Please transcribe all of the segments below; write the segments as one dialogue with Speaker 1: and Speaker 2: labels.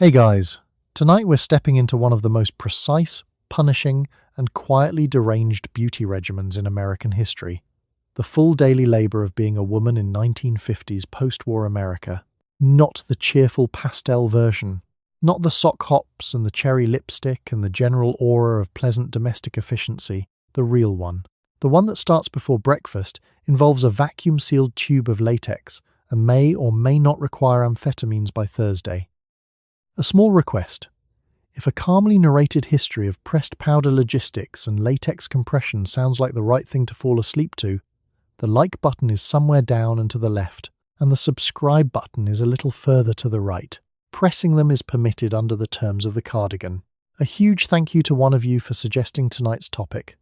Speaker 1: Hey guys, tonight we're stepping into one of the most precise, punishing, and quietly deranged beauty regimens in American history. The full daily labor of being a woman in 1950s post-war America. Not the cheerful pastel version. Not the sock hops and the cherry lipstick and the general aura of pleasant domestic efficiency. The real one. The one that starts before breakfast, involves a vacuum-sealed tube of latex, and may or may not require amphetamines by Thursday. A small request. If a calmly narrated history of pressed powder logistics and latex compression sounds like the right thing to fall asleep to, the like button is somewhere down and to the left, and the subscribe button is a little further to the right. Pressing them is permitted under the terms of the cardigan. A huge thank you to one of you for suggesting tonight's topic.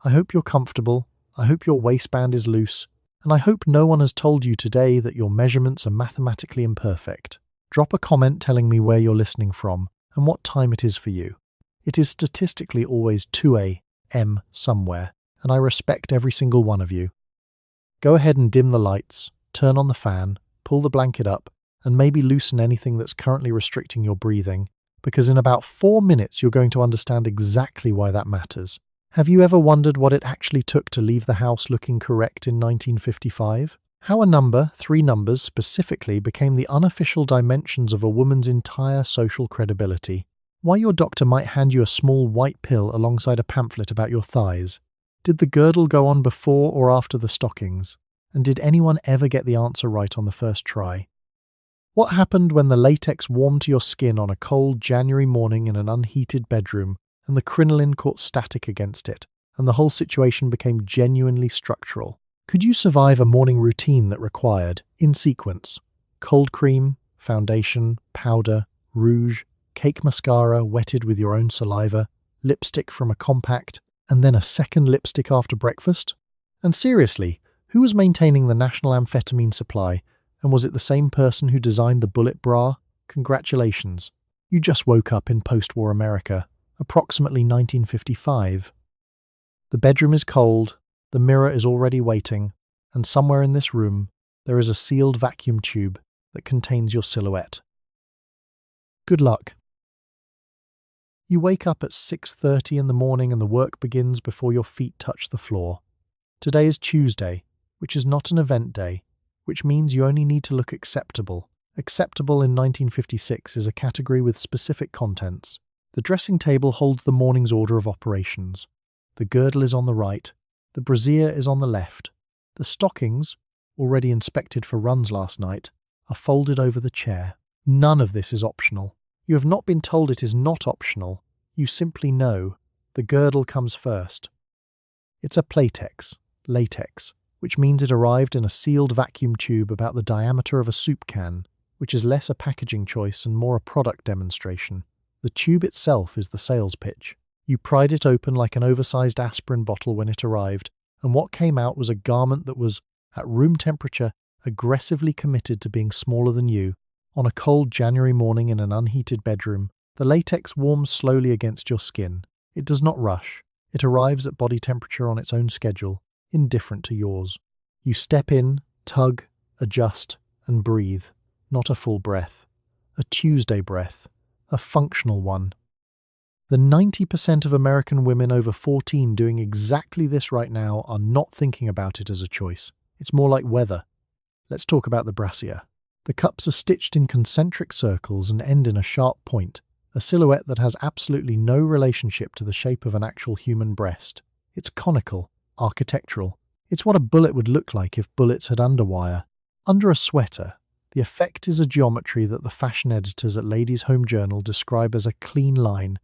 Speaker 1: I hope you're comfortable, I hope your waistband is loose, and I hope no one has told you today that your measurements are mathematically imperfect. Drop a comment telling me where you're listening from and what time it is for you. It is statistically always 2 a.m. somewhere, and I respect every single one of you. Go ahead and dim the lights, turn on the fan, pull the blanket up, and maybe loosen anything that's currently restricting your breathing, because in about 4 minutes you're going to understand exactly why that matters. Have you ever wondered what it actually took to leave the house looking correct in 1955? How a number, 3 numbers specifically, became the unofficial dimensions of a woman's entire social credibility. Why your doctor might hand you a small white pill alongside a pamphlet about your thighs. Did the girdle go on before or after the stockings? And did anyone ever get the answer right on the first try? What happened when the latex warmed to your skin on a cold January morning in an unheated bedroom, and the crinoline caught static against it, and the whole situation became genuinely structural? Could you survive a morning routine that required, in sequence, cold cream, foundation, powder, rouge, cake mascara wetted with your own saliva, lipstick from a compact, and then a second lipstick after breakfast? And seriously, who was maintaining the national amphetamine supply, and was it the same person who designed the bullet bra? Congratulations. You just woke up in post-war America, approximately 1955. The bedroom is cold. The mirror is already waiting, and somewhere in this room there is a sealed vacuum tube that contains your silhouette. Good luck. You wake up at 6:30 in the morning and the work begins before your feet touch the floor. Today is Tuesday, which is not an event day, which means you only need to look acceptable. Acceptable in 1956 is a category with specific contents. The dressing table holds the morning's order of operations. The girdle is on the right. The brassiere is on the left. The stockings, already inspected for runs last night, are folded over the chair. None of this is optional. You have not been told it is not optional. You simply know. The girdle comes first. It's a Playtex, latex, which means it arrived in a sealed vacuum tube about the diameter of a soup can, which is less a packaging choice and more a product demonstration. The tube itself is the sales pitch. You pried it open like an oversized aspirin bottle when it arrived, and what came out was a garment that was, at room temperature, aggressively committed to being smaller than you. On a cold January morning in an unheated bedroom, the latex warms slowly against your skin. It does not rush. It arrives at body temperature on its own schedule, indifferent to yours. You step in, tug, adjust, and breathe. Not a full breath. A Tuesday breath. A functional one. The 90% of American women over 14 doing exactly this right now are not thinking about it as a choice. It's more like weather. Let's talk about the brassiere. The cups are stitched in concentric circles and end in a sharp point, a silhouette that has absolutely no relationship to the shape of an actual human breast. It's conical, architectural. It's what a bullet would look like if bullets had underwire. Under a sweater, the effect is a geometry that the fashion editors at Ladies' Home Journal describe as a clean line,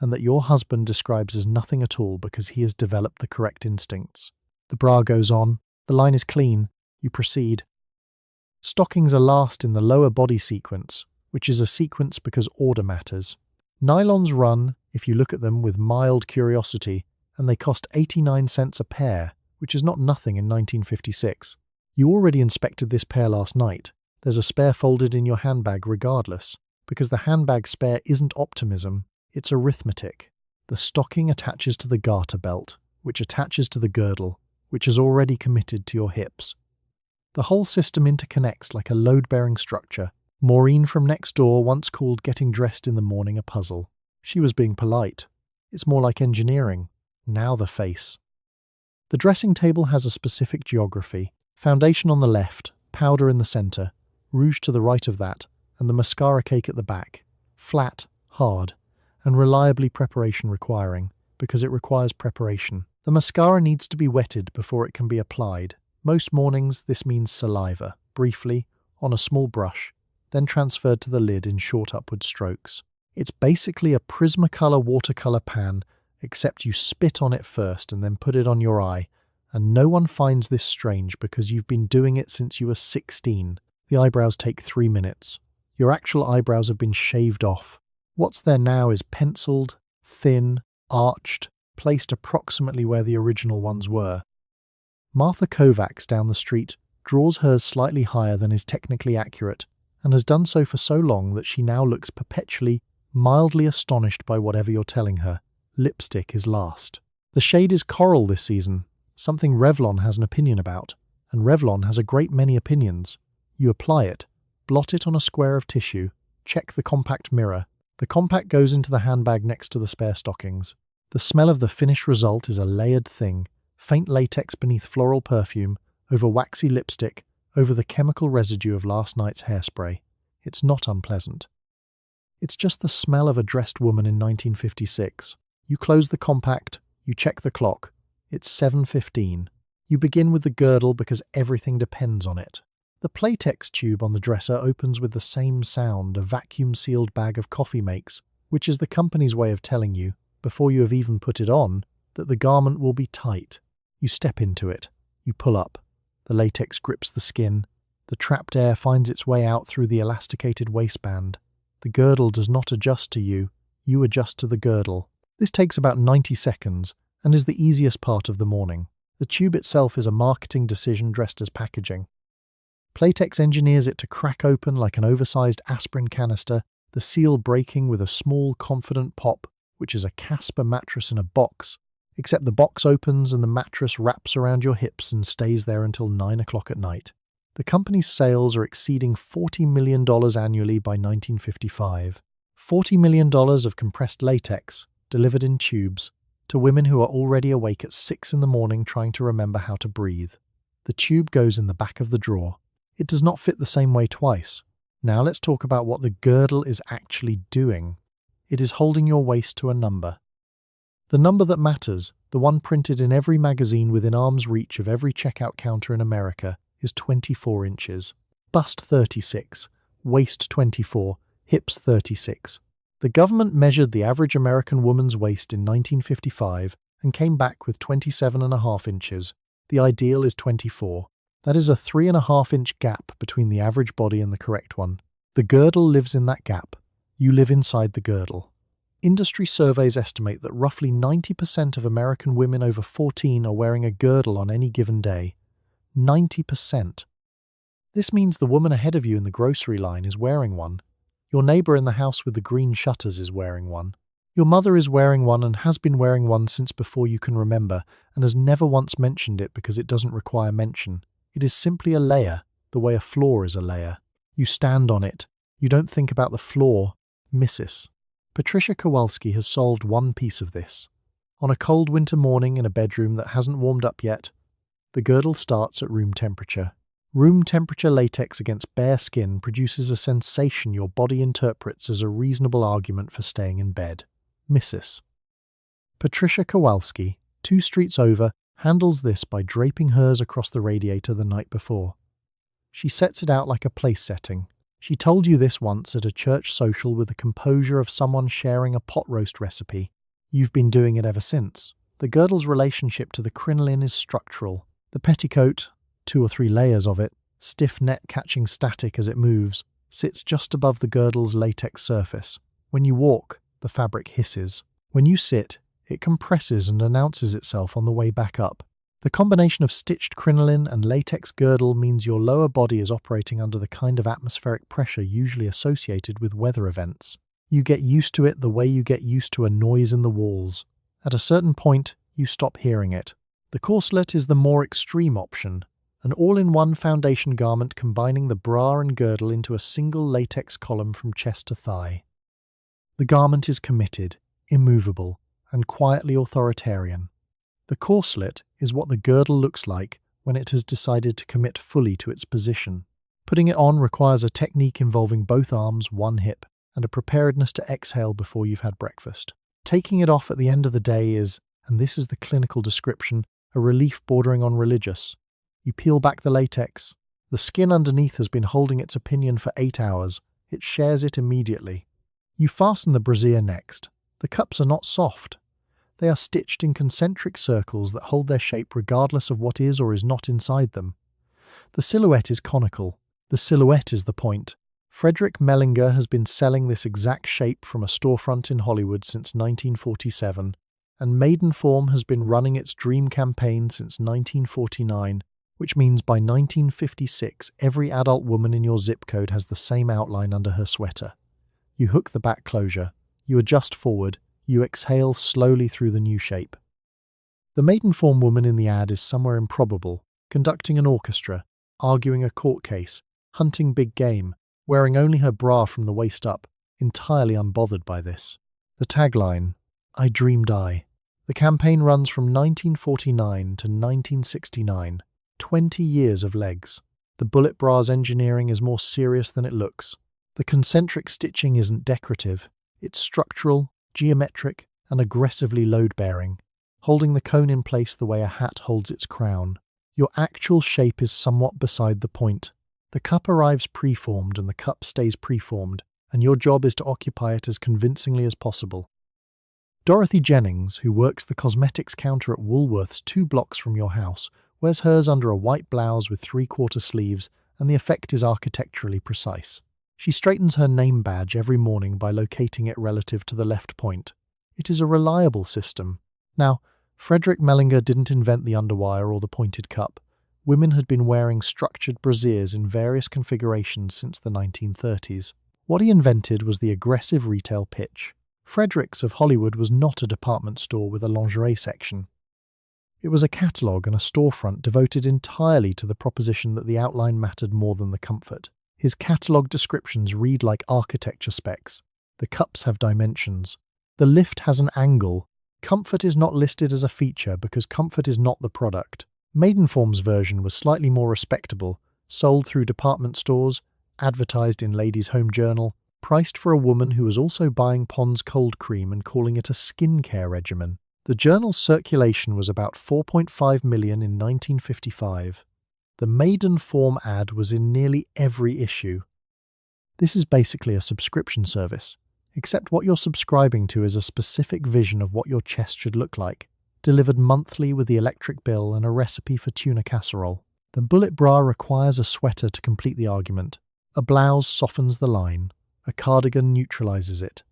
Speaker 1: and that your husband describes as nothing at all because he has developed the correct instincts. The bra goes on, the line is clean, you proceed. Stockings are last in the lower body sequence, which is a sequence because order matters. Nylons run, if you look at them with mild curiosity, and they cost 89 cents a pair, which is not nothing in 1956. You already inspected this pair last night. There's a spare folded in your handbag regardless, because the handbag spare isn't optimism. It's arithmetic. The stocking attaches to the garter belt, which attaches to the girdle, which is already committed to your hips. The whole system interconnects like a load-bearing structure, Maureen from next door once called getting dressed in the morning a puzzle. She was being polite. It's more like engineering. Now the face. The dressing table has a specific geography. Foundation on the left, powder in the centre, rouge to the right of that, and the mascara cake at the back. Flat, hard, and reliably preparation requiring, because it requires preparation. The mascara needs to be wetted before it can be applied. Most mornings this means saliva, briefly, on a small brush, then transferred to the lid in short upward strokes. It's basically a Prismacolor watercolor pan, except you spit on it first and then put it on your eye, and no one finds this strange because you've been doing it since you were 16. The eyebrows take 3 minutes. Your actual eyebrows have been shaved off. What's there now is penciled, thin, arched, placed approximately where the original ones were. Martha Kovacs down the street draws hers slightly higher than is technically accurate, and has done so for so long that she now looks perpetually, mildly astonished by whatever you're telling her. Lipstick is last. The shade is coral this season, something Revlon has an opinion about, and Revlon has a great many opinions. You apply it, blot it on a square of tissue, check the compact mirror. The compact goes into the handbag next to the spare stockings. The smell of the finished result is a layered thing, faint latex beneath floral perfume, over waxy lipstick, over the chemical residue of last night's hairspray. It's not unpleasant. It's just the smell of a dressed woman in 1956. You close the compact, you check the clock. It's 7:15. You begin with the girdle because everything depends on it. The Playtex tube on the dresser opens with the same sound a vacuum-sealed bag of coffee makes, which is the company's way of telling you, before you have even put it on, that the garment will be tight. You step into it. You pull up. The latex grips the skin. The trapped air finds its way out through the elasticated waistband. The girdle does not adjust to you. You adjust to the girdle. This takes about 90 seconds and is the easiest part of the morning. The tube itself is a marketing decision dressed as packaging. Playtex engineers it to crack open like an oversized aspirin canister, the seal breaking with a small, confident pop, which is a Casper mattress in a box, except the box opens and the mattress wraps around your hips and stays there until 9 o'clock at night. The company's sales are exceeding $40 million annually by 1955. $40 million of compressed latex, delivered in tubes, to women who are already awake at 6 in the morning trying to remember how to breathe. The tube goes in the back of the drawer. It does not fit the same way twice. Now let's talk about what the girdle is actually doing. It is holding your waist to a number. The number that matters, the one printed in every magazine within arm's reach of every checkout counter in America, is 24 inches. Bust 36, waist 24, hips 36. The government measured the average American woman's waist in 1955 and came back with 27.5 inches. The ideal is 24. That is a 3.5-inch gap between the average body and the correct one. The girdle lives in that gap. You live inside the girdle. Industry surveys estimate that roughly 90% of American women over 14 are wearing a girdle on any given day. 90%. This means the woman ahead of you in the grocery line is wearing one. Your neighbour in the house with the green shutters is wearing one. Your mother is wearing one and has been wearing one since before you can remember and has never once mentioned it because it doesn't require mention. It is simply a layer, the way a floor is a layer. You stand on it. You don't think about the floor. Mrs. Patricia Kowalski has solved one piece of this. On a cold winter morning in a bedroom that hasn't warmed up yet, the girdle starts at room temperature. Room temperature latex against bare skin produces a sensation your body interprets as a reasonable argument for staying in bed. Mrs. Patricia Kowalski, 2 streets over, handles this by draping hers across the radiator the night before. She sets it out like a place setting. She told you this once at a church social with the composure of someone sharing a pot roast recipe. You've been doing it ever since. The girdle's relationship to the crinoline is structural. The petticoat, 2 or 3 layers of it, stiff net catching static as it moves, sits just above the girdle's latex surface. When you walk, the fabric hisses. When you sit, it compresses and announces itself on the way back up. The combination of stitched crinoline and latex girdle means your lower body is operating under the kind of atmospheric pressure usually associated with weather events. You get used to it the way you get used to a noise in the walls. At a certain point, you stop hearing it. The corselet is the more extreme option, an all-in-one foundation garment combining the bra and girdle into a single latex column from chest to thigh. The garment is committed, immovable, and quietly authoritarian. The corselet is what the girdle looks like when it has decided to commit fully to its position. Putting it on requires a technique involving both arms, one hip, and a preparedness to exhale before you've had breakfast. Taking it off at the end of the day is, and this is the clinical description, a relief bordering on religious. You peel back the latex. The skin underneath has been holding its opinion for 8 hours. It shares it immediately. You fasten the brassiere next. The cups are not soft. They are stitched in concentric circles that hold their shape regardless of what is or is not inside them. The silhouette is conical. The silhouette is the point. Frederick Mellinger has been selling this exact shape from a storefront in Hollywood since 1947, and Maidenform has been running its dream campaign since 1949, which means by 1956 every adult woman in your zip code has the same outline under her sweater. You hook the back closure, you adjust forward, you exhale slowly through the new shape. The Maidenform woman in the ad is somewhere improbable, conducting an orchestra, arguing a court case, hunting big game, wearing only her bra from the waist up, entirely unbothered by this. The tagline, I dreamed I. The campaign runs from 1949 to 1969, 20 years of legs. The bullet bra's engineering is more serious than it looks. The concentric stitching isn't decorative, it's structural, geometric, and aggressively load-bearing, holding the cone in place the way a hat holds its crown. Your actual shape is somewhat beside the point. The cup arrives preformed and the cup stays preformed, and your job is to occupy it as convincingly as possible. Dorothy Jennings, who works the cosmetics counter at Woolworth's 2 blocks from your house, wears hers under a white blouse with 3/4 sleeves, and the effect is architecturally precise. She straightens her name badge every morning by locating it relative to the left point. It is a reliable system. Now, Frederick Mellinger didn't invent the underwire or the pointed cup. Women had been wearing structured brassieres in various configurations since the 1930s. What he invented was the aggressive retail pitch. Frederick's of Hollywood was not a department store with a lingerie section. It was a catalogue and a storefront devoted entirely to the proposition that the outline mattered more than the comfort. His catalogue descriptions read like architecture specs. The cups have dimensions. The lift has an angle. Comfort is not listed as a feature because comfort is not the product. Maidenform's version was slightly more respectable, sold through department stores, advertised in Ladies' Home Journal, priced for a woman who was also buying Pond's cold cream and calling it a skincare regimen. The journal's circulation was about 4.5 million in 1955. The Maidenform ad was in nearly every issue. This is basically a subscription service, except what you're subscribing to is a specific vision of what your chest should look like, delivered monthly with the electric bill and a recipe for tuna casserole. The bullet bra requires a sweater to complete the argument. A blouse softens the line. A cardigan neutralizes it.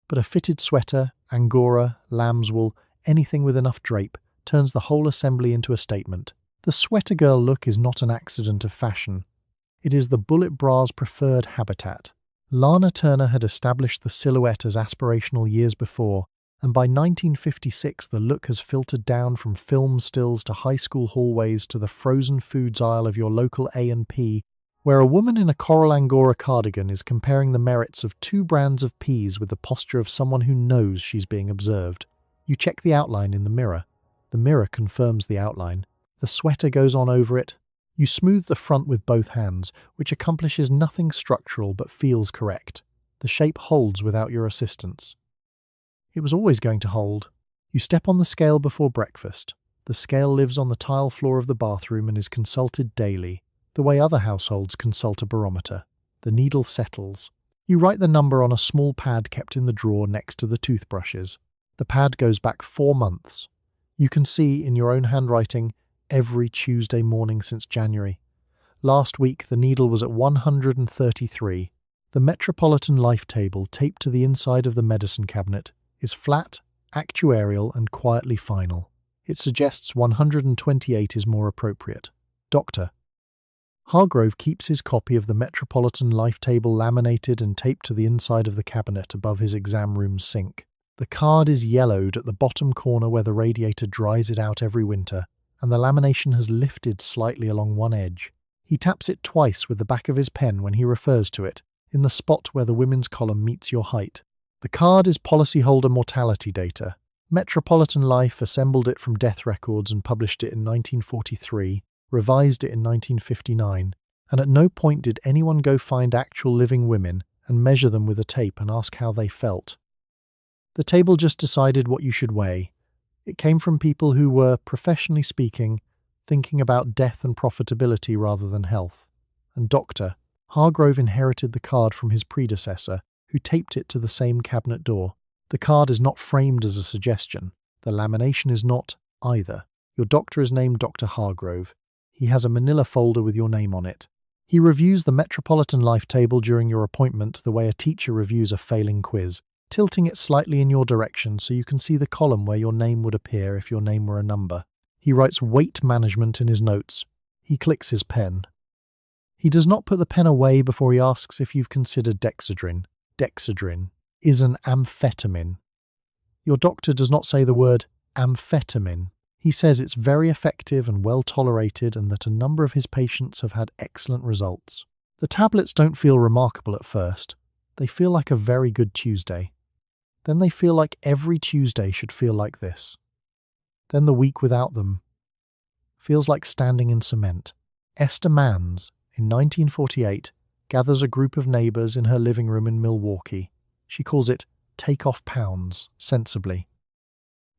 Speaker 1: But a fitted sweater, angora, lambswool, anything with enough drape, turns the whole assembly into a statement. The sweater girl look is not an accident of fashion. It is the bullet bra's preferred habitat. Lana Turner had established the silhouette as aspirational years before, and by 1956 the look has filtered down from film stills to high school hallways to the frozen foods aisle of your local A&P, where a woman in a coral angora cardigan is comparing the merits of 2 brands of peas with the posture of someone who knows she's being observed. You check the outline in the mirror. The mirror confirms the outline. The sweater goes on over it. You smooth the front with both hands, which accomplishes nothing structural but feels correct. The shape holds without your assistance. It was always going to hold. You step on the scale before breakfast. The scale lives on the tile floor of the bathroom and is consulted daily, the way other households consult a barometer. The needle settles. You write the number on a small pad kept in the drawer next to the toothbrushes. The pad goes back 4 months. You can see, in your own handwriting, every Tuesday morning since January. Last week, the needle was at 133. The Metropolitan Life table, taped to the inside of the medicine cabinet, is flat, actuarial, and quietly final. It suggests 128 is more appropriate. Doctor. Hargrove keeps his copy of the Metropolitan Life table laminated and taped to the inside of the cabinet above his exam room sink. The card is yellowed at the bottom corner where the radiator dries it out every winter, and the lamination has lifted slightly along one edge. He taps it twice with the back of his pen when he refers to it, in the spot where the women's column meets your height. The card is policyholder mortality data. Metropolitan Life assembled it from death records and published it in 1943, revised it in 1959, and at no point did anyone go find actual living women and measure them with a tape and ask how they felt. The table just decided what you should weigh. It came from people who were, professionally speaking, thinking about death and profitability rather than health. And Dr. Hargrove inherited the card from his predecessor, who taped it to the same cabinet door. The card is not framed as a suggestion. The lamination is not either. Your doctor is named Dr. Hargrove. He has a manila folder with your name on it. He reviews the Metropolitan Life table during your appointment the way a teacher reviews a failing quiz, tilting it slightly in your direction so you can see the column where your name would appear if your name were a number. He writes weight management in his notes. He clicks his pen. He does not put the pen away before he asks if you've considered Dexedrine. Dexedrine is an amphetamine. Your doctor does not say the word amphetamine. He says it's very effective and well tolerated and that a number of his patients have had excellent results. The tablets don't feel remarkable at first. They feel like a very good Tuesday. Then they feel like every Tuesday should feel like this. Then the week without them feels like standing in cement. Esther Manns, in 1948, gathers a group of neighbours in her living room in Milwaukee. She calls it Take Off Pounds, sensibly.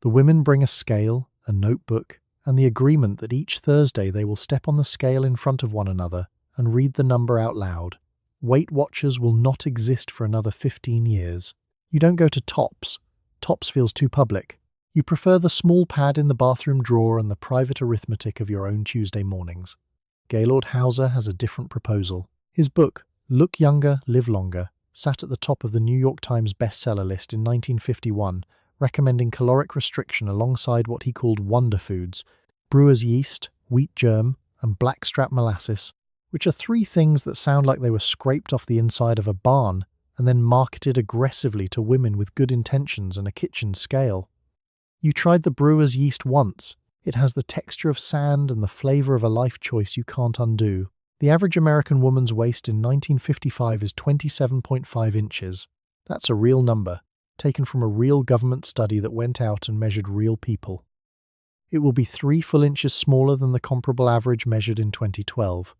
Speaker 1: The women bring a scale, a notebook, and the agreement that each Thursday they will step on the scale in front of one another and read the number out loud. Weight Watchers will not exist for another 15 years. You don't go to Tops. Tops feels too public. You prefer the small pad in the bathroom drawer and the private arithmetic of your own Tuesday mornings. Gaylord Hauser has a different proposal. His book, Look Younger, Live Longer, sat at the top of the New York Times bestseller list in 1951, recommending caloric restriction alongside what he called wonder foods, brewer's yeast, wheat germ, and blackstrap molasses, which are three things that sound like they were scraped off the inside of a barn and then marketed aggressively to women with good intentions and a kitchen scale. You tried the brewer's yeast once. It has the texture of sand and the flavour of a life choice you can't undo. The average American woman's waist in 1955 is 27.5 inches. That's a real number, taken from a real government study that went out and measured real people. It will be 3 full inches smaller than the comparable average measured in 2012.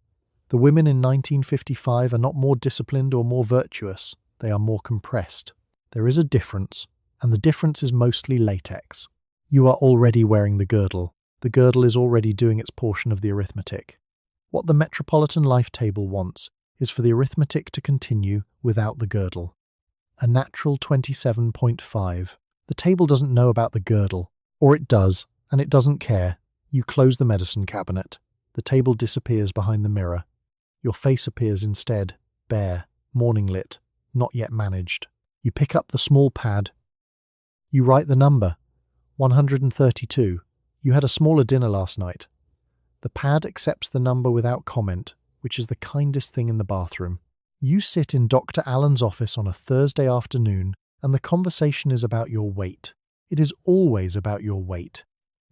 Speaker 1: The women in 1955 are not more disciplined or more virtuous. They are more compressed. There is a difference, and the difference is mostly latex. You are already wearing the girdle. The girdle is already doing its portion of the arithmetic. What the Metropolitan Life table wants is for the arithmetic to continue without the girdle. A natural 27.5. The table doesn't know about the girdle. Or it does, and it doesn't care. You close the medicine cabinet. The table disappears behind the mirror. Your face appears instead, bare, morning lit, not yet managed. You pick up the small pad. You write the number, 132. You had a smaller dinner last night. The pad accepts the number without comment, which is the kindest thing in the bathroom. You sit in Dr. Allen's office on a Thursday afternoon, and the conversation is about your weight. It is always about your weight.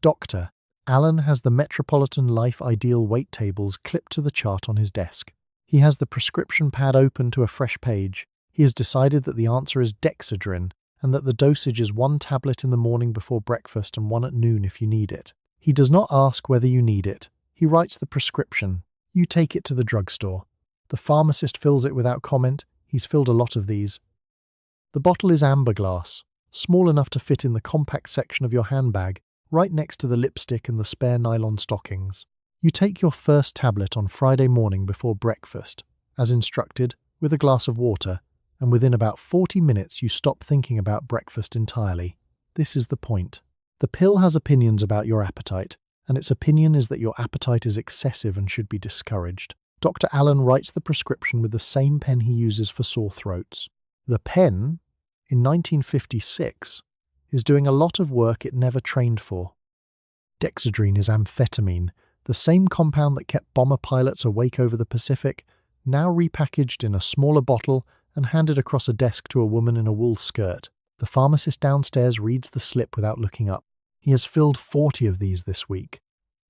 Speaker 1: Dr. Allen has the Metropolitan Life ideal weight tables clipped to the chart on his desk. He has the prescription pad open to a fresh page. He has decided that the answer is Dexedrine, and that the dosage is 1 tablet in the morning before breakfast and 1 at noon if you need it. He does not ask whether you need it. He writes the prescription. You take it to the drugstore. The pharmacist fills it without comment. He's filled a lot of these. The bottle is amber glass, small enough to fit in the compact section of your handbag, right next to the lipstick and the spare nylon stockings. You take your first tablet on Friday morning before breakfast, as instructed, with a glass of water, and within about 40 minutes you stop thinking about breakfast entirely. This is the point. The pill has opinions about your appetite, and its opinion is that your appetite is excessive and should be discouraged. Dr. Allen writes the prescription with the same pen he uses for sore throats. The pen, in 1956, is doing a lot of work it never trained for. Dexedrine is amphetamine, the same compound that kept bomber pilots awake over the Pacific, now repackaged in a smaller bottle and handed across a desk to a woman in a wool skirt. The pharmacist downstairs reads the slip without looking up. He has filled 40 of these this week.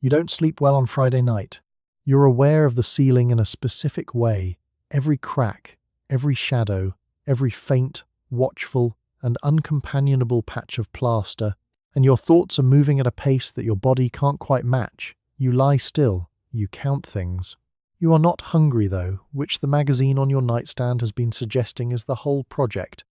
Speaker 1: You don't sleep well on Friday night. You're aware of the ceiling in a specific way, every crack, every shadow, every faint, watchful, and uncompanionable patch of plaster, and your thoughts are moving at a pace that your body can't quite match. You lie still, you count things. You are not hungry, though, which the magazine on your nightstand has been suggesting is the whole project.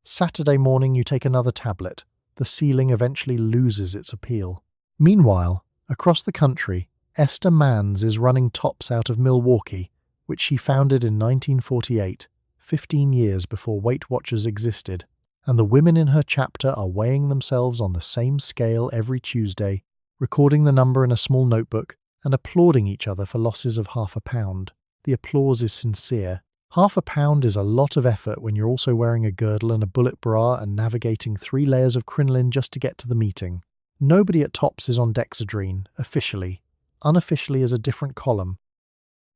Speaker 1: Saturday morning you take another tablet. The ceiling eventually loses its appeal. Meanwhile, across the country, Esther Manns is running tops out of Milwaukee, which she founded in 1948, 15 years before Weight Watchers existed, and the women in her chapter are weighing themselves on the same scale every Tuesday, recording the number in a small notebook and applauding each other for losses of half a pound. The applause is sincere. Half a pound is a lot of effort when you're also wearing a girdle and a bullet bra and navigating 3 layers of crinoline just to get to the meeting. Nobody at Tops is on Dexedrine, officially. Unofficially is a different column.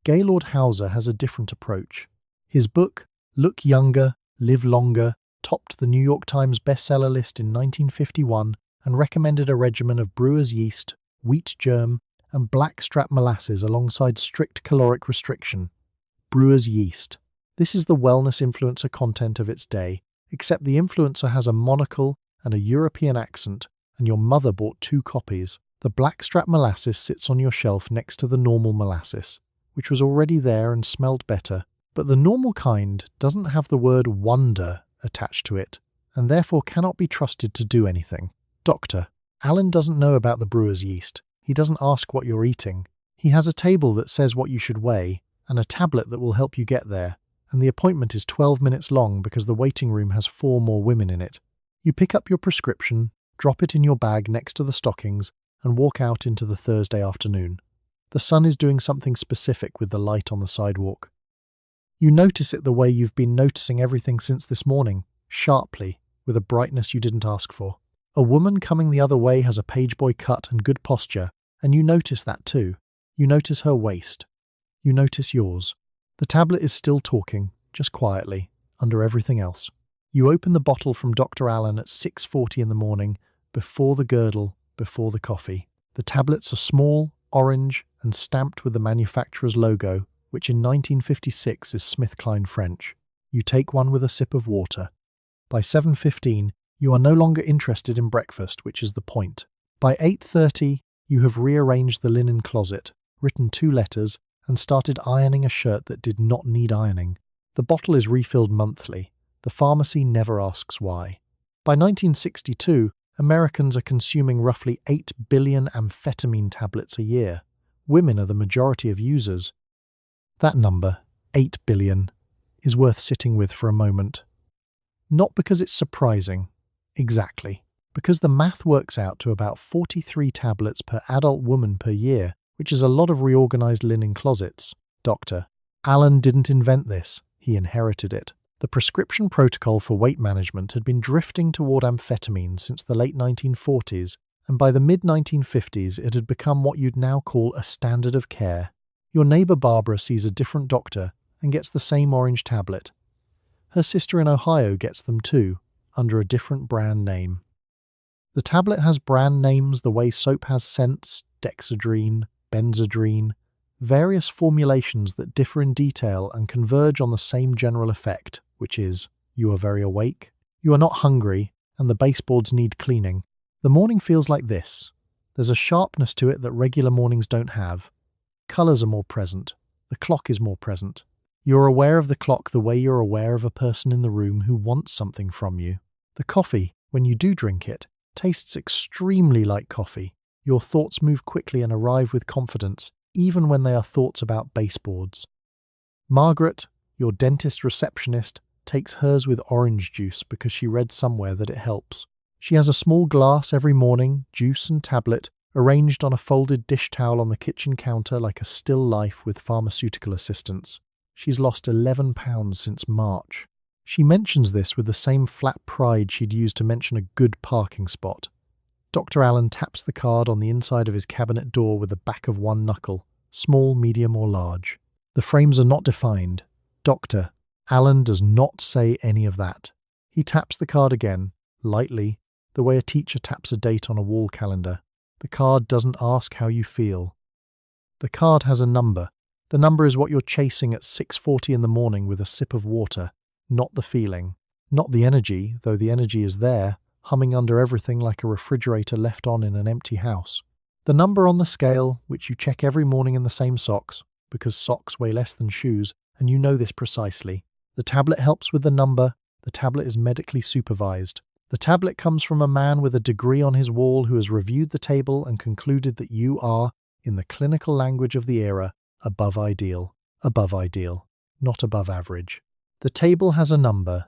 Speaker 1: Gaylord Hauser has a different approach. His book, Look Younger, Live Longer, topped the New York Times bestseller list in 1951 and recommended a regimen of brewer's yeast, wheat germ, and blackstrap molasses alongside strict caloric restriction. Brewer's yeast. This is the wellness influencer content of its day, except the influencer has a monocle and a European accent, and your mother bought 2 copies. The blackstrap molasses sits on your shelf next to the normal molasses, which was already there and smelled better, but the normal kind doesn't have the word wonder attached to it, and therefore cannot be trusted to do anything. Doctor, Alan doesn't know about the brewer's yeast. He doesn't ask what you're eating. He has a table that says what you should weigh, and a tablet that will help you get there, and the appointment is 12 minutes long because the waiting room has 4 more women in it. You pick up your prescription, drop it in your bag next to the stockings, and walk out into the Thursday afternoon. The sun is doing something specific with the light on the sidewalk. You notice it the way you've been noticing everything since this morning, sharply, with a brightness you didn't ask for. A woman coming the other way has a pageboy cut and good posture, and you notice that too. You notice her waist. You notice yours. The tablet is still talking, just quietly, under everything else. You open the bottle from Dr. Allen at 6:40 in the morning, before the girdle, before the coffee. The tablets are small, orange, and stamped with the manufacturer's logo, which in 1956 is SmithKline French. You take one with a sip of water. By 7:15, you are no longer interested in breakfast, which is the point. By 8:30, you have rearranged the linen closet, written 2 letters, and started ironing a shirt that did not need ironing. The bottle is refilled monthly. The pharmacy never asks why. By 1962, Americans are consuming roughly 8 billion amphetamine tablets a year. Women are the majority of users. That number, 8 billion, is worth sitting with for a moment. Not because it's surprising, exactly, because the math works out to about 43 tablets per adult woman per year, which is a lot of reorganized linen closets. Doctor, Allen didn't invent this, he inherited it. The prescription protocol for weight management had been drifting toward amphetamine since the late 1940s, and by the mid-1950s it had become what you'd now call a standard of care. Your neighbor Barbara sees a different doctor and gets the same orange tablet. Her sister in Ohio gets them too, under a different brand name. The tablet has brand names the way soap has scents, Dexedrine, Benzedrine, various formulations that differ in detail and converge on the same general effect, which is, you are very awake, you are not hungry, and the baseboards need cleaning. The morning feels like this. There's a sharpness to it that regular mornings don't have. Colours are more present. The clock is more present. You're aware of the clock the way you're aware of a person in the room who wants something from you. The coffee, when you do drink it, tastes extremely like coffee. Your thoughts move quickly and arrive with confidence, even when they are thoughts about baseboards. Margaret, your dentist receptionist, takes hers with orange juice because she read somewhere that it helps. She has a small glass every morning, juice and tablet, arranged on a folded dish towel on the kitchen counter like a still life with pharmaceutical assistance. She's lost 11 pounds since March. She mentions this with the same flat pride she'd used to mention a good parking spot. Dr. Allen taps the card on the inside of his cabinet door with the back of one knuckle, small, medium or large. The frames are not defined. Doctor, Allen does not say any of that. He taps the card again, lightly, the way a teacher taps a date on a wall calendar. The card doesn't ask how you feel. The card has a number. The number is what you're chasing at 6:40 in the morning with a sip of water, not the feeling. Not the energy, though the energy is there, humming under everything like a refrigerator left on in an empty house. The number on the scale, which you check every morning in the same socks, because socks weigh less than shoes, and you know this precisely. The tablet helps with the number. The tablet is medically supervised. The tablet comes from a man with a degree on his wall who has reviewed the table and concluded that you are, in the clinical language of the era, above ideal. Above ideal, not above average. The table has a number.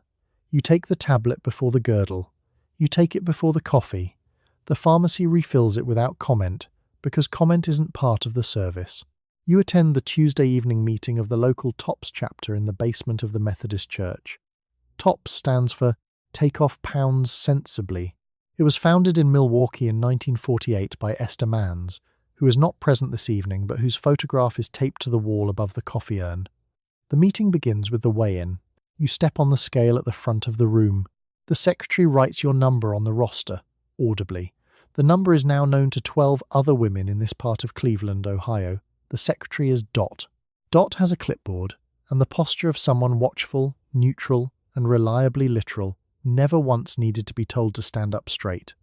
Speaker 1: You take the tablet before the girdle. You take it before the coffee. The pharmacy refills it without comment, because comment isn't part of the service. You attend the Tuesday evening meeting of the local TOPS chapter in the basement of the Methodist Church. TOPS stands for Take Off Pounds Sensibly. It was founded in Milwaukee in 1948 by Esther Manns, who is not present this evening but whose photograph is taped to the wall above the coffee urn. The meeting begins with the weigh-in. You step on the scale at the front of the room. The secretary writes your number on the roster, audibly. The number is now known to 12 other women in this part of Cleveland, Ohio. The secretary is Dot. Dot has a clipboard, and the posture of someone watchful, neutral, and reliably literal, never once needed to be told to stand up straight.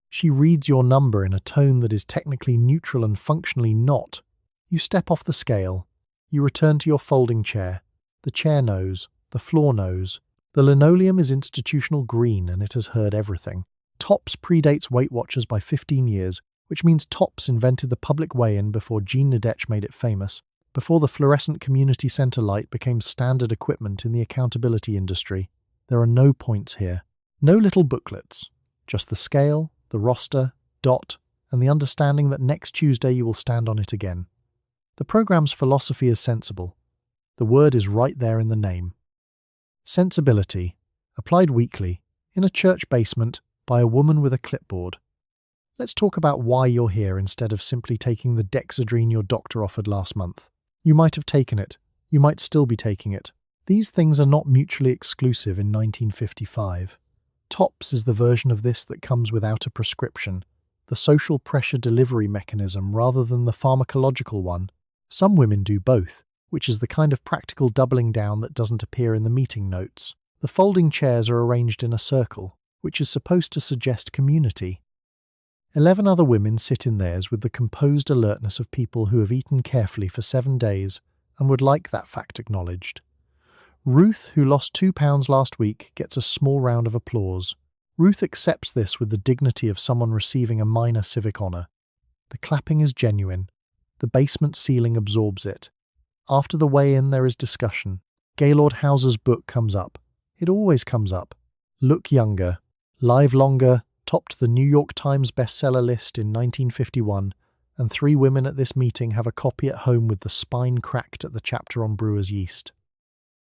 Speaker 1: She reads your number in a tone that is technically neutral and functionally not. You step off the scale. You return to your folding chair. The chair knows. The floor knows. The linoleum is institutional green and it has heard everything. TOPS predates Weight Watchers by 15 years, which means TOPS invented the public weigh-in before Jean Nadech made it famous, before the fluorescent community center light became standard equipment in the accountability industry. There are no points here. No little booklets. Just the scale, the roster, Dot, and the understanding that next Tuesday you will stand on it again. The program's philosophy is sensible. The word is right there in the name. Sensibility, applied weekly, in a church basement, by a woman with a clipboard. Let's talk about why you're here instead of simply taking the Dexedrine your doctor offered last month. You might have taken it. You might still be taking it. These things are not mutually exclusive in 1955. TOPS is the version of this that comes without a prescription, the social pressure delivery mechanism rather than the pharmacological one. Some women do both, which is the kind of practical doubling down that doesn't appear in the meeting notes. The folding chairs are arranged in a circle, which is supposed to suggest community. 11 other women sit in theirs with the composed alertness of people who have eaten carefully for 7 days and would like that fact acknowledged. Ruth, who lost 2 pounds last week, gets a small round of applause. Ruth accepts this with the dignity of someone receiving a minor civic honour. The clapping is genuine. The basement ceiling absorbs it. After the weigh-in there is discussion. Gaylord Houser's book comes up. It always comes up. Look Younger, Live Longer, topped the New York Times bestseller list in 1951, and 3 women at this meeting have a copy at home with the spine cracked at the chapter on brewer's yeast.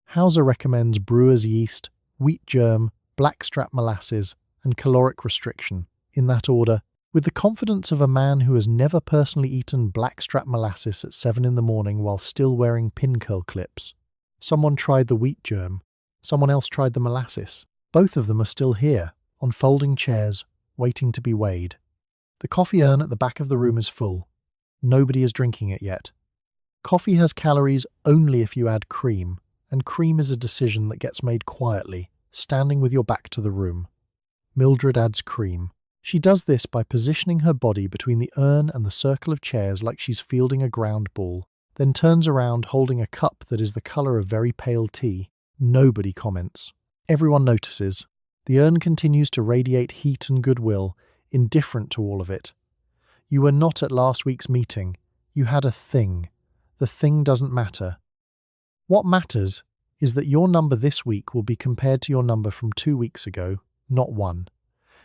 Speaker 1: Hauser recommends brewer's yeast, wheat germ, blackstrap molasses, and caloric restriction, in that order, with the confidence of a man who has never personally eaten blackstrap molasses at 7 in the morning while still wearing pin curl clips. Someone tried the wheat germ. Someone else tried the molasses. Both of them are still here, on folding chairs, waiting to be weighed. The coffee urn at the back of the room is full. Nobody is drinking it yet. Coffee has calories only if you add cream, and cream is a decision that gets made quietly, standing with your back to the room. Mildred adds cream. She does this by positioning her body between the urn and the circle of chairs like she's fielding a ground ball, then turns around holding a cup that is the colour of very pale tea. Nobody comments. Everyone notices. The urn continues to radiate heat and goodwill, indifferent to all of it. You were not at last week's meeting. You had a thing. The thing doesn't matter. What matters is that your number this week will be compared to your number from 2 weeks ago, not 1.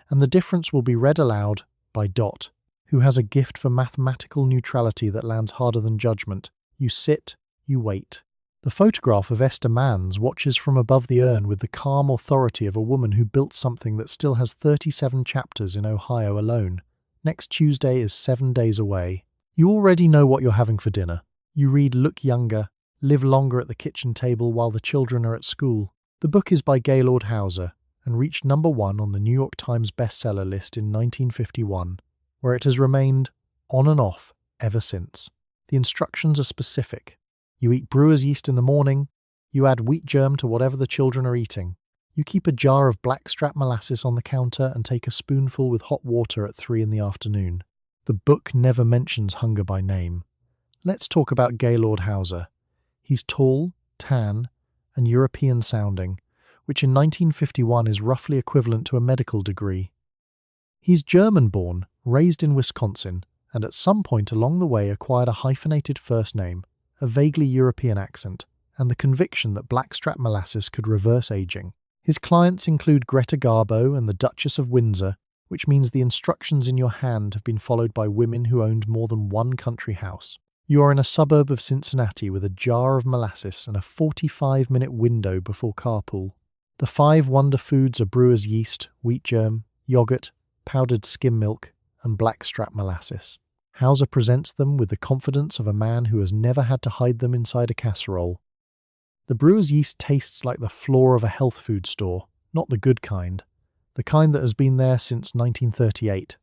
Speaker 1: And the difference will be read aloud by Dot, who has a gift for mathematical neutrality that lands harder than judgment. You sit, you wait. The photograph of Esther Manns watches from above the urn with the calm authority of a woman who built something that still has 37 chapters in Ohio alone. Next Tuesday is 7 days away. You already know what you're having for dinner. You read Look Younger, Live Longer at the kitchen table while the children are at school. The book is by Gaylord Hauser and reached number 1 on the New York Times bestseller list in 1951. where it has remained on and off ever since. The instructions are specific. You eat brewer's yeast in the morning, you add wheat germ to whatever the children are eating. You keep a jar of blackstrap molasses on the counter and take a spoonful with hot water at 3 in the afternoon. The book never mentions hunger by name. Let's talk about Gaylord Hauser. He's tall, tan, and European sounding, which in 1951 is roughly equivalent to a medical degree. He's German-born, raised in Wisconsin, and at some point along the way acquired a hyphenated first name, a vaguely European accent, and the conviction that blackstrap molasses could reverse aging. His clients include Greta Garbo and the Duchess of Windsor, which means the instructions in your hand have been followed by women who owned more than one country house. You are in a suburb of Cincinnati with a jar of molasses and a 45-minute window before carpool. The 5 wonder foods are brewer's yeast, wheat germ, yogurt, powdered skim milk, and blackstrap molasses. Hauser presents them with the confidence of a man who has never had to hide them inside a casserole. The brewer's yeast tastes like the floor of a health food store, not the good kind, the kind that has been there since 1938.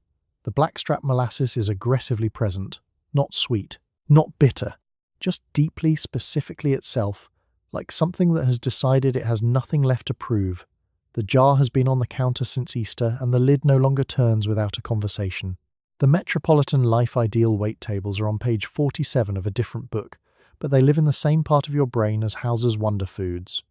Speaker 1: The blackstrap molasses is aggressively present, not sweet, not bitter, just deeply, specifically itself, like something that has decided it has nothing left to prove. The jar has been on the counter since Easter, and the lid no longer turns without a conversation. The Metropolitan Life ideal weight tables are on page 47 of a different book, but they live in the same part of your brain as Hauser's Wonder Foods.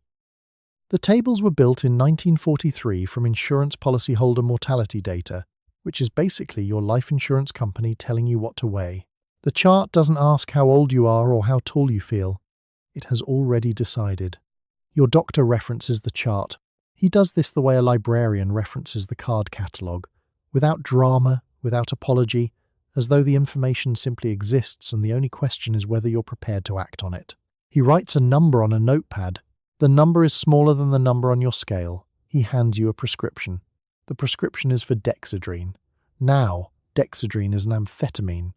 Speaker 1: The tables were built in 1943 from insurance policyholder mortality data, which is basically your life insurance company telling you what to weigh. The chart doesn't ask how old you are or how tall you feel. It has already decided. Your doctor references the chart. He does this the way a librarian references the card catalogue, without drama, without apology, as though the information simply exists and the only question is whether you're prepared to act on it. He writes a number on a notepad. The number is smaller than the number on your scale. He hands you a prescription. The prescription is for dexedrine. Now, dexedrine is an amphetamine.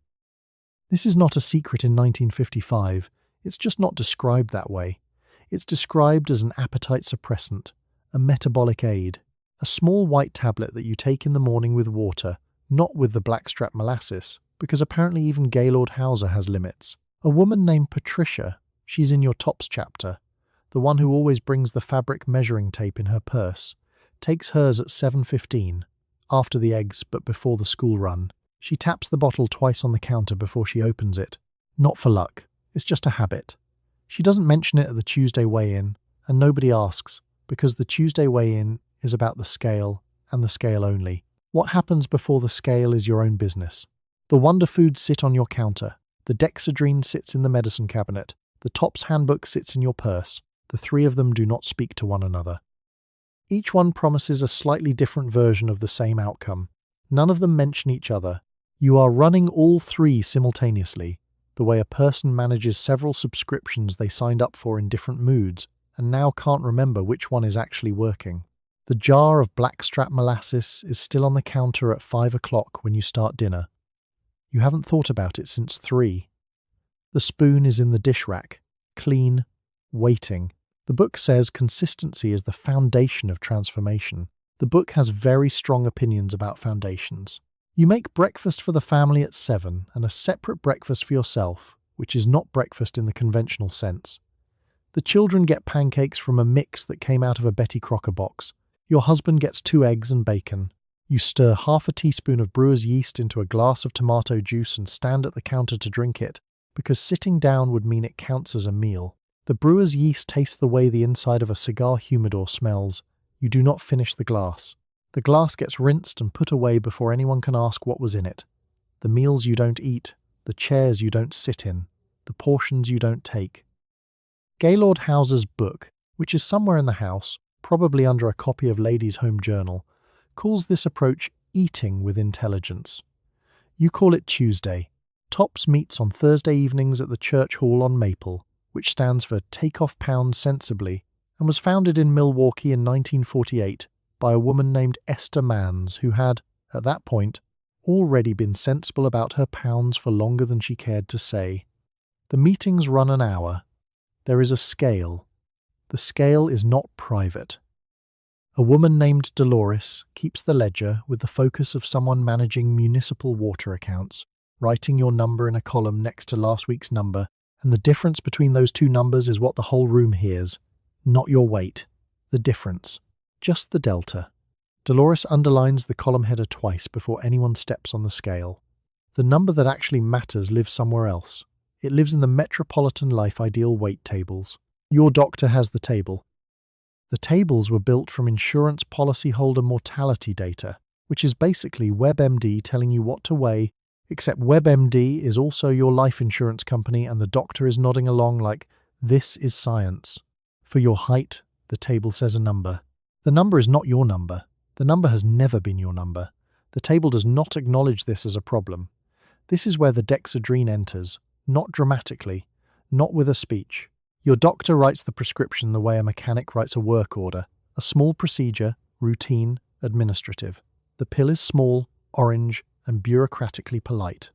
Speaker 1: This is not a secret in 1955. It's just not described that way. It's described as an appetite suppressant, a metabolic aid, a small white tablet that you take in the morning with water, not with the blackstrap molasses, because apparently even Gaylord Hauser has limits. A woman named Patricia, she's in your tops chapter, the one who always brings the fabric measuring tape in her purse, takes hers at 7:15, after the eggs but before the school run. She taps the bottle twice on the counter before she opens it. Not for luck. It's just a habit. She doesn't mention it at the Tuesday weigh-in, and nobody asks, because the Tuesday weigh-in is about the scale, and the scale only. What happens before the scale is your own business. The Wonder Foods sit on your counter. The dexedrine sits in the medicine cabinet. The Topps handbook sits in your purse. The 3 of them do not speak to one another. Each one promises a slightly different version of the same outcome. None of them mention each other. You are running all 3 simultaneously, the way a person manages several subscriptions they signed up for in different moods and now can't remember which one is actually working. The jar of blackstrap molasses is still on the counter at 5 o'clock when you start dinner. You haven't thought about it since 3. The spoon is in the dish rack, clean, waiting. The book says consistency is the foundation of transformation. The book has very strong opinions about foundations. You make breakfast for the family at 7 and a separate breakfast for yourself, which is not breakfast in the conventional sense. The children get pancakes from a mix that came out of a Betty Crocker box. Your husband gets 2 eggs and bacon. You stir half a teaspoon of brewer's yeast into a glass of tomato juice and stand at the counter to drink it, because sitting down would mean it counts as a meal. The brewer's yeast tastes the way the inside of a cigar humidor smells. You do not finish the glass. The glass gets rinsed and put away before anyone can ask what was in it. The meals you don't eat, the chairs you don't sit in, the portions you don't take. Gaylord Hauser's book, which is somewhere in the house, probably under a copy of Ladies' Home Journal, calls this approach eating with intelligence. You call it Tuesday. Topps meets on Thursday evenings at the church hall on Maple, which stands for Take Off Pounds Sensibly, and was founded in Milwaukee in 1948 by a woman named Esther Manns, who had, at that point, already been sensible about her pounds for longer than she cared to say. The meetings run an hour. There is a scale. The scale is not private. A woman named Dolores keeps the ledger with the focus of someone managing municipal water accounts, writing your number in a column next to last week's number, and the difference between those two numbers is what the whole room hears. Not your weight. The difference. Just the delta. Dolores underlines the column header twice before anyone steps on the scale. The number that actually matters lives somewhere else. It lives in the Metropolitan Life ideal weight tables. Your doctor has the table. The tables were built from insurance policyholder mortality data, which is basically WebMD telling you what to weigh, except WebMD is also your life insurance company and the doctor is nodding along like, this is science. For your height, the table says a number. The number is not your number. The number has never been your number. The table does not acknowledge this as a problem. This is where the dexedrine enters, not dramatically, not with a speech. Your doctor writes the prescription the way a mechanic writes a work order, a small procedure, routine, administrative. The pill is small, orange, and bureaucratically polite.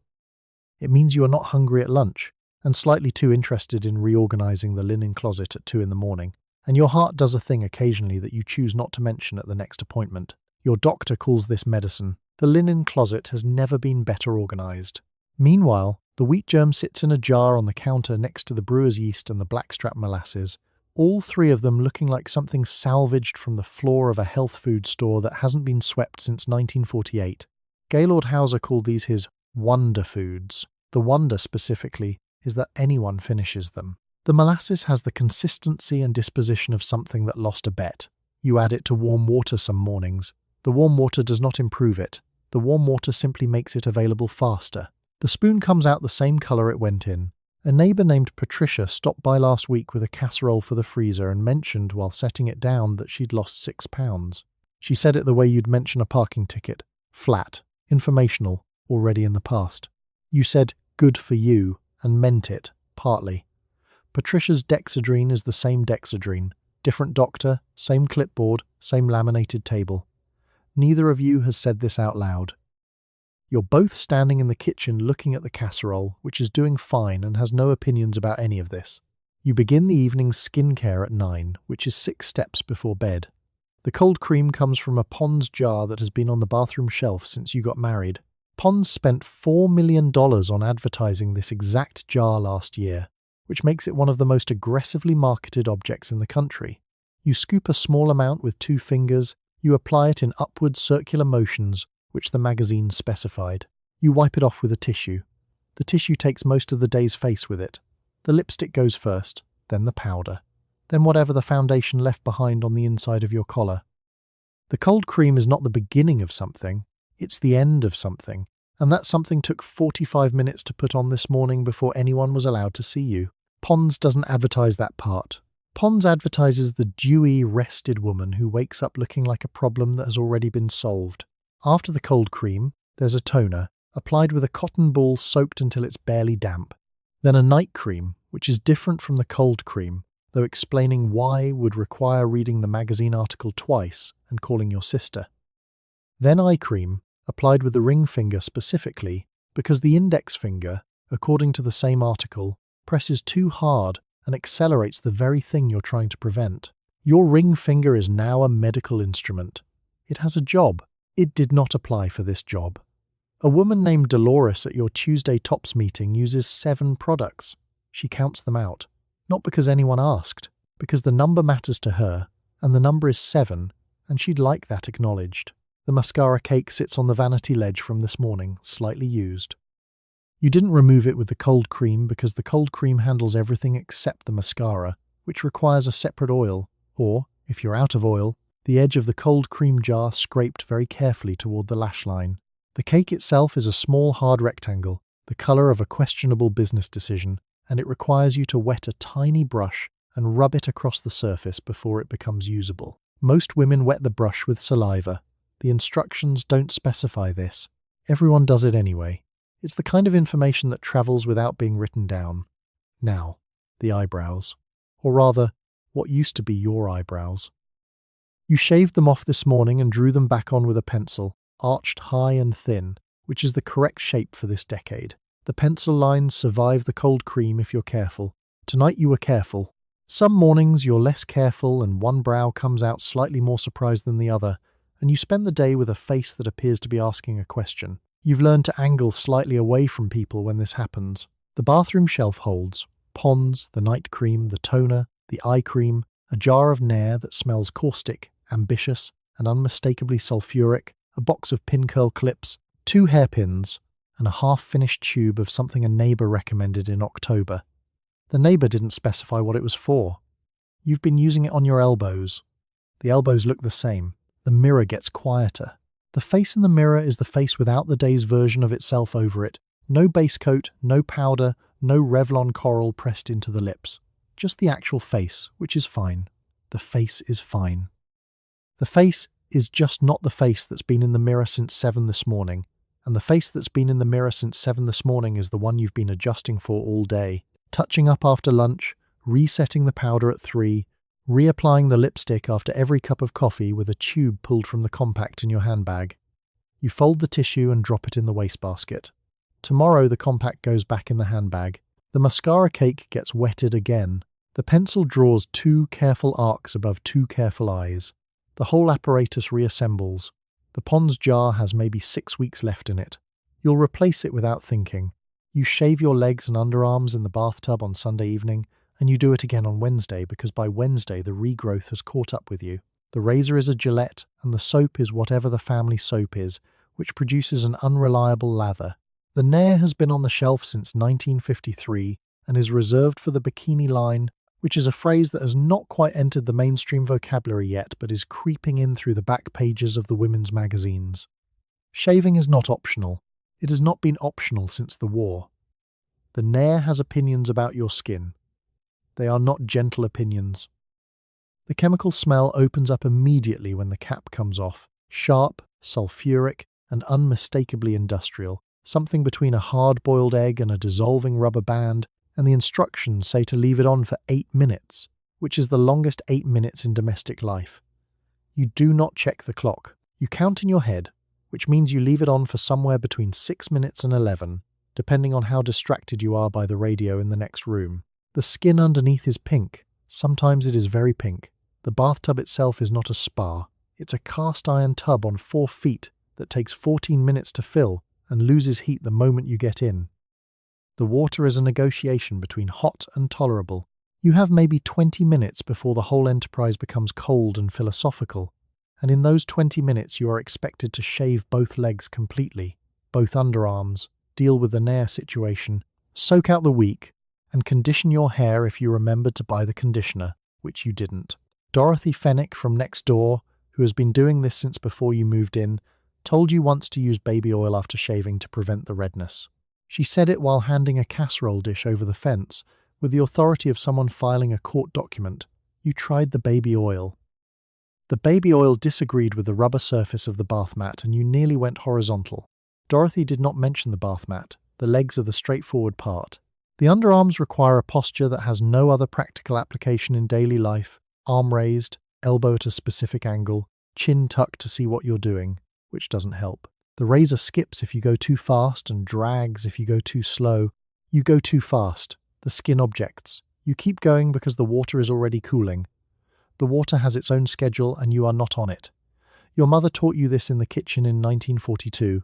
Speaker 1: It means you are not hungry at lunch and slightly too interested in reorganizing the linen closet at 2 a.m, and your heart does a thing occasionally that you choose not to mention at the next appointment. Your doctor calls this medicine. The linen closet has never been better organized. Meanwhile, the wheat germ sits in a jar on the counter next to the brewer's yeast and the blackstrap molasses, all three of them looking like something salvaged from the floor of a health food store that hasn't been swept since 1948. Gaylord Hauser called these his wonder foods. The wonder, specifically, is that anyone finishes them. The molasses has the consistency and disposition of something that lost a bet. You add it to warm water some mornings. The warm water does not improve it. The warm water simply makes it available faster. The spoon comes out the same color it went in. A neighbor named Patricia stopped by last week with a casserole for the freezer and mentioned while setting it down that she'd lost 6 pounds. She said it the way you'd mention a parking ticket. Flat. Informational. Already in the past. You said, good for you, and meant it, partly. Patricia's dexedrine is the same dexedrine. Different doctor, same clipboard, same laminated table. Neither of you has said this out loud. You're both standing in the kitchen looking at the casserole, which is doing fine and has no opinions about any of this. You begin the evening's skincare at 9, which is 6 steps before bed. The cold cream comes from a Pond's jar that has been on the bathroom shelf since you got married. Pond's spent $4 million on advertising this exact jar last year, which makes it one of the most aggressively marketed objects in the country. You scoop a small amount with 2 fingers, you apply it in upward circular motions, which the magazine specified. You wipe it off with a tissue. The tissue takes most of the day's face with it. The lipstick goes first, then the powder, then whatever the foundation left behind on the inside of your collar. The cold cream is not the beginning of something, it's the end of something, and that something took 45 minutes to put on this morning before anyone was allowed to see you. Pond's doesn't advertise that part. Pond's advertises the dewy, rested woman who wakes up looking like a problem that has already been solved. After the cold cream, there's a toner, applied with a cotton ball soaked until it's barely damp. Then a night cream, which is different from the cold cream, though explaining why would require reading the magazine article twice and calling your sister. Then eye cream, applied with the ring finger specifically, because the index finger, according to the same article, presses too hard and accelerates the very thing you're trying to prevent. Your ring finger is now a medical instrument. It has a job. It did not apply for this job. A woman named Dolores at your Tuesday Tops meeting uses 7 products. She counts them out. Not because anyone asked, because the number matters to her, and the number is 7, and she'd like that acknowledged. The mascara cake sits on the vanity ledge from this morning, slightly used. You didn't remove it with the cold cream because the cold cream handles everything except the mascara, which requires a separate oil, or, if you're out of oil, the edge of the cold cream jar scraped very carefully toward the lash line. The cake itself is a small hard rectangle, the color of a questionable business decision, and it requires you to wet a tiny brush and rub it across the surface before it becomes usable. Most women wet the brush with saliva. The instructions don't specify this. Everyone does it anyway. It's the kind of information that travels without being written down. Now, the eyebrows. Or rather, what used to be your eyebrows. You shaved them off this morning and drew them back on with a pencil, arched high and thin, which is the correct shape for this decade. The pencil lines survive the cold cream if you're careful. Tonight you were careful, Some mornings you're less careful and one brow comes out slightly more surprised than the other, and you spend the day with a face that appears to be asking a question. You've learned to angle slightly away from people when this happens. The bathroom shelf holds Pond's, the night cream, the toner, the eye cream, a jar of Nair that smells caustic, ambitious, and unmistakably sulfuric, a box of pin curl clips, 2 hairpins, and a half-finished tube of something a neighbour recommended in October. The neighbour didn't specify what it was for. You've been using it on your elbows. The elbows look the same. The mirror gets quieter. The face in the mirror is the face without the day's version of itself over it. No base coat, no powder, no Revlon coral pressed into the lips. Just the actual face, which is fine. The face is fine. The face is just not the face that's been in the mirror since 7 this morning. And the face that's been in the mirror since 7 this morning is the one you've been adjusting for all day. Touching up after lunch, resetting the powder at 3, reapplying the lipstick after every cup of coffee with a tube pulled from the compact in your handbag. You fold the tissue and drop it in the wastebasket. Tomorrow the compact goes back in the handbag. The mascara cake gets wetted again. The pencil draws 2 careful arcs above 2 careful eyes. The whole apparatus reassembles. The Pond's jar has maybe 6 weeks left in it. You'll replace it without thinking. You shave your legs and underarms in the bathtub on Sunday evening, and you do it again on Wednesday because by Wednesday the regrowth has caught up with you. The razor is a Gillette, and the soap is whatever the family soap is, which produces an unreliable lather. The Nair has been on the shelf since 1953 and is reserved for the bikini line, which is a phrase that has not quite entered the mainstream vocabulary yet but is creeping in through the back pages of the women's magazines. Shaving is not optional. It has not been optional since the war. The Nair has opinions about your skin. They are not gentle opinions. The chemical smell opens up immediately when the cap comes off, sharp, sulfuric, and unmistakably industrial, something between a hard-boiled egg and a dissolving rubber band, and the instructions say to leave it on for 8 minutes, which is the longest 8 minutes in domestic life. You do not check the clock. You count in your head, which means you leave it on for somewhere between 6 minutes and 11, depending on how distracted you are by the radio in the next room. The skin underneath is pink. Sometimes it is very pink. The bathtub itself is not a spa. It's a cast-iron tub on 4 feet that takes 14 minutes to fill and loses heat the moment you get in. The water is a negotiation between hot and tolerable. You have maybe 20 minutes before the whole enterprise becomes cold and philosophical, and in those 20 minutes you are expected to shave both legs completely, both underarms, deal with the Nair situation, soak out the week, and condition your hair if you remembered to buy the conditioner, which you didn't. Dorothy Fennick from next door, who has been doing this since before you moved in, told you once to use baby oil after shaving to prevent the redness. She said it while handing a casserole dish over the fence, with the authority of someone filing a court document. You tried the baby oil. The baby oil disagreed with the rubber surface of the bath mat and you nearly went horizontal. Dorothy did not mention the bath mat. The legs are the straightforward part. The underarms require a posture that has no other practical application in daily life. Arm raised, elbow at a specific angle, chin tucked to see what you're doing, which doesn't help. The razor skips if you go too fast and drags if you go too slow. You go too fast. The skin objects. You keep going because the water is already cooling. The water has its own schedule and you are not on it. Your mother taught you this in the kitchen in 1942.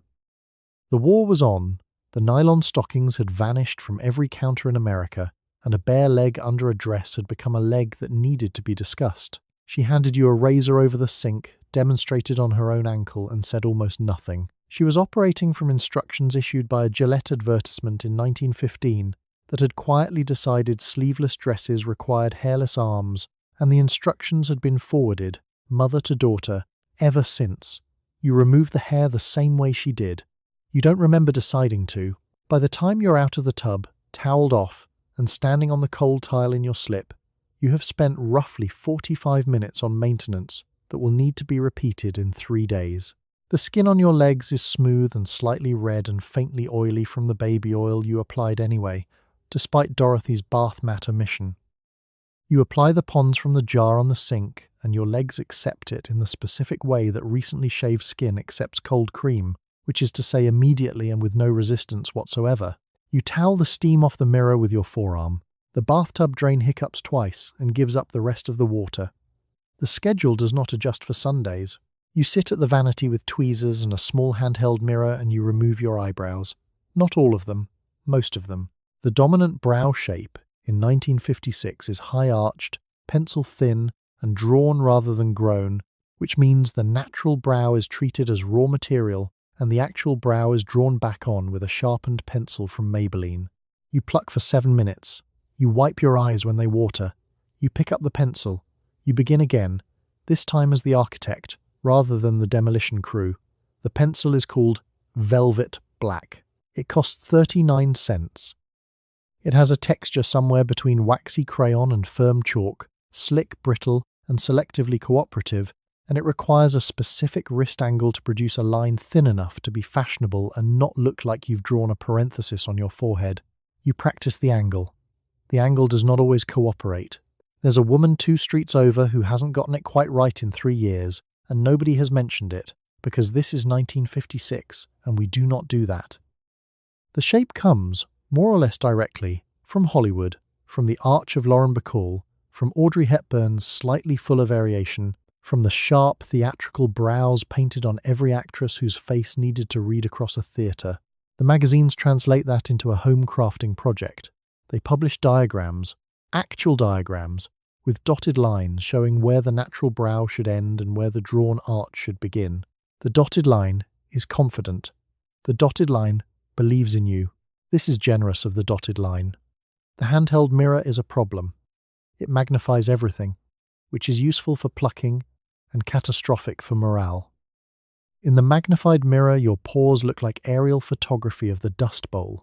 Speaker 1: The war was on. The nylon stockings had vanished from every counter in America, and a bare leg under a dress had become a leg that needed to be discussed. She handed you a razor over the sink, demonstrated on her own ankle, and said almost nothing. She was operating from instructions issued by a Gillette advertisement in 1915 that had quietly decided sleeveless dresses required hairless arms, and the instructions had been forwarded, mother to daughter, ever since. You remove the hair the same way she did. You don't remember deciding to. By the time you're out of the tub, toweled off, and standing on the cold tile in your slip, you have spent roughly 45 minutes on maintenance that will need to be repeated in 3 days. The skin on your legs is smooth and slightly red and faintly oily from the baby oil you applied anyway, despite Dorothy's bath mat omission. You apply the Pond's from the jar on the sink, and your legs accept it in the specific way that recently shaved skin accepts cold cream, which is to say immediately and with no resistance whatsoever. You towel the steam off the mirror with your forearm. The bathtub drain hiccups twice and gives up the rest of the water. The schedule does not adjust for Sundays. You sit at the vanity with tweezers and a small handheld mirror and you remove your eyebrows. Not all of them, most of them. The dominant brow shape in 1956 is high-arched, pencil-thin, and drawn rather than grown, which means the natural brow is treated as raw material and the actual brow is drawn back on with a sharpened pencil from Maybelline. You pluck for 7 minutes. You wipe your eyes when they water. You pick up the pencil. You begin again, this time as the architect, rather than the demolition crew. The pencil is called Velvet Black. It costs 39 cents. It has a texture somewhere between waxy crayon and firm chalk, slick, brittle, and selectively cooperative, and it requires a specific wrist angle to produce a line thin enough to be fashionable and not look like you've drawn a parenthesis on your forehead. You practice the angle. The angle does not always cooperate. There's a woman 2 streets over who hasn't gotten it quite right in 3 years, and nobody has mentioned it, because this is 1956, and we do not do that. The shape comes, more or less directly, from Hollywood, from the arch of Lauren Bacall, from Audrey Hepburn's slightly fuller variation, from the sharp theatrical brows painted on every actress whose face needed to read across a theatre. The magazines translate that into a home crafting project. They publish diagrams, actual diagrams, with dotted lines showing where the natural brow should end and where the drawn arch should begin. The dotted line is confident. The dotted line believes in you. This is generous of the dotted line. The handheld mirror is a problem. It magnifies everything, which is useful for plucking and catastrophic for morale. In the magnified mirror, your pores look like aerial photography of the Dust Bowl.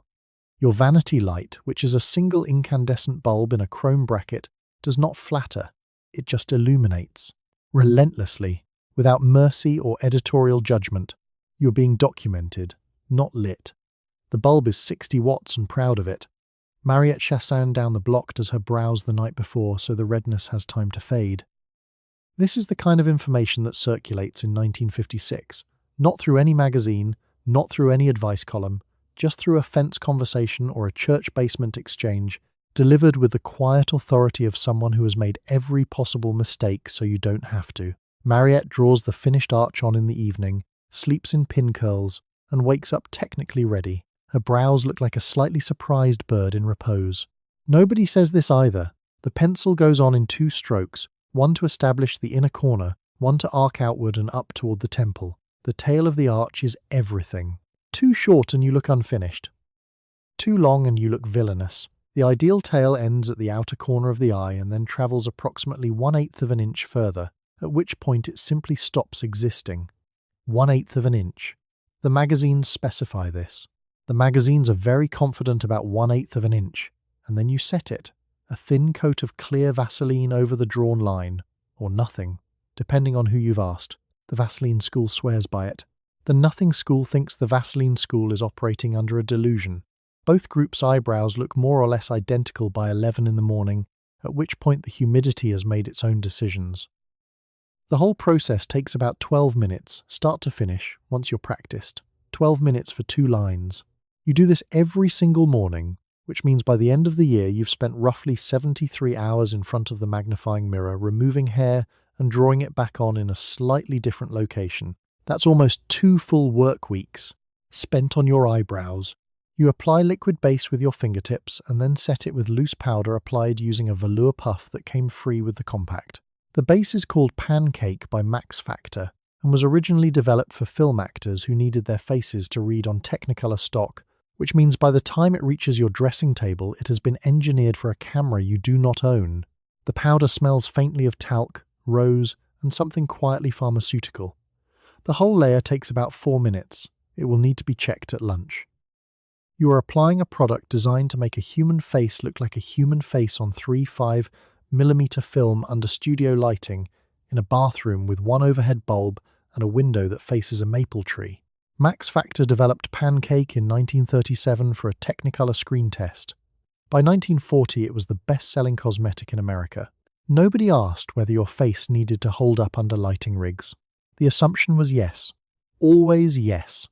Speaker 1: Your vanity light, which is a single incandescent bulb in a chrome bracket, does not flatter. It just illuminates. Relentlessly, without mercy or editorial judgment. You're being documented, not lit. The bulb is 60 watts and proud of it. Mariette Chassain down the block does her brows the night before so the redness has time to fade. This is the kind of information that circulates in 1956, not through any magazine, not through any advice column, just through a fence conversation or a church basement exchange, delivered with the quiet authority of someone who has made every possible mistake so you don't have to. Mariette draws the finished arch on in the evening, sleeps in pin curls, and wakes up technically ready. Her brows look like a slightly surprised bird in repose. Nobody says this either. The pencil goes on in 2 strokes, one to establish the inner corner, one to arc outward and up toward the temple. The tail of the arch is everything. Too short and you look unfinished. Too long and you look villainous. The ideal tail ends at the outer corner of the eye and then travels approximately 1/8 of an inch further, at which point it simply stops existing. 1/8 of an inch. The magazines specify this. The magazines are very confident about 1/8 of an inch, and then you set it. A thin coat of clear Vaseline over the drawn line, or nothing, depending on who you've asked. The Vaseline school swears by it. The nothing school thinks the Vaseline school is operating under a delusion. Both groups' eyebrows look more or less identical by 11 in the morning, at which point the humidity has made its own decisions. The whole process takes about 12 minutes, start to finish, once you're practiced. 12 minutes for 2 lines. You do this every single morning, which means by the end of the year you've spent roughly 73 hours in front of the magnifying mirror removing hair and drawing it back on in a slightly different location. That's almost 2 full work weeks spent on your eyebrows. You apply liquid base with your fingertips and then set it with loose powder applied using a velour puff that came free with the compact. The base is called Pancake by Max Factor and was originally developed for film actors who needed their faces to read on Technicolor stock, which means by the time it reaches your dressing table, it has been engineered for a camera you do not own. The powder smells faintly of talc, rose, and something quietly pharmaceutical. The whole layer takes about 4 minutes. It will need to be checked at lunch. You are applying a product designed to make a human face look like a human face on 3.5mm film under studio lighting in a bathroom with one overhead bulb and a window that faces a maple tree. Max Factor developed Pancake in 1937 for a Technicolor screen test. By 1940, it was the best-selling cosmetic in America. Nobody asked whether your face needed to hold up under lighting rigs. The assumption was yes. Always yes.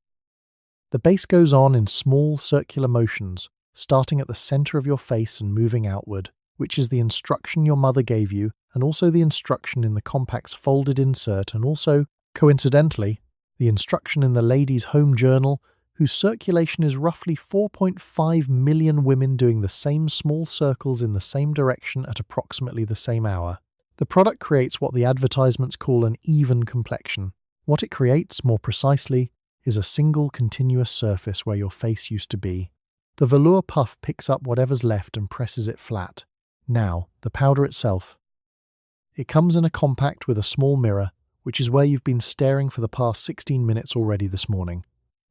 Speaker 1: The base goes on in small circular motions, starting at the center of your face and moving outward, which is the instruction your mother gave you, and also the instruction in the compact's folded insert, and also, coincidentally, the instruction in the lady's home journal, whose circulation is roughly 4.5 million women doing the same small circles in the same direction at approximately the same hour. The product creates what the advertisements call an even complexion. What it creates, more precisely, is a single continuous surface where your face used to be. The velour puff picks up whatever's left and presses it flat. Now, the powder itself. It comes in a compact with a small mirror, which is where you've been staring for the past 16 minutes already this morning.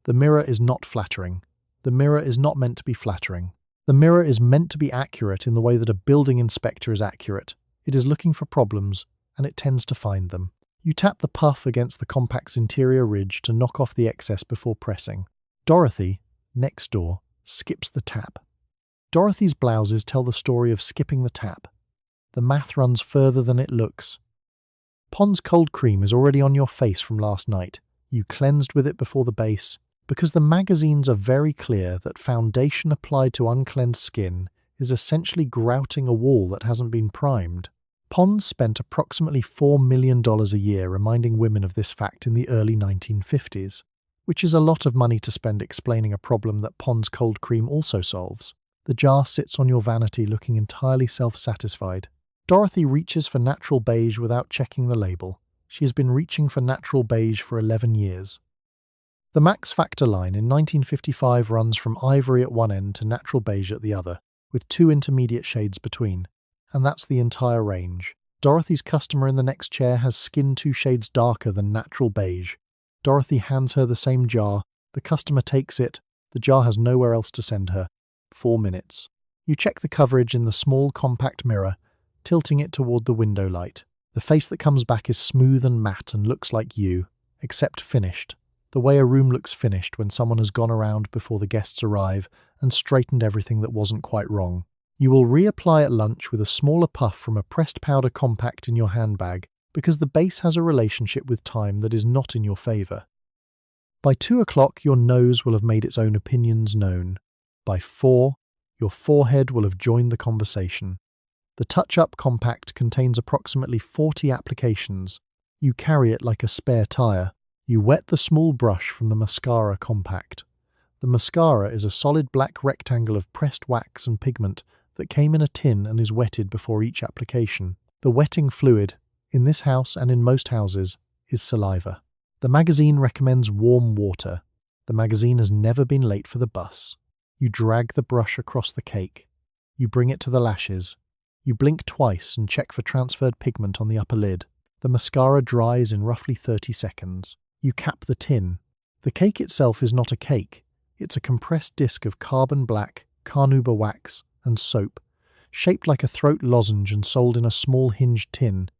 Speaker 1: The mirror is not flattering. The mirror is not meant to be flattering. The mirror is meant to be accurate in the way that a building inspector is accurate. It is looking for problems, and it tends to find them. You tap the puff against the compact's interior ridge to knock off the excess before pressing. Dorothy, next door, skips the tap. Dorothy's blouses tell the story of skipping the tap. The math runs further than it looks. Pond's cold cream is already on your face from last night. You cleansed with it before the base, because the magazines are very clear that foundation applied to uncleansed skin is essentially grouting a wall that hasn't been primed. Pond's spent approximately $4 million a year reminding women of this fact in the early 1950s, which is a lot of money to spend explaining a problem that Pond's cold cream also solves. The jar sits on your vanity looking entirely self-satisfied. Dorothy reaches for natural beige without checking the label. She has been reaching for natural beige for 11 years. The Max Factor line in 1955 runs from ivory at one end to natural beige at the other, with 2 intermediate shades between. And that's the entire range. Dorothy's customer in the next chair has skin 2 shades darker than natural beige. Dorothy hands her the same jar. The customer takes it. The jar has nowhere else to send her. 4 minutes. You check the coverage in the small compact mirror, tilting it toward the window light. The face that comes back is smooth and matte and looks like you, except finished. The way a room looks finished when someone has gone around before the guests arrive and straightened everything that wasn't quite wrong. You will reapply at lunch with a smaller puff from a pressed powder compact in your handbag because the base has a relationship with time that is not in your favor. By 2 o'clock, your nose will have made its own opinions known. By 4, your forehead will have joined the conversation. The touch-up compact contains approximately 40 applications. You carry it like a spare tire. You wet the small brush from the mascara compact. The mascara is a solid black rectangle of pressed wax and pigment that came in a tin and is wetted before each application. The wetting fluid, in this house and in most houses, is saliva. The magazine recommends warm water. The magazine has never been late for the bus. You drag the brush across the cake. You bring it to the lashes. You blink twice and check for transferred pigment on the upper lid. The mascara dries in roughly 30 seconds. You cap the tin. The cake itself is not a cake. It's a compressed disc of carbon black, carnauba wax, and soap, shaped like a throat lozenge and sold in a small hinged tin.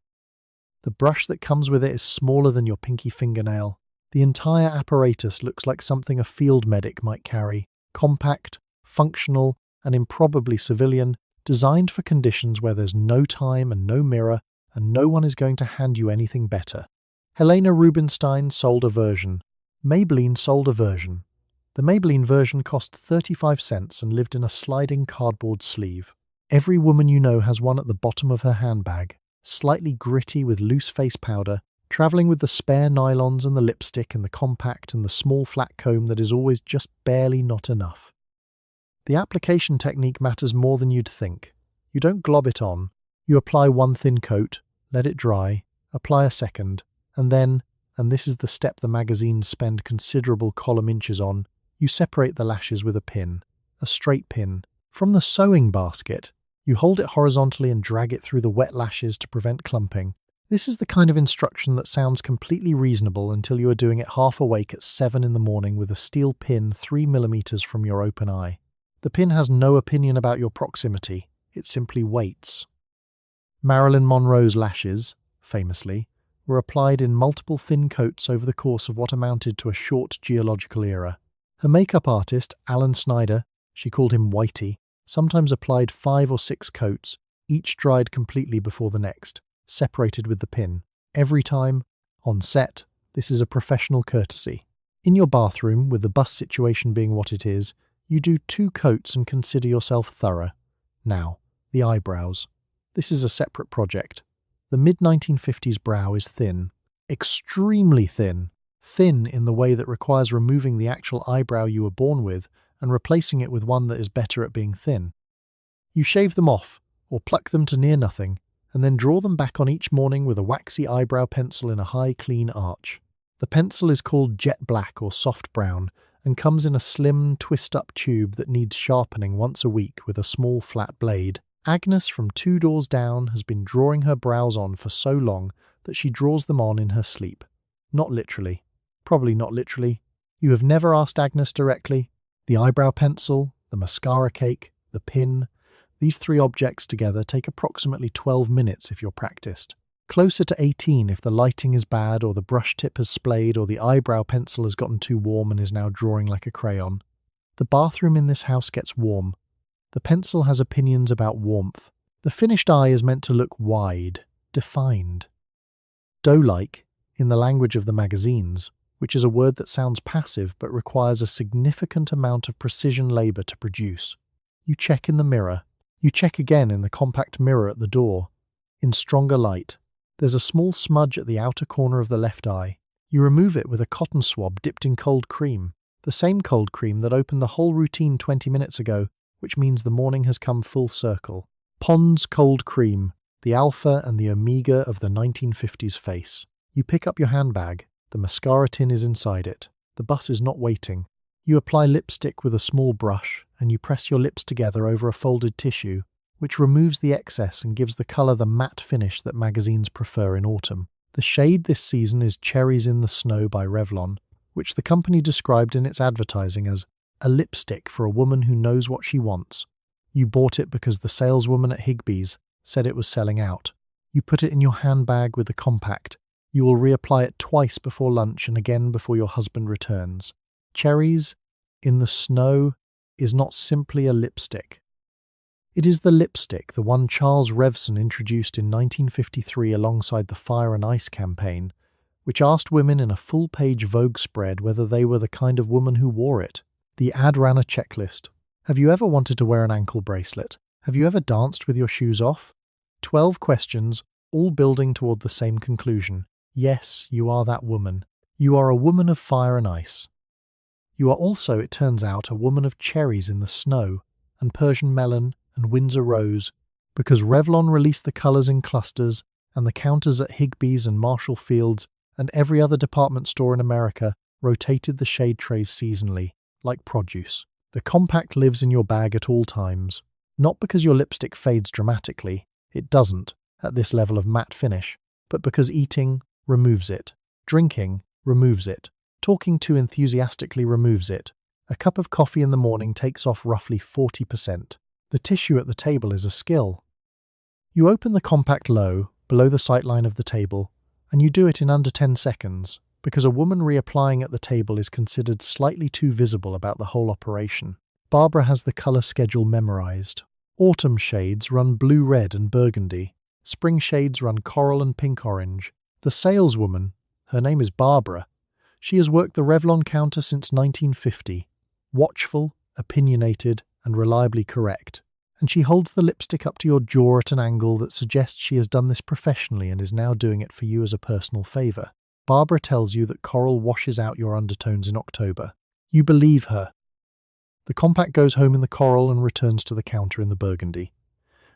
Speaker 1: The brush that comes with it is smaller than your pinky fingernail. The entire apparatus looks like something a field medic might carry. Compact, functional, and improbably civilian, designed for conditions where there's no time and no mirror, and no one is going to hand you anything better. Helena Rubinstein sold a version. Maybelline sold a version. The Maybelline version cost 35 cents and lived in a sliding cardboard sleeve. Every woman you know has one at the bottom of her handbag, slightly gritty with loose face powder, travelling with the spare nylons and the lipstick and the compact and the small flat comb that is always just barely not enough. The application technique matters more than you'd think. You don't glob it on. You apply one thin coat, let it dry, apply a second, and then, and this is the step the magazines spend considerable column inches on, you separate the lashes with a pin, a straight pin. From the sewing basket, you hold it horizontally and drag it through the wet lashes to prevent clumping. This is the kind of instruction that sounds completely reasonable until you are doing it half awake at 7 in the morning with a steel pin 3 millimeters from your open eye. The pin has no opinion about your proximity. It simply waits. Marilyn Monroe's lashes, famously, were applied in multiple thin coats over the course of what amounted to a short geological era. Her makeup artist, Alan Snyder, she called him Whitey, sometimes applied 5 or 6 coats, each dried completely before the next, separated with the pin. Every time, on set, this is a professional courtesy. In your bathroom, with the bus situation being what it is, You do 2 coats and consider yourself thorough. Now, the eyebrows. This is a separate project. The mid-1950s brow is thin. Extremely thin. Thin in the way that requires removing the actual eyebrow you were born with and replacing it with one that is better at being thin. You shave them off, or pluck them to near nothing, and then draw them back on each morning with a waxy eyebrow pencil in a high, clean arch. The pencil is called jet black or soft brown, and comes in a slim, twist-up tube that needs sharpening once a week with a small flat blade. Agnes from 2 doors down has been drawing her brows on for so long that she draws them on in her sleep. Not literally. Probably not literally. You have never asked Agnes directly. The eyebrow pencil, the mascara cake, the pin. These 3 objects together take approximately 12 minutes if you're practiced. Closer to 18 if the lighting is bad or the brush tip has splayed or the eyebrow pencil has gotten too warm and is now drawing like a crayon. The bathroom in this house gets warm. The pencil has opinions about warmth. The finished eye is meant to look wide, defined. Dough-like, in the language of the magazines, which is a word that sounds passive but requires a significant amount of precision labour to produce. You check in the mirror. You check again in the compact mirror at the door. In stronger light. There's a small smudge at the outer corner of the left eye. You remove it with a cotton swab dipped in cold cream. The same cold cream that opened the whole routine 20 minutes ago, which means the morning has come full circle. Pond's cold cream, the alpha and the omega of the 1950s face. You pick up your handbag. The mascara tin is inside it. The bus is not waiting. You apply lipstick with a small brush, and you press your lips together over a folded tissue, which removes the excess and gives the colour the matte finish that magazines prefer in autumn. The shade this season is Cherries in the Snow by Revlon, which the company described in its advertising as a lipstick for a woman who knows what she wants. You bought it because the saleswoman at Higbee's said it was selling out. You put it in your handbag with a compact. You will reapply it twice before lunch and again before your husband returns. Cherries in the Snow is not simply a lipstick. It is the lipstick, the one Charles Revson introduced in 1953 alongside the Fire and Ice campaign, which asked women in a full-page Vogue spread whether they were the kind of woman who wore it. The ad ran a checklist. Have you ever wanted to wear an ankle bracelet? Have you ever danced with your shoes off? 12 questions, all building toward the same conclusion. Yes, you are that woman. You are a woman of fire and ice. You are also, it turns out, a woman of cherries in the snow, and Persian melon, and Windsor rose, because Revlon released the colours in clusters, and the counters at Higbee's and Marshall Field's and every other department store in America rotated the shade trays seasonally, like produce. The compact lives in your bag at all times, not because your lipstick fades dramatically, it doesn't, at this level of matte finish, but because eating removes it, drinking removes it, talking too enthusiastically removes it. A cup of coffee in the morning takes off roughly 40%. The tissue at the table is a skill. You open the compact low, below the sightline of the table, and you do it in under 10 seconds, because a woman reapplying at the table is considered slightly too visible about the whole operation. Barbara has the colour schedule memorized. Autumn shades run blue, red and burgundy. Spring shades run coral and pink orange. The saleswoman, her name is Barbara, she has worked the Revlon counter since 1950. Watchful, opinionated and reliably correct. And she holds the lipstick up to your jaw at an angle that suggests she has done this professionally and is now doing it for you as a personal favour. Barbara tells you that coral washes out your undertones in October. You believe her. The compact goes home in the coral and returns to the counter in the burgundy.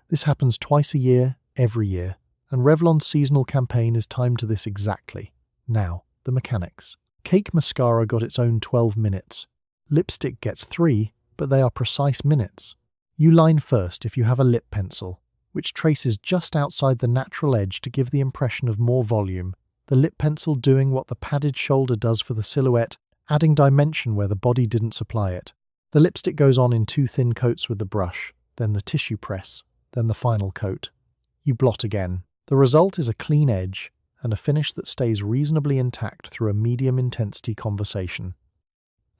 Speaker 1: This happens twice a year, every year, and Revlon's seasonal campaign is timed to this exactly. Now, the mechanics. Cake mascara got its own 12 minutes. Lipstick gets 3, but they are precise minutes. You line first if you have a lip pencil, which traces just outside the natural edge to give the impression of more volume, the lip pencil doing what the padded shoulder does for the silhouette, adding dimension where the body didn't supply it. The lipstick goes on in 2 thin coats with the brush, then the tissue press, then the final coat. You blot again. The result is a clean edge and a finish that stays reasonably intact through a medium-intensity conversation.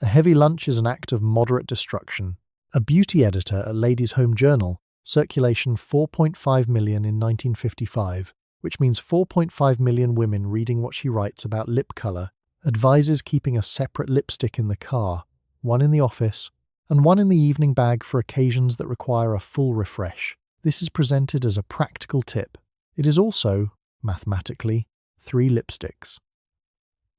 Speaker 1: A heavy lunch is an act of moderate destruction. A beauty editor at Ladies' Home Journal, circulation 4.5 million in 1955, which means 4.5 million women reading what she writes about lip colour, advises keeping a separate lipstick in the car, one in the office, and one in the evening bag for occasions that require a full refresh. This is presented as a practical tip. It is also, mathematically, 3 lipsticks.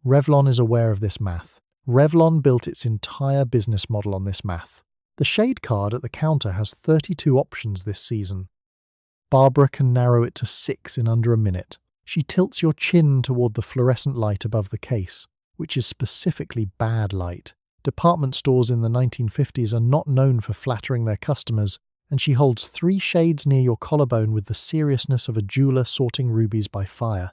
Speaker 1: Revlon is aware of this math. Revlon built its entire business model on this math. The shade card at the counter has 32 options this season. Barbara can narrow it to 6 in under a minute. She tilts your chin toward the fluorescent light above the case, which is specifically bad light. Department stores in the 1950s are not known for flattering their customers, and she holds 3 shades near your collarbone with the seriousness of a jeweler sorting rubies by fire.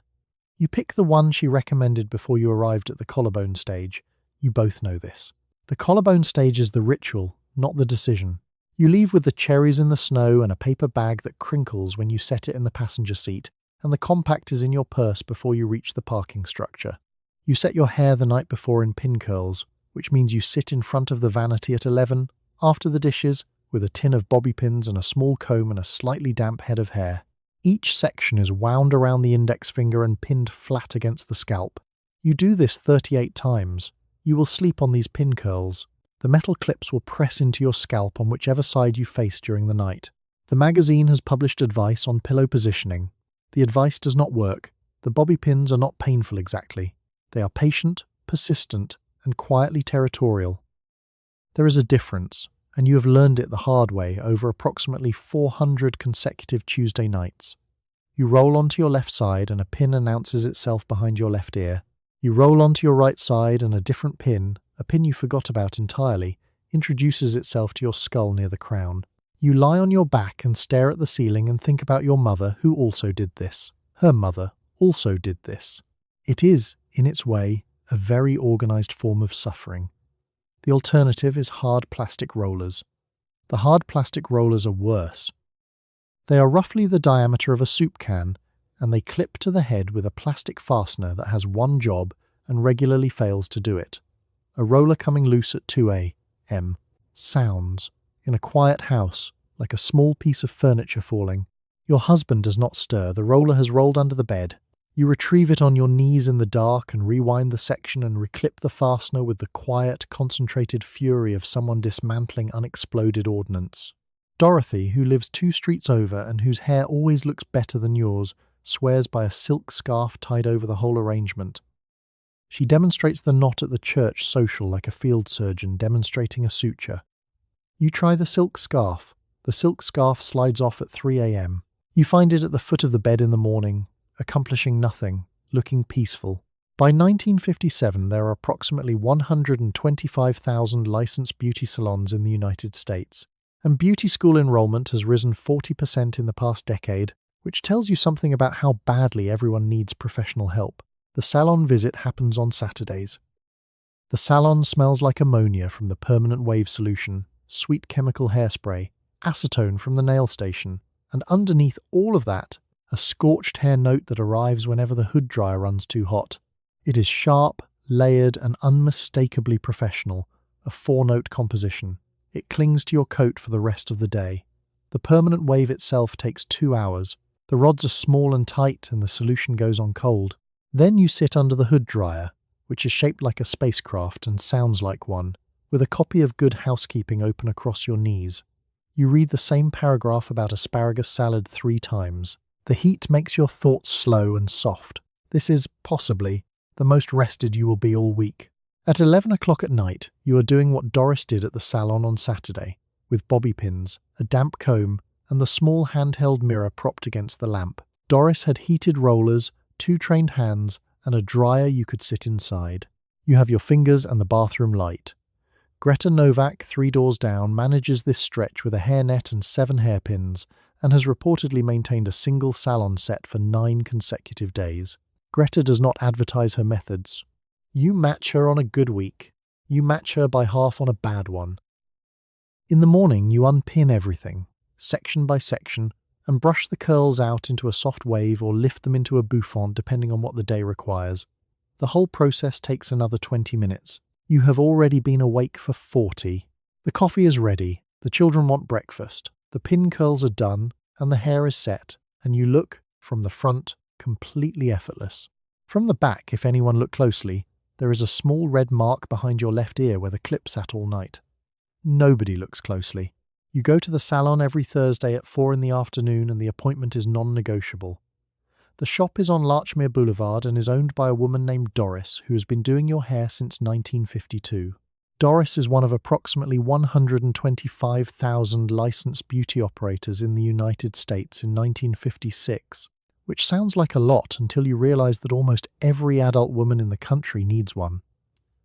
Speaker 1: You pick the one she recommended before you arrived at the collarbone stage. You both know this. The collarbone stage is the ritual, not the decision. You leave with the cherries in the snow and a paper bag that crinkles when you set it in the passenger seat, and the compact is in your purse before you reach the parking structure. You set your hair the night before in pin curls, which means you sit in front of the vanity at 11, after the dishes, with a tin of bobby pins and a small comb and a slightly damp head of hair. Each section is wound around the index finger and pinned flat against the scalp. You do this 38 times. You will sleep on these pin curls. The metal clips will press into your scalp on whichever side you face during the night. The magazine has published advice on pillow positioning. The advice does not work. The bobby pins are not painful exactly. They are patient, persistent, and quietly territorial. There is a difference, and you have learned it the hard way over approximately 400 consecutive Tuesday nights. You roll onto your left side and a pin announces itself behind your left ear. You roll onto your right side and a different pin, a pin you forgot about entirely, introduces itself to your skull near the crown. You lie on your back and stare at the ceiling and think about your mother who also did this. Her mother also did this. It is, in its way, a very organized form of suffering. The alternative is hard plastic rollers. The hard plastic rollers are worse. They are roughly the diameter of a soup can, and they clip to the head with a plastic fastener that has one job and regularly fails to do it. A roller coming loose at 2 a.m. sounds, in a quiet house, like a small piece of furniture falling. Your husband does not stir. The roller has rolled under the bed. You retrieve it on your knees in the dark and rewind the section and reclip the fastener with the quiet, concentrated fury of someone dismantling unexploded ordnance. Dorothy, who lives 2 streets over and whose hair always looks better than yours, swears by a silk scarf tied over the whole arrangement. She demonstrates the knot at the church social like a field surgeon demonstrating a suture. You try the silk scarf. The silk scarf slides off at 3 a.m. You find it at the foot of the bed in the morning, accomplishing nothing, looking peaceful. By 1957, there are approximately 125,000 licensed beauty salons in the United States, and beauty school enrollment has risen 40% in the past decade, which tells you something about how badly everyone needs professional help. The salon visit happens on Saturdays. The salon smells like ammonia from the permanent wave solution, sweet chemical hairspray, acetone from the nail station, and underneath all of that, a scorched hair note that arrives whenever the hood dryer runs too hot. It is sharp, layered, and unmistakably professional, a 4-note composition. It clings to your coat for the rest of the day. The permanent wave itself takes 2 hours. The rods are small and tight, and the solution goes on cold. Then you sit under the hood dryer, which is shaped like a spacecraft and sounds like one, with a copy of Good Housekeeping open across your knees. You read the same paragraph about asparagus salad 3 times. The heat makes your thoughts slow and soft. This is, possibly, the most rested you will be all week. At 11 o'clock at night, you are doing what Doris did at the salon on Saturday, with bobby pins, a damp comb, and the small handheld mirror propped against the lamp. Doris had heated rollers, 2 trained hands, and a dryer you could sit inside. You have your fingers and the bathroom light. Greta Novak, 3 doors down, manages this stretch with a hairnet and 7 hairpins, and has reportedly maintained a single salon set for 9 consecutive days. Greta does not advertise her methods. You match her on a good week. You match her by half on a bad one. In the morning, you unpin everything, section by section, and brush the curls out into a soft wave or lift them into a bouffant depending on what the day requires. The whole process takes another 20 minutes. You have already been awake for 40. The coffee is ready, the children want breakfast, the pin curls are done, and the hair is set, and you look, from the front, completely effortless. From the back, if anyone look closely, there is a small red mark behind your left ear where the clip sat all night. Nobody looks closely. You go to the salon every Thursday at 4 in the afternoon and the appointment is non-negotiable. The shop is on Larchmere Boulevard and is owned by a woman named Doris, who has been doing your hair since 1952. Doris is one of approximately 125,000 licensed beauty operators in the United States in 1956, which sounds like a lot until you realize that almost every adult woman in the country needs one.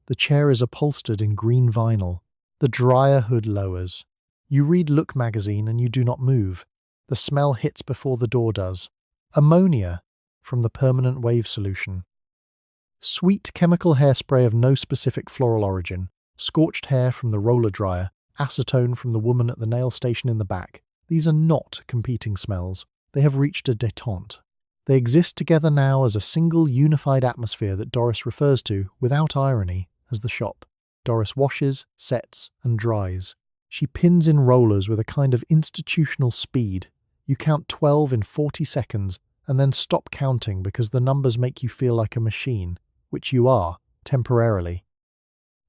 Speaker 1: The chair is upholstered in green vinyl. The dryer hood lowers. You read Look magazine and you do not move. The smell hits before the door does. Ammonia from the permanent wave solution. Sweet chemical hairspray of no specific floral origin. Scorched hair from the roller dryer. Acetone from the woman at the nail station in the back. These are not competing smells. They have reached a détente. They exist together now as a single unified atmosphere that Doris refers to, without irony, as the shop. Doris washes, sets, and dries. She pins in rollers with a kind of institutional speed. You count 12 in 40 seconds and then stop counting because the numbers make you feel like a machine, which you are, temporarily.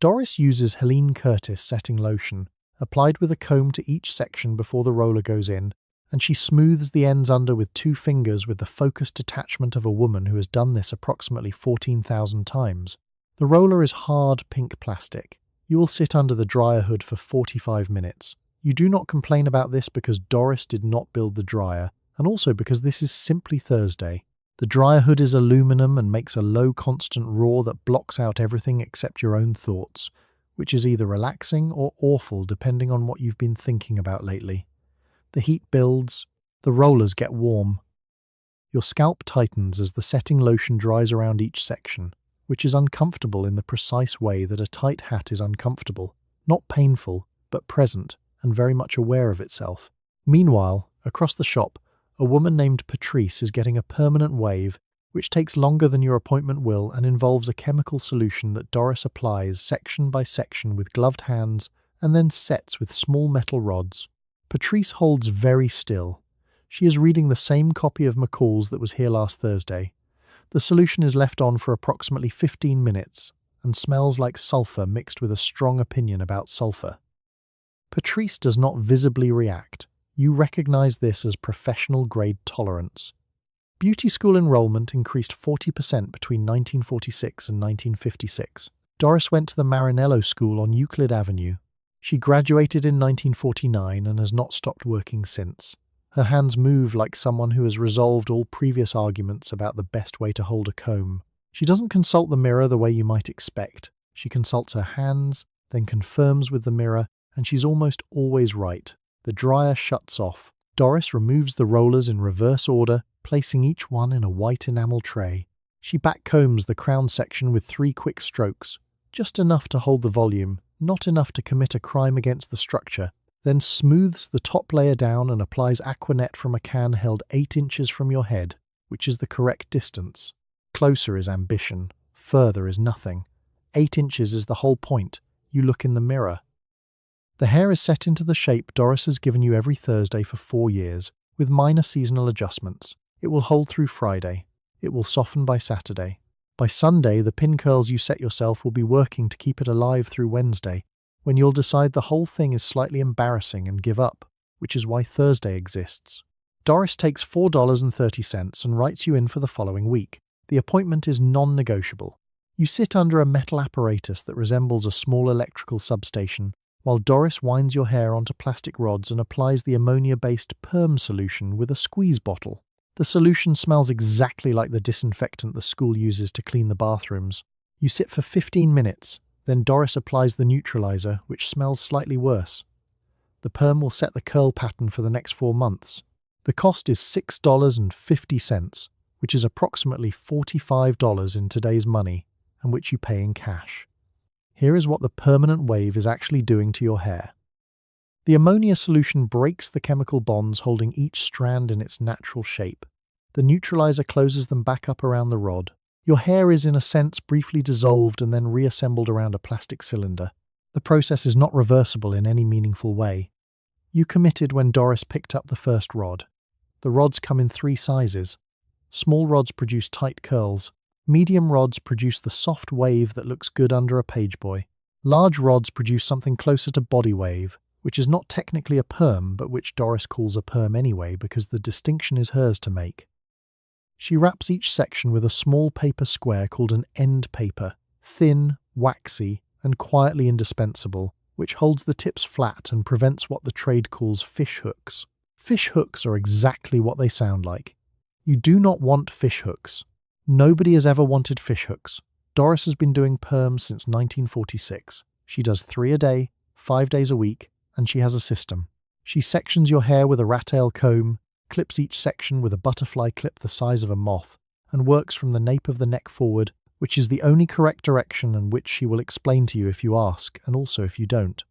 Speaker 1: Doris uses Helene Curtis setting lotion, applied with a comb to each section before the roller goes in, and she smooths the ends under with 2 fingers with the focused detachment of a woman who has done this approximately 14,000 times. The roller is hard pink plastic. You will sit under the dryer hood for 45 minutes. You do not complain about this because Doris did not build the dryer, and also because this is simply Thursday. The dryer hood is aluminum and makes a low constant roar that blocks out everything except your own thoughts, which is either relaxing or awful depending on what you've been thinking about lately. The heat builds, the rollers get warm. Your scalp tightens as the setting lotion dries around each section, which is uncomfortable in the precise way that a tight hat is uncomfortable, not painful, but present and very much aware of itself. Meanwhile, across the shop, a woman named Patrice is getting a permanent wave, which takes longer than your appointment will and involves a chemical solution that Doris applies section by section with gloved hands and then sets with small metal rods. Patrice holds very still. She is reading the same copy of McCall's that was here last Thursday. The solution is left on for approximately 15 minutes and smells like sulfur mixed with a strong opinion about sulfur. Patrice does not visibly react. You recognize this as professional-grade tolerance. Beauty school enrollment increased 40% between 1946 and 1956. Doris went to the Marinello School on Euclid Avenue. She graduated in 1949 and has not stopped working since. Her hands move like someone who has resolved all previous arguments about the best way to hold a comb. She doesn't consult the mirror the way you might expect. She consults her hands, then confirms with the mirror, and she's almost always right. The dryer shuts off. Doris removes the rollers in reverse order, placing each one in a white enamel tray. She backcombs the crown section with 3 quick strokes, just enough to hold the volume, not enough to commit a crime against the structure, then smooths the top layer down and applies Aquanet from a can held 8 inches from your head, which is the correct distance. Closer is ambition, further is nothing. 8 inches is the whole point. You look in the mirror. The hair is set into the shape Doris has given you every Thursday for 4 years, with minor seasonal adjustments. It will hold through Friday. It will soften by Saturday. By Sunday, the pin curls you set yourself will be working to keep it alive through Wednesday, when you'll decide the whole thing is slightly embarrassing and give up, which is why Thursday exists. Doris takes $4.30 and writes you in for the following week. The appointment is non-negotiable. You sit under a metal apparatus that resembles a small electrical substation, while Doris winds your hair onto plastic rods and applies the ammonia-based perm solution with a squeeze bottle. The solution smells exactly like the disinfectant the school uses to clean the bathrooms. You sit for 15 minutes, then Doris applies the neutralizer, which smells slightly worse. The perm will set the curl pattern for the next 4 months. The cost is $6.50, which is approximately $45 in today's money, and which you pay in cash. Here is what the permanent wave is actually doing to your hair. The ammonia solution breaks the chemical bonds holding each strand in its natural shape. The neutralizer closes them back up around the rod. Your hair is in a sense briefly dissolved and then reassembled around a plastic cylinder. The process is not reversible in any meaningful way. You committed when Doris picked up the first rod. The rods come in 3 sizes. Small rods produce tight curls. Medium rods produce the soft wave that looks good under a page boy. Large rods produce something closer to body wave, which is not technically a perm, but which Doris calls a perm anyway because the distinction is hers to make. She wraps each section with a small paper square called an end paper, thin, waxy, and quietly indispensable, which holds the tips flat and prevents what the trade calls fish hooks. Fish hooks are exactly what they sound like. You do not want fish hooks. Nobody has ever wanted fish hooks. Doris has been doing perms since 1946. She does 3 a day, 5 days a week, and she has a system. She sections your hair with a rat tail comb, clips each section with a butterfly clip the size of a moth, and works from the nape of the neck forward, which is the only correct direction and which she will explain to you if you ask, and also if you don't.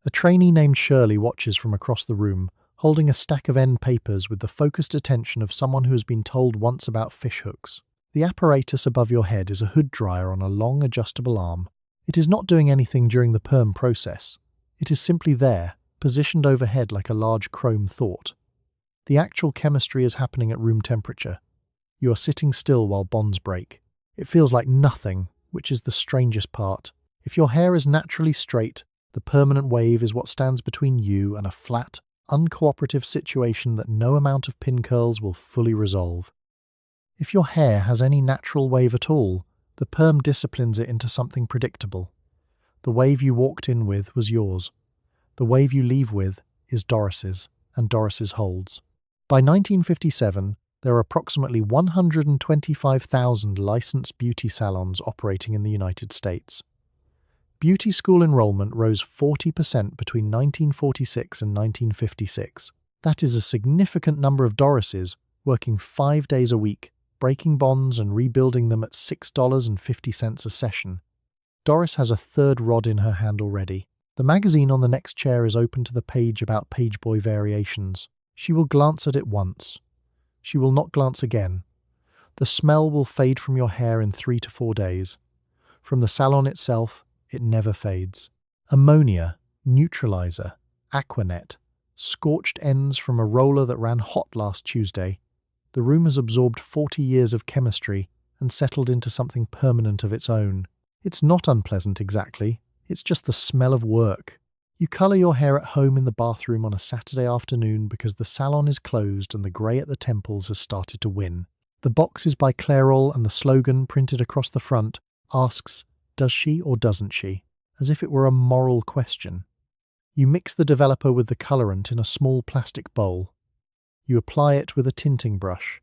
Speaker 1: A trainee named Shirley watches from across the room, holding a stack of end papers with the focused attention of someone who has been told once about fish hooks. The apparatus above your head is a hood dryer on a long adjustable arm. It is not doing anything during the perm process. It is simply there, positioned overhead like a large chrome thought. The actual chemistry is happening at room temperature. You are sitting still while bonds break. It feels like nothing, which is the strangest part. If your hair is naturally straight, the permanent wave is what stands between you and a flat, uncooperative situation that no amount of pin curls will fully resolve. If your hair has any natural wave at all, the perm disciplines it into something predictable. The wave you walked in with was yours. The wave you leave with is Doris's, and Doris's holds. By 1957, there are approximately 125,000 licensed beauty salons operating in the United States. Beauty school enrollment rose 40% between 1946 and 1956. That is a significant number of Dorises working 5 days a week, breaking bonds and rebuilding them at $6.50 a session. Doris has a third rod in her hand already. The magazine on the next chair is open to the page about pageboy variations. She will glance at it once. She will not glance again. The smell will fade from your hair in 3 to 4 days. From the salon itself, it never fades. Ammonia, neutralizer, Aquanet, scorched ends from a roller that ran hot last Tuesday. The room has absorbed 40 years of chemistry and settled into something permanent of its own. It's not unpleasant exactly, it's just the smell of work. You colour your hair at home in the bathroom on a Saturday afternoon because the salon is closed and the grey at the temples has started to win. The box is by Clairol and the slogan, printed across the front, asks, "Does she or doesn't she?" as if it were a moral question. You mix the developer with the colourant in a small plastic bowl. You apply it with a tinting brush.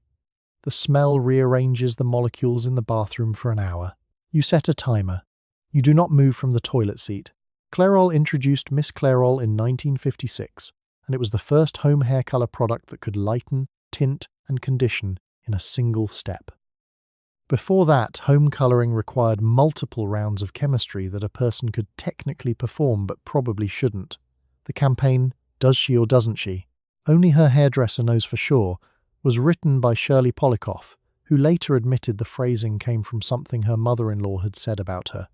Speaker 1: The smell rearranges the molecules in the bathroom for an hour. You set a timer. You do not move from the toilet seat. Clairol introduced Miss Clairol in 1956, and it was the first home hair colour product that could lighten, tint, and condition in a single step. Before that, home colouring required multiple rounds of chemistry that a person could technically perform but probably shouldn't. The campaign, "Does she or doesn't she? Only her hairdresser knows for sure," was written by Shirley Polikoff, who later admitted the phrasing came from something her mother-in-law had said about her.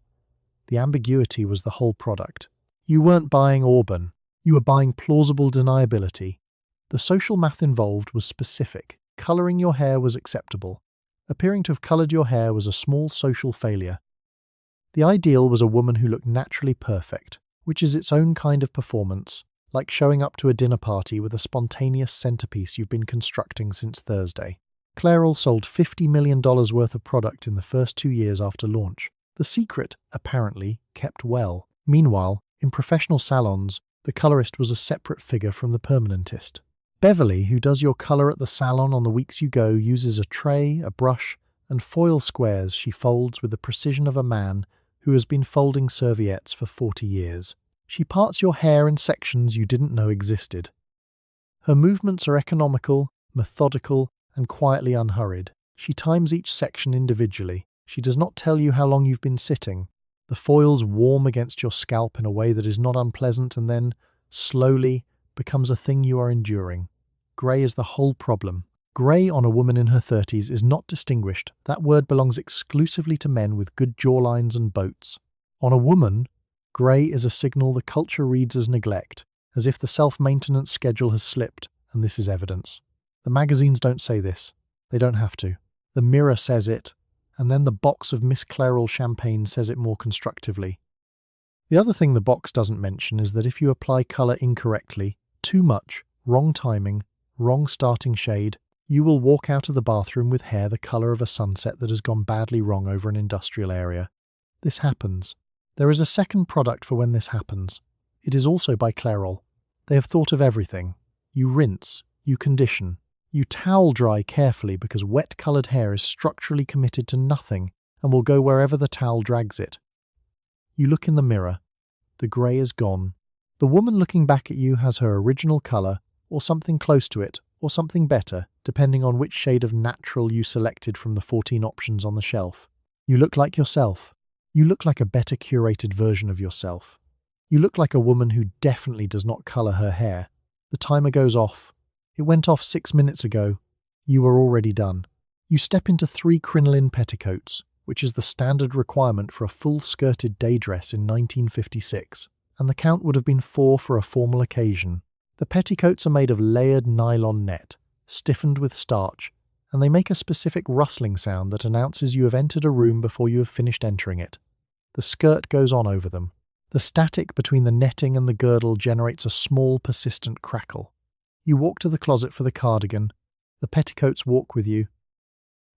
Speaker 1: The ambiguity was the whole product. You weren't buying Auburn. You were buying plausible deniability. The social math involved was specific. Colouring your hair was acceptable. Appearing to have coloured your hair was a small social failure. The ideal was a woman who looked naturally perfect, which is its own kind of performance, like showing up to a dinner party with a spontaneous centerpiece you've been constructing since Thursday. Clairol sold $50 million worth of product in the first 2 years after launch. The secret, apparently, kept well. Meanwhile, in professional salons, the colorist was a separate figure from the permanentist. Beverly, who does your color at the salon on the weeks you go, uses a tray, a brush, and foil squares she folds with the precision of a man who has been folding serviettes for 40 years. She parts your hair in sections you didn't know existed. Her movements are economical, methodical, and quietly unhurried. She times each section individually. She does not tell you how long you've been sitting. The foils warm against your scalp in a way that is not unpleasant and then, slowly, becomes a thing you are enduring. Grey is the whole problem. Grey on a woman in her 30s is not distinguished. That word belongs exclusively to men with good jawlines and boats. On a woman, grey is a signal the culture reads as neglect, as if the self-maintenance schedule has slipped, and this is evidence. The magazines don't say this. They don't have to. The Mirror says it, and then the box of Miss Clairol champagne says it more constructively. The other thing the box doesn't mention is that if you apply color incorrectly, too much, wrong timing, wrong starting shade, you will walk out of the bathroom with hair the color of a sunset that has gone badly wrong over an industrial area. This happens. There is a second product for when this happens. It is also by Clairol. They have thought of everything. You rinse, you condition, you towel dry carefully because wet-colored hair is structurally committed to nothing and will go wherever the towel drags it. You look in the mirror. The grey is gone. The woman looking back at you has her original color, or something close to it, or something better, depending on which shade of natural you selected from the 14 options on the shelf. You look like yourself. You look like a better curated version of yourself. You look like a woman who definitely does not color her hair. The timer goes off. It went off 6 minutes ago. You are already done. You step into 3 crinoline petticoats, which is the standard requirement for a full-skirted day dress in 1956, and the count would have been 4 for a formal occasion. The petticoats are made of layered nylon net, stiffened with starch, and they make a specific rustling sound that announces you have entered a room before you have finished entering it. The skirt goes on over them. The static between the netting and the girdle generates a small, persistent crackle. You walk to the closet for the cardigan. The petticoats walk with you.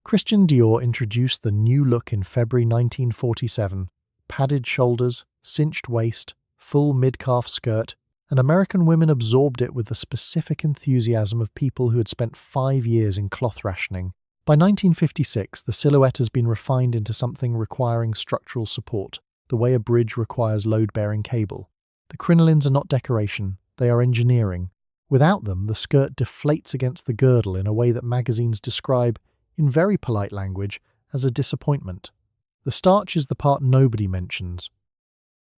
Speaker 1: Christian Dior introduced the new look in February 1947. Padded shoulders, cinched waist, full mid-calf skirt, and American women absorbed it with the specific enthusiasm of people who had spent 5 years in cloth rationing. By 1956, the silhouette has been refined into something requiring structural support, the way a bridge requires load-bearing cable. The crinolines are not decoration, they are engineering. Without them, the skirt deflates against the girdle in a way that magazines describe, in very polite language, as a disappointment. The starch is the part nobody mentions.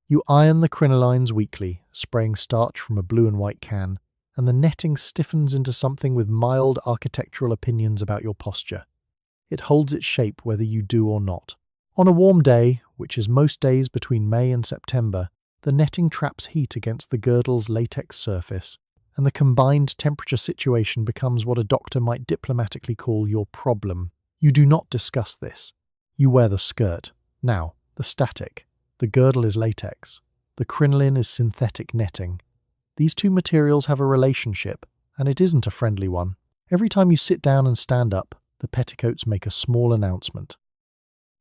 Speaker 1: You iron the crinolines weekly, spraying starch from a blue and white can, and the netting stiffens into something with mild architectural opinions about your posture. It holds its shape whether you do or not. On a warm day, which is most days between May and September, the netting traps heat against the girdle's latex surface, and the combined temperature situation becomes what a doctor might diplomatically call your problem. You do not discuss this. You wear the skirt. Now, the static. The girdle is latex. The crinoline is synthetic netting. These two materials have a relationship, and it isn't a friendly one. Every time you sit down and stand up, the petticoats make a small announcement.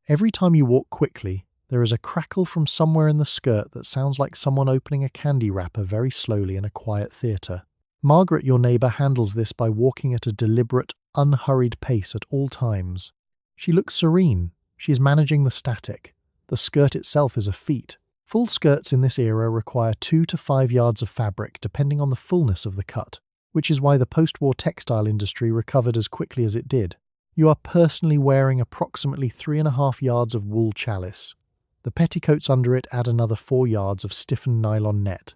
Speaker 1: Every time you walk quickly, there is a crackle from somewhere in the skirt that sounds like someone opening a candy wrapper very slowly in a quiet theatre. Margaret, your neighbour, handles this by walking at a deliberate, unhurried pace at all times. She looks serene. She is managing the static. The skirt itself is a feat. Full skirts in this era require 2 to 5 yards of fabric depending on the fullness of the cut, which is why the post-war textile industry recovered as quickly as it did. You are personally wearing approximately 3.5 yards of wool chalice. The petticoats under it add another 4 yards of stiffened nylon net.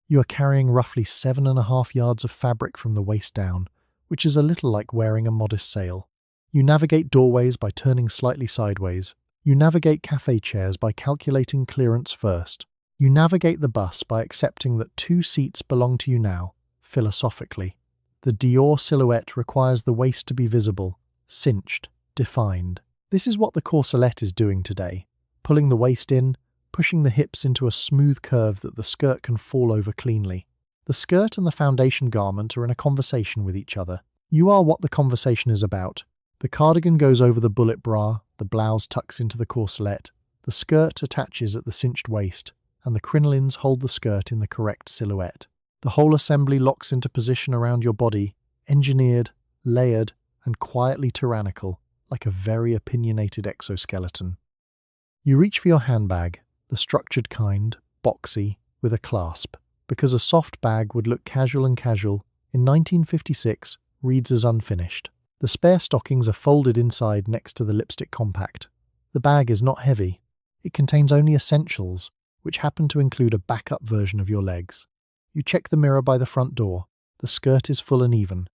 Speaker 1: You are carrying roughly 7.5 yards of fabric from the waist down, which is a little like wearing a modest sail. You navigate doorways by turning slightly sideways. You navigate cafe chairs by calculating clearance first. You navigate the bus by accepting that 2 seats belong to you now, philosophically. The Dior silhouette requires the waist to be visible, cinched, defined. This is what the corselet is doing today, pulling the waist in, pushing the hips into a smooth curve that the skirt can fall over cleanly. The skirt and the foundation garment are in a conversation with each other. You are what the conversation is about. The cardigan goes over the bullet bra, the blouse tucks into the corselet, the skirt attaches at the cinched waist, and the crinolines hold the skirt in the correct silhouette. The whole assembly locks into position around your body, engineered, layered, and quietly tyrannical, like a very opinionated exoskeleton. You reach for your handbag, the structured kind, boxy, with a clasp, because a soft bag would look casual and casual, in 1956, reads as unfinished. The spare stockings are folded inside next to the lipstick compact. The bag is not heavy. It contains only essentials, which happen to include a backup version of your legs. You check the mirror by the front door. The skirt is full and even.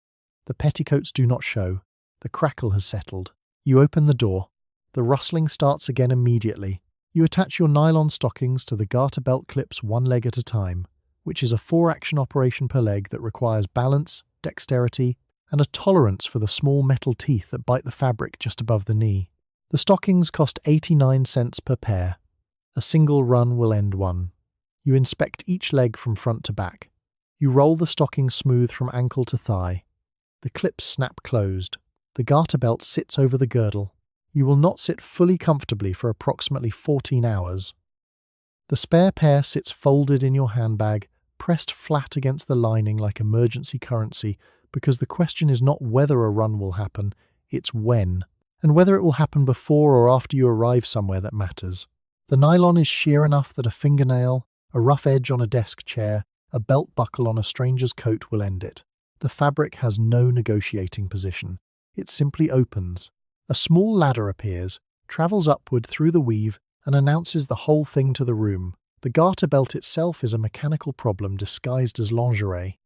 Speaker 1: The petticoats do not show. The crackle has settled. You open the door. The rustling starts again immediately. You attach your nylon stockings to the garter belt clips one leg at a time, which is a 4-action operation per leg that requires balance, dexterity, and a tolerance for the small metal teeth that bite the fabric just above the knee. The stockings cost 89 cents per pair. A single run will end one. You inspect each leg from front to back. You roll the stocking smooth from ankle to thigh. The clips snap closed. The garter belt sits over the girdle. You will not sit fully comfortably for approximately 14 hours. The spare pair sits folded in your handbag, pressed flat against the lining like emergency currency, because the question is not whether a run will happen, it's when, and whether it will happen before or after you arrive somewhere that matters. The nylon is sheer enough that a fingernail, a rough edge on a desk chair, a belt buckle on a stranger's coat will end it. The fabric has no negotiating position. It simply opens. A small ladder appears, travels upward through the weave, and announces the whole thing to the room. The garter belt itself is a mechanical problem disguised as lingerie.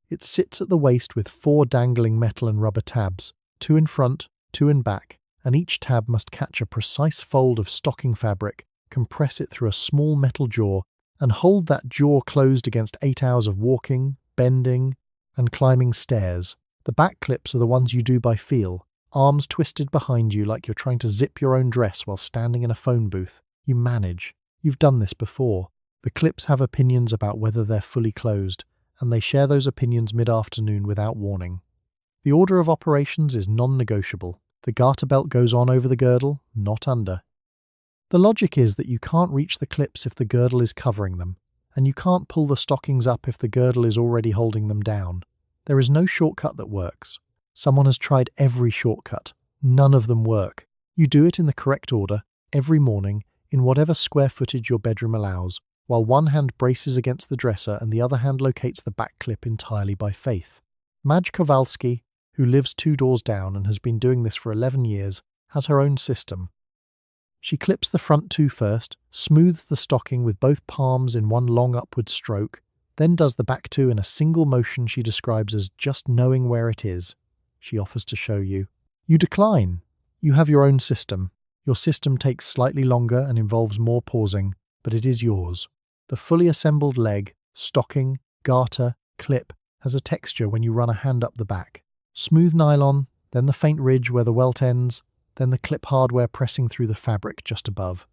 Speaker 1: It sits at the waist with 4 dangling metal and rubber tabs, 2 in front, 2 in back, and each tab must catch a precise fold of stocking fabric, compress it through a small metal jaw, and hold that jaw closed against 8 hours of walking, bending, and climbing stairs. The back clips are the ones you do by feel, arms twisted behind you like you're trying to zip your own dress while standing in a phone booth. You manage. You've done this before. The clips have opinions about whether they're fully closed, and they share those opinions mid-afternoon without warning. The order of operations is non-negotiable. The garter belt goes on over the girdle, not under. The logic is that you can't reach the clips if the girdle is covering them, and you can't pull the stockings up if the girdle is already holding them down. There is no shortcut that works. Someone has tried every shortcut. None of them work. You do it in the correct order, every morning, in whatever square footage your bedroom allows, while one hand braces against the dresser and the other hand locates the back clip entirely by faith. Madge Kowalski, who lives 2 doors down and has been doing this for 11 years, has her own system. She clips the front 2 first, smooths the stocking with both palms in one long upward stroke, then does the back 2 in a single motion she describes as just knowing where it is. She offers to show you. You decline. You have your own system. Your system takes slightly longer and involves more pausing, but it is yours. The fully assembled leg, stocking, garter, clip has a texture when you run a hand up the back. Smooth nylon, then the faint ridge where the welt ends, then the clip hardware pressing through the fabric just above.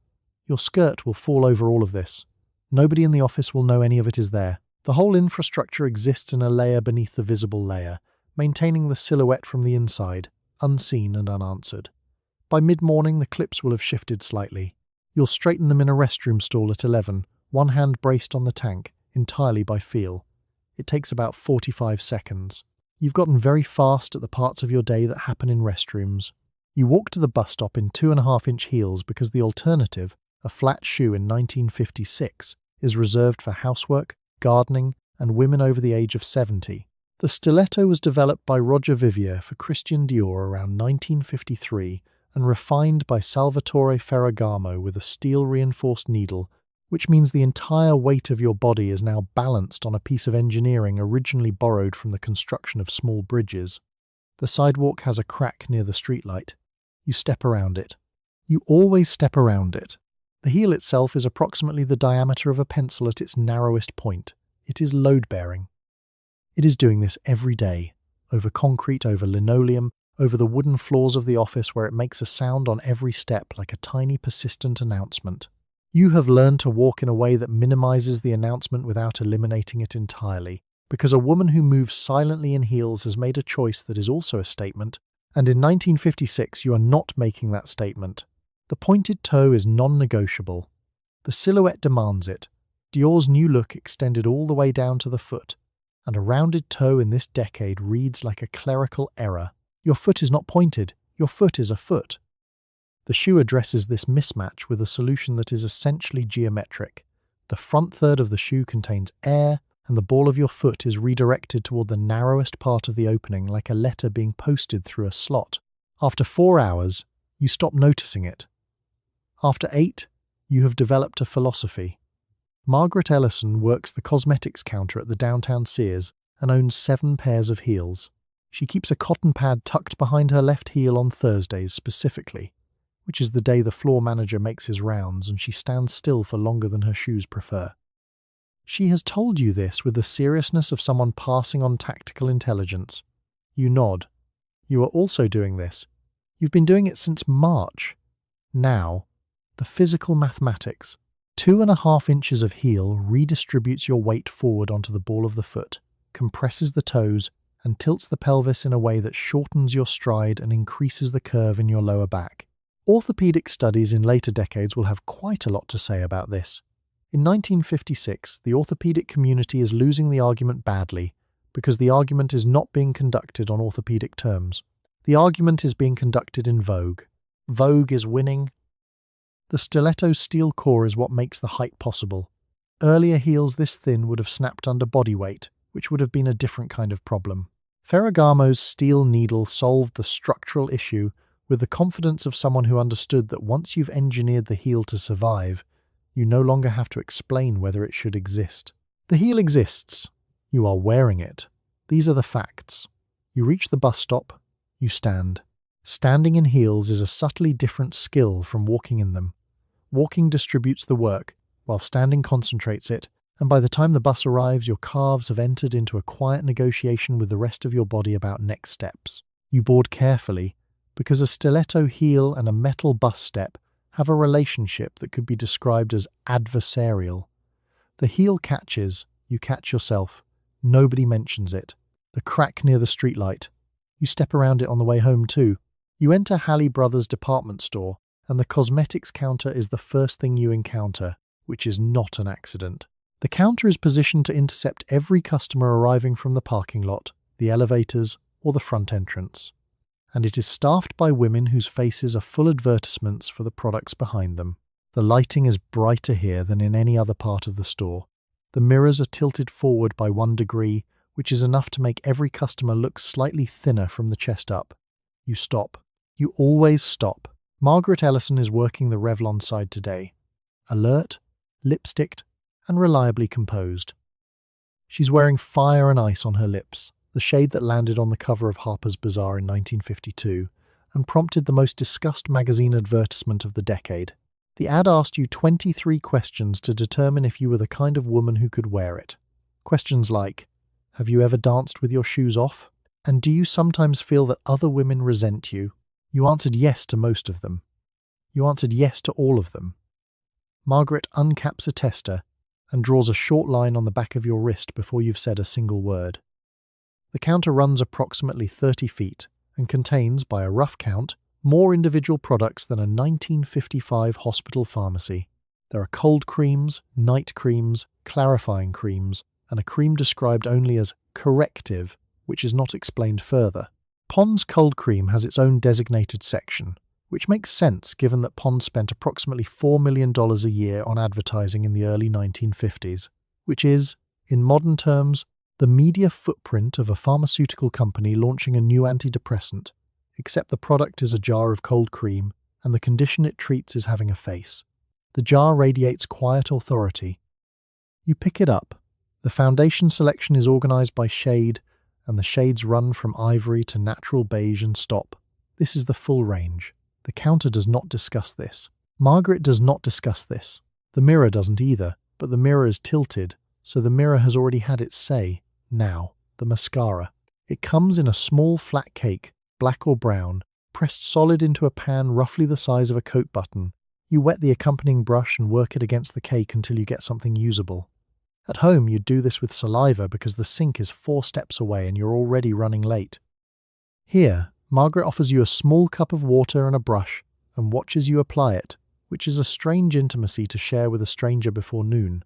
Speaker 1: Your skirt will fall over all of this. Nobody in the office will know any of it is there. The whole infrastructure exists in a layer beneath the visible layer, maintaining the silhouette from the inside, unseen and unanswered. By mid-morning, the clips will have shifted slightly. You'll straighten them in a restroom stall at 11, one hand braced on the tank, entirely by feel. It takes about 45 seconds. You've gotten very fast at the parts of your day that happen in restrooms. You walk to the bus stop in 2.5-inch heels because the alternative, a flat shoe in 1956, is reserved for housework, gardening, and women over the age of 70. The stiletto was developed by Roger Vivier for Christian Dior around 1953 and refined by Salvatore Ferragamo with a steel-reinforced needle, which means the entire weight of your body is now balanced on a piece of engineering originally borrowed from the construction of small bridges. The sidewalk has a crack near the streetlight. You step around it. You always step around it. The heel itself is approximately the diameter of a pencil at its narrowest point. It is load-bearing. It is doing this every day, over concrete, over linoleum, over the wooden floors of the office where it makes a sound on every step like a tiny persistent announcement. You have learned to walk in a way that minimizes the announcement without eliminating it entirely, because a woman who moves silently in heels has made a choice that is also a statement, and in 1956 you are not making that statement. The pointed toe is non-negotiable. The silhouette demands it. Dior's new look extended all the way down to the foot, and a rounded toe in this decade reads like a clerical error. Your foot is not pointed. Your foot is a foot. The shoe addresses this mismatch with a solution that is essentially geometric. The front third of the shoe contains air, and the ball of your foot is redirected toward the narrowest part of the opening like a letter being posted through a slot. After 4 hours, you stop noticing it. After 8, you have developed a philosophy. Margaret Ellison works the cosmetics counter at the downtown Sears and owns 7 pairs of heels. She keeps a cotton pad tucked behind her left heel on Thursdays specifically, which is the day the floor manager makes his rounds and she stands still for longer than her shoes prefer. She has told you this with the seriousness of someone passing on tactical intelligence. You nod. You are also doing this. You've been doing it since March. Now, The physical mathematics. 2.5 inches of heel redistributes your weight forward onto the ball of the foot, compresses the toes, and tilts the pelvis in a way that shortens your stride and increases the curve in your lower back. Orthopedic studies in later decades will have quite a lot to say about this. In 1956, the orthopedic community is losing the argument badly because the argument is not being conducted on orthopedic terms. The argument is being conducted in Vogue. Vogue is winning. The stiletto steel core is what makes the height possible. Earlier heels this thin would have snapped under body weight, which would have been a different kind of problem. Ferragamo's steel needle solved the structural issue with the confidence of someone who understood that once you've engineered the heel to survive, you no longer have to explain whether it should exist. The heel exists. You are wearing it. These are the facts. You reach the bus stop, you stand. Standing in heels is a subtly different skill from walking in them. Walking distributes the work, while standing concentrates it, and by the time the bus arrives, your calves have entered into a quiet negotiation with the rest of your body about next steps. You board carefully, because a stiletto heel and a metal bus step have a relationship that could be described as adversarial. The heel catches, you catch yourself. Nobody mentions it. The crack near the streetlight. You step around it on the way home too. You enter Halle Brothers department store, and the cosmetics counter is the first thing you encounter, which is not an accident. The counter is positioned to intercept every customer arriving from the parking lot, the elevators, or the front entrance. And it is staffed by women whose faces are full advertisements for the products behind them. The lighting is brighter here than in any other part of the store. The mirrors are tilted forward by 1 degree, which is enough to make every customer look slightly thinner from the chest up. You stop. You always stop. Margaret Ellison is working the Revlon side today. Alert, lipsticked, and reliably composed. She's wearing Fire and Ice on her lips, the shade that landed on the cover of Harper's Bazaar in 1952 and prompted the most discussed magazine advertisement of the decade. The ad asked you 23 questions to determine if you were the kind of woman who could wear it. Questions like, have you ever danced with your shoes off? And do you sometimes feel that other women resent you? You answered yes to most of them. You answered yes to all of them. Margaret uncaps a tester and draws a short line on the back of your wrist before you've said a single word. The counter runs approximately 30 feet and contains, by a rough count, more individual products than a 1955 hospital pharmacy. There are cold creams, night creams, clarifying creams, and a cream described only as corrective, which is not explained further. Pond's cold cream has its own designated section, which makes sense given that Pond spent approximately $4 million a year on advertising in the early 1950s, which is, in modern terms, the media footprint of a pharmaceutical company launching a new antidepressant, except the product is a jar of cold cream and the condition it treats is having a face. The jar radiates quiet authority. You pick it up. The foundation selection is organized by shade, and the shades run from ivory to natural beige and stop. This is the full range. The counter does not discuss this. Margaret does not discuss this. The mirror doesn't either, but the mirror is tilted, so the mirror has already had its say. Now, the mascara. It comes in a small flat cake, black or brown, pressed solid into a pan roughly the size of a coat button. You wet the accompanying brush and work it against the cake until you get something usable. At home, you'd do this with saliva because the sink is 4 steps away and you're already running late. Here, Margaret offers you a small cup of water and a brush and watches you apply it, which is a strange intimacy to share with a stranger before noon.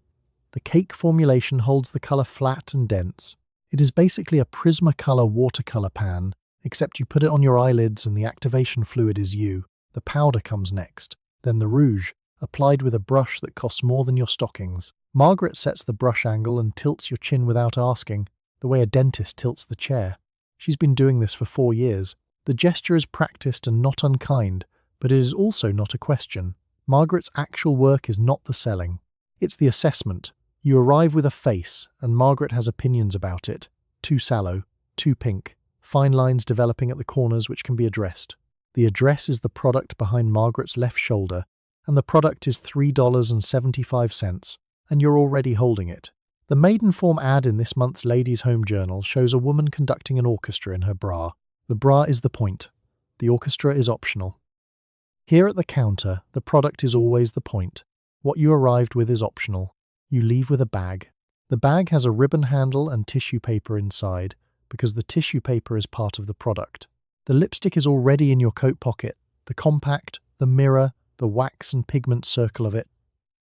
Speaker 1: The cake formulation holds the colour flat and dense. It is basically a Prismacolor watercolour pan, except you put it on your eyelids and the activation fluid is you. The powder comes next. Then the rouge, applied with a brush that costs more than your stockings. Margaret sets the brush angle and tilts your chin without asking, the way a dentist tilts the chair. She's been doing this for 4 years. The gesture is practiced and not unkind, but it is also not a question. Margaret's actual work is not the selling. It's the assessment. You arrive with a face, and Margaret has opinions about it. Too sallow, too pink, fine lines developing at the corners which can be addressed. The address is the product behind Margaret's left shoulder, and the product is $3.75, and you're already holding it. The Maidenform ad in this month's Ladies' Home Journal shows a woman conducting an orchestra in her bra. The bra is the point. The orchestra is optional. Here at the counter, the product is always the point. What you arrived with is optional. You leave with a bag. The bag has a ribbon handle and tissue paper inside, because the tissue paper is part of the product. The lipstick is already in your coat pocket, the compact, the mirror, the wax and pigment circle of it.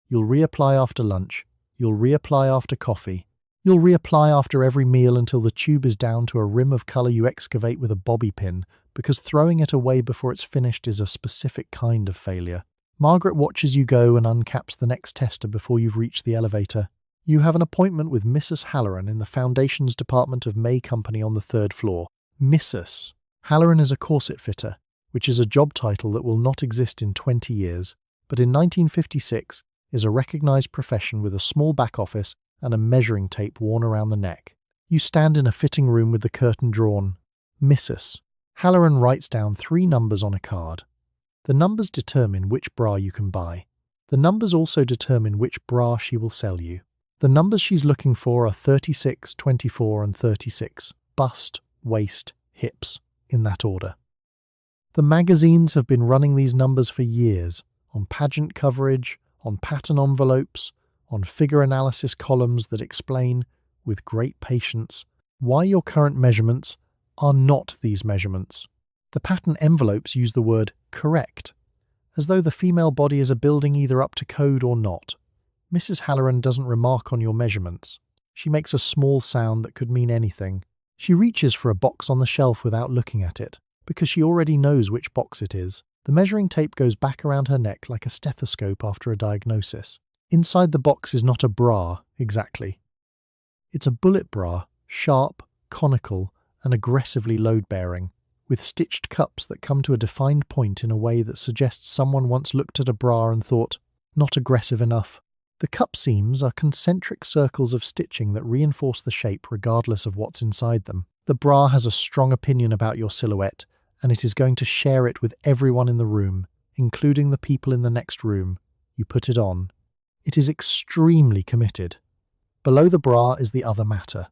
Speaker 1: You'll reapply after lunch. You'll reapply after coffee. You'll reapply after every meal until the tube is down to a rim of colour you excavate with a bobby pin, because throwing it away before it's finished is a specific kind of failure. Margaret watches you go and uncaps the next tester before you've reached the elevator. You have an appointment with Mrs. Halloran in the Foundations Department of May Company on the 3rd floor. Mrs. Halloran is a corset fitter, which is a job title that will not exist in 20 years, but in 1956 is a recognised profession with a small back office and a measuring tape worn around the neck. You stand in a fitting room with the curtain drawn. Mrs. Halloran writes down 3 numbers on a card. The numbers determine which bra you can buy. The numbers also determine which bra she will sell you. The numbers she's looking for are 36, 24 and 36. Bust, waist, hips, in that order. The magazines have been running these numbers for years, on pageant coverage, on pattern envelopes, on figure analysis columns that explain, with great patience, why your current measurements are not these measurements. The pattern envelopes use the word correct, as though the female body is a building either up to code or not. Mrs. Halloran doesn't remark on your measurements. She makes a small sound that could mean anything. She reaches for a box on the shelf without looking at it, because she already knows which box it is. The measuring tape goes back around her neck like a stethoscope after a diagnosis. Inside the box is not a bra, exactly. It's a bullet bra, sharp, conical, and aggressively load-bearing, with stitched cups that come to a defined point in a way that suggests someone once looked at a bra and thought, not aggressive enough. The cup seams are concentric circles of stitching that reinforce the shape regardless of what's inside them. The bra has a strong opinion about your silhouette, and it is going to share it with everyone in the room, including the people in the next room. You put it on. It is extremely committed. Below the bra is the other matter.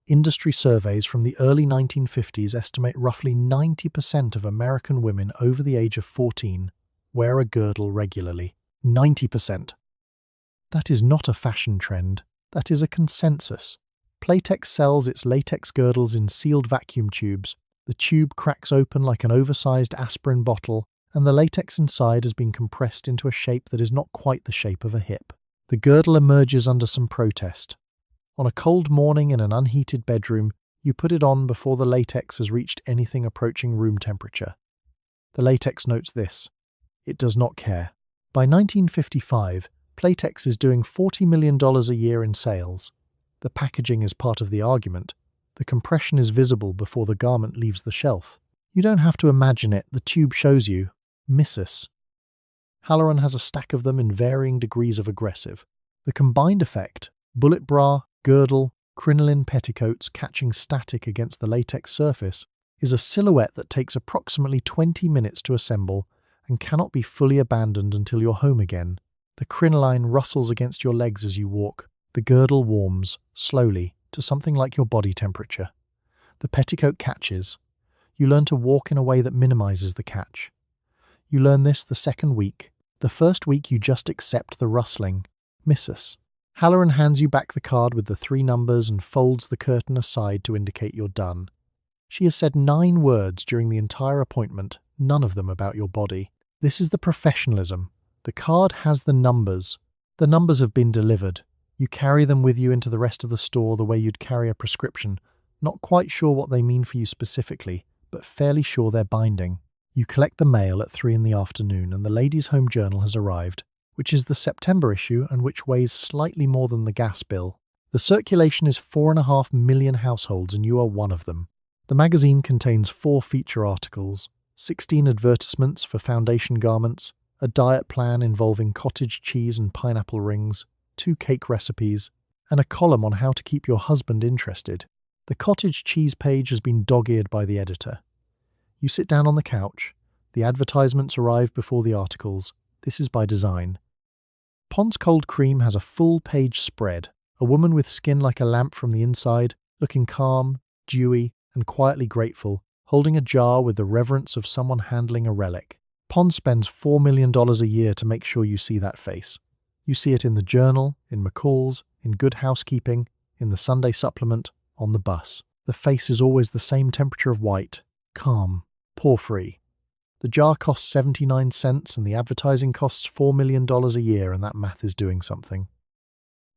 Speaker 1: Industry surveys from the early 1950s estimate roughly 90% of American women over the age of 14 wear a girdle regularly. 90%. That is not a fashion trend, that is a consensus. Playtex sells its latex girdles in sealed vacuum tubes. The tube cracks open like an oversized aspirin bottle, and the latex inside has been compressed into a shape that is not quite the shape of a hip. The girdle emerges under some protest. On a cold morning in an unheated bedroom, you put it on before the latex has reached anything approaching room temperature. The latex notes this: it does not care. By 1955, Playtex is doing $40 million a year in sales. The packaging is part of the argument. The compression is visible before the garment leaves the shelf. You don't have to imagine it, the tube shows you. Mrs. Halloran has a stack of them in varying degrees of aggressive. The combined effect, bullet bra, girdle, crinoline petticoats catching static against the latex surface, is a silhouette that takes approximately 20 minutes to assemble and cannot be fully abandoned until you're home again. The crinoline rustles against your legs as you walk. The girdle warms, slowly, to something like your body temperature. The petticoat catches. You learn to walk in a way that minimizes the catch. You learn this the second week. The first week you just accept the rustling. Mrs. Halloran hands you back the card with the 3 numbers and folds the curtain aside to indicate you're done. She has said 9 words during the entire appointment, none of them about your body. This is the professionalism. The card has the numbers. The numbers have been delivered. You carry them with you into the rest of the store the way you'd carry a prescription, not quite sure what they mean for you specifically, but fairly sure they're binding. You collect the mail at 3 in the afternoon and the Ladies' Home Journal has arrived, which is the September issue and which weighs slightly more than the gas bill. The circulation is 4.5 million households and you are one of them. The magazine contains 4 feature articles, 16 advertisements for foundation garments, a diet plan involving cottage cheese and pineapple rings, 2 cake recipes, and a column on how to keep your husband interested. The cottage cheese page has been dog-eared by the editor. You sit down on the couch. The advertisements arrive before the articles. This is by design. Pond's Cold Cream has a full-page spread. A woman with skin like a lamp from the inside, looking calm, dewy, and quietly grateful, holding a jar with the reverence of someone handling a relic. Pond spends $4 million a year to make sure you see that face. You see it in the Journal, in McCall's, in Good Housekeeping, in the Sunday Supplement, on the bus. The face is always the same temperature of white, calm, pore-free. The jar costs 79 cents and the advertising costs $4 million a year, and that math is doing something.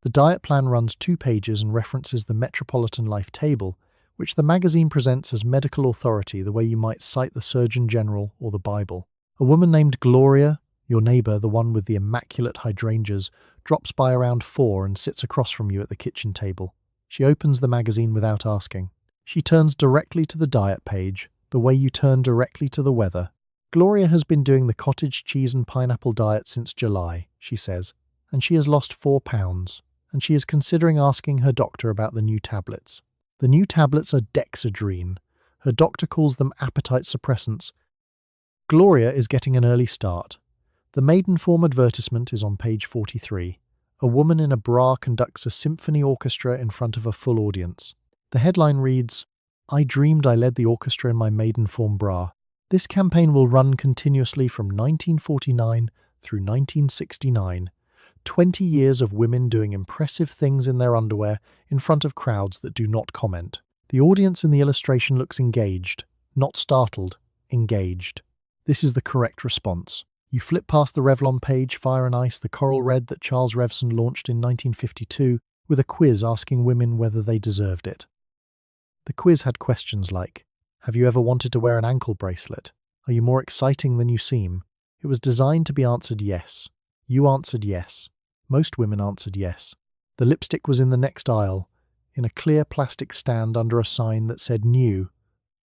Speaker 1: The diet plan runs 2 pages and references the Metropolitan Life table, which the magazine presents as medical authority the way you might cite the Surgeon General or the Bible. A woman named Gloria, your neighbour, the one with the immaculate hydrangeas, drops by around 4 and sits across from you at the kitchen table. She opens the magazine without asking. She turns directly to the diet page, the way you turn directly to the weather. Gloria has been doing the cottage cheese and pineapple diet since July, she says, and she has lost 4 pounds, and she is considering asking her doctor about the new tablets. The new tablets are Dexedrine. Her doctor calls them appetite suppressants. Gloria is getting an early start. The maiden form advertisement is on page 43. A woman in a bra conducts a symphony orchestra in front of a full audience. The headline reads, "I dreamed I led the orchestra in my maiden form bra." This campaign will run continuously from 1949 through 1969. 20 years of women doing impressive things in their underwear in front of crowds that do not comment. The audience in the illustration looks engaged, not startled, engaged. This is the correct response. You flip past the Revlon page, Fire and Ice, the coral red that Charles Revson launched in 1952, with a quiz asking women whether they deserved it. The quiz had questions like, have you ever wanted to wear an ankle bracelet? Are you more exciting than you seem? It was designed to be answered yes. You answered yes. Most women answered yes. The lipstick was in the next aisle, in a clear plastic stand under a sign that said new.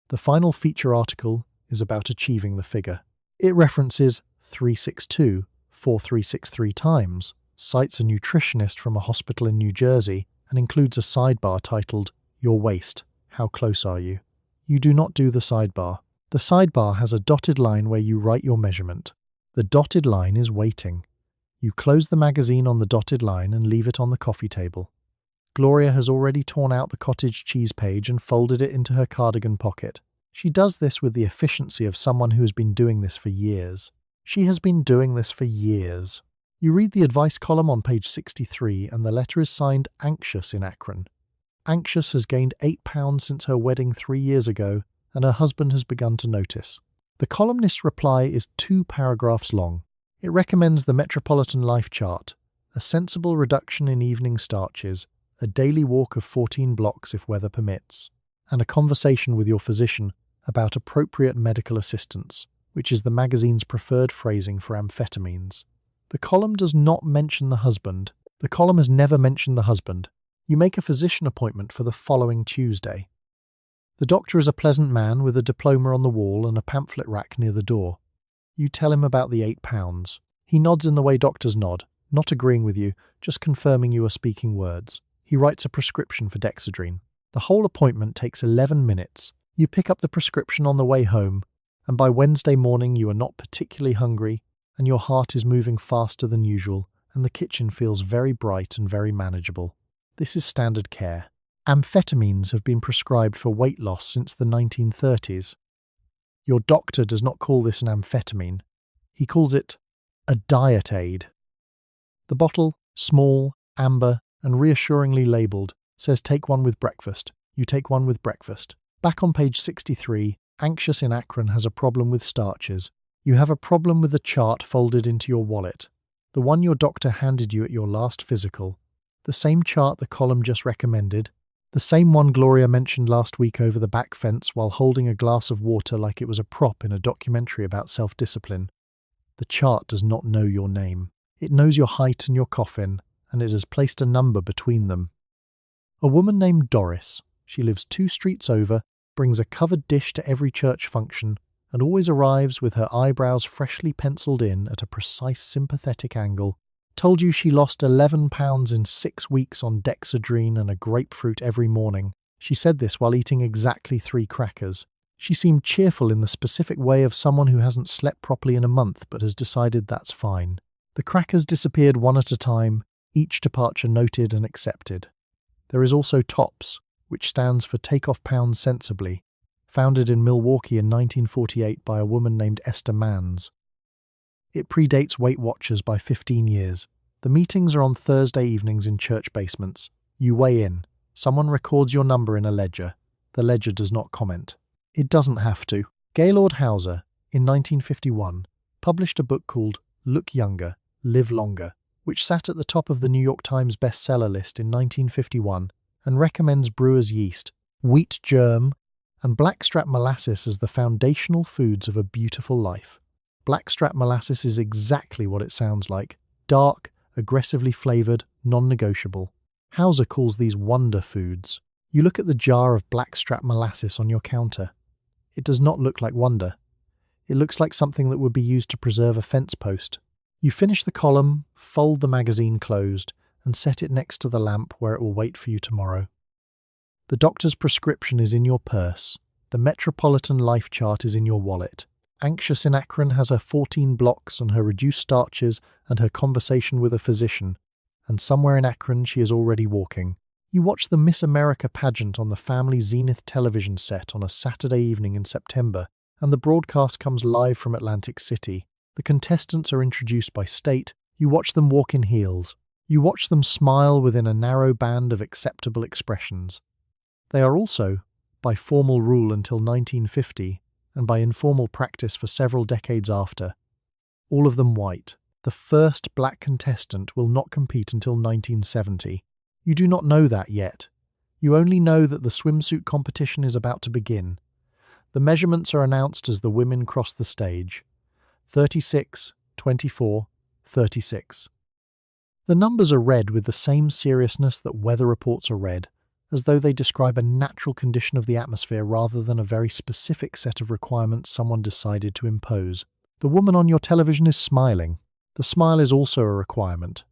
Speaker 1: The final feature article is about achieving the figure. It references 362 4363 times, cites a nutritionist from a hospital in New Jersey, and includes a sidebar titled, Your Waist, How Close Are You? You do not do the sidebar. The sidebar has a dotted line where you write your measurement. The dotted line is waiting. You close the magazine on the dotted line and leave it on the coffee table. Gloria has already torn out the cottage cheese page and folded it into her cardigan pocket. She does this with the efficiency of someone who has been doing this for years. She has been doing this for years. You read the advice column on page 63 and the letter is signed Anxious in Akron. Anxious has gained 8 pounds since her wedding 3 years ago, and her husband has begun to notice. The columnist's reply is 2 paragraphs long. It recommends the Metropolitan Life chart, a sensible reduction in evening starches, a daily walk of 14 blocks if weather permits, and a conversation with your physician about appropriate medical assistance, which is the magazine's preferred phrasing for amphetamines. The column does not mention the husband. The column has never mentioned the husband. You make a physician appointment for the following Tuesday. The doctor is a pleasant man with a diploma on the wall and a pamphlet rack near the door. You tell him about the 8 pounds. He nods in the way doctors nod, not agreeing with you, just confirming you are speaking words. He writes a prescription for Dexedrine. The whole appointment takes 11 minutes. You pick up the prescription on the way home, and by Wednesday morning you are not particularly hungry, and your heart is moving faster than usual, and the kitchen feels very bright and very manageable. This is standard care. Amphetamines have been prescribed for weight loss since the 1930s. Your doctor does not call this an amphetamine. He calls it a diet aid. The bottle, small, amber, and reassuringly labelled, says take one with breakfast. You take one with breakfast. Back on page 63, Anxious in Akron has a problem with starches. You have a problem with the chart folded into your wallet. The one your doctor handed you at your last physical. The same chart the column just recommended. The same one Gloria mentioned last week over the back fence while holding a glass of water like it was a prop in a documentary about self-discipline. The chart does not know your name. It knows your height and your coffin, and it has placed a number between them. A woman named Doris, she lives 2 streets over, brings a covered dish to every church function, and always arrives with her eyebrows freshly penciled in at a precise sympathetic angle. Told you she lost 11 pounds in 6 weeks on Dexedrine and a grapefruit every morning. She said this while eating exactly 3 crackers. She seemed cheerful in the specific way of someone who hasn't slept properly in a month but has decided that's fine. The crackers disappeared one at a time, each departure noted and accepted. There is also TOPS, which stands for Take Off Pounds Sensibly, founded in Milwaukee in 1948 by a woman named Esther Manns. It predates Weight Watchers by 15 years. The meetings are on Thursday evenings in church basements. You weigh in. Someone records your number in a ledger. The ledger does not comment. It doesn't have to. Gaylord Hauser, in 1951, published a book called Look Younger, Live Longer, which sat at the top of the New York Times bestseller list in 1951 and recommends brewer's yeast, wheat germ, and blackstrap molasses as the foundational foods of a beautiful life. Blackstrap molasses is exactly what it sounds like: dark, aggressively flavored, non-negotiable. Hauser calls these wonder foods. You look at the jar of blackstrap molasses on your counter. It does not look like wonder. It looks like something that would be used to preserve a fence post. You finish the column, fold the magazine closed, and set it next to the lamp where it will wait for you tomorrow. The doctor's prescription is in your purse. The Metropolitan Life chart is in your wallet. Anxious in Akron has her 14 blocks and her reduced starches and her conversation with a physician. And somewhere in Akron she is already walking. You watch the Miss America pageant on the family Zenith television set on a Saturday evening in September, and the broadcast comes live from Atlantic City. The contestants are introduced by state. You watch them walk in heels. You watch them smile within a narrow band of acceptable expressions. They are also, by formal rule until 1950, and by informal practice for several decades after, all of them white. The first black contestant will not compete until 1970. You do not know that yet. You only know that the swimsuit competition is about to begin. The measurements are announced as the women cross the stage. 36, 24, 36. The numbers are read with the same seriousness that weather reports are read, as though they describe a natural condition of the atmosphere rather than a very specific set of requirements someone decided to impose. The woman on your television is smiling. The smile is also a requirement.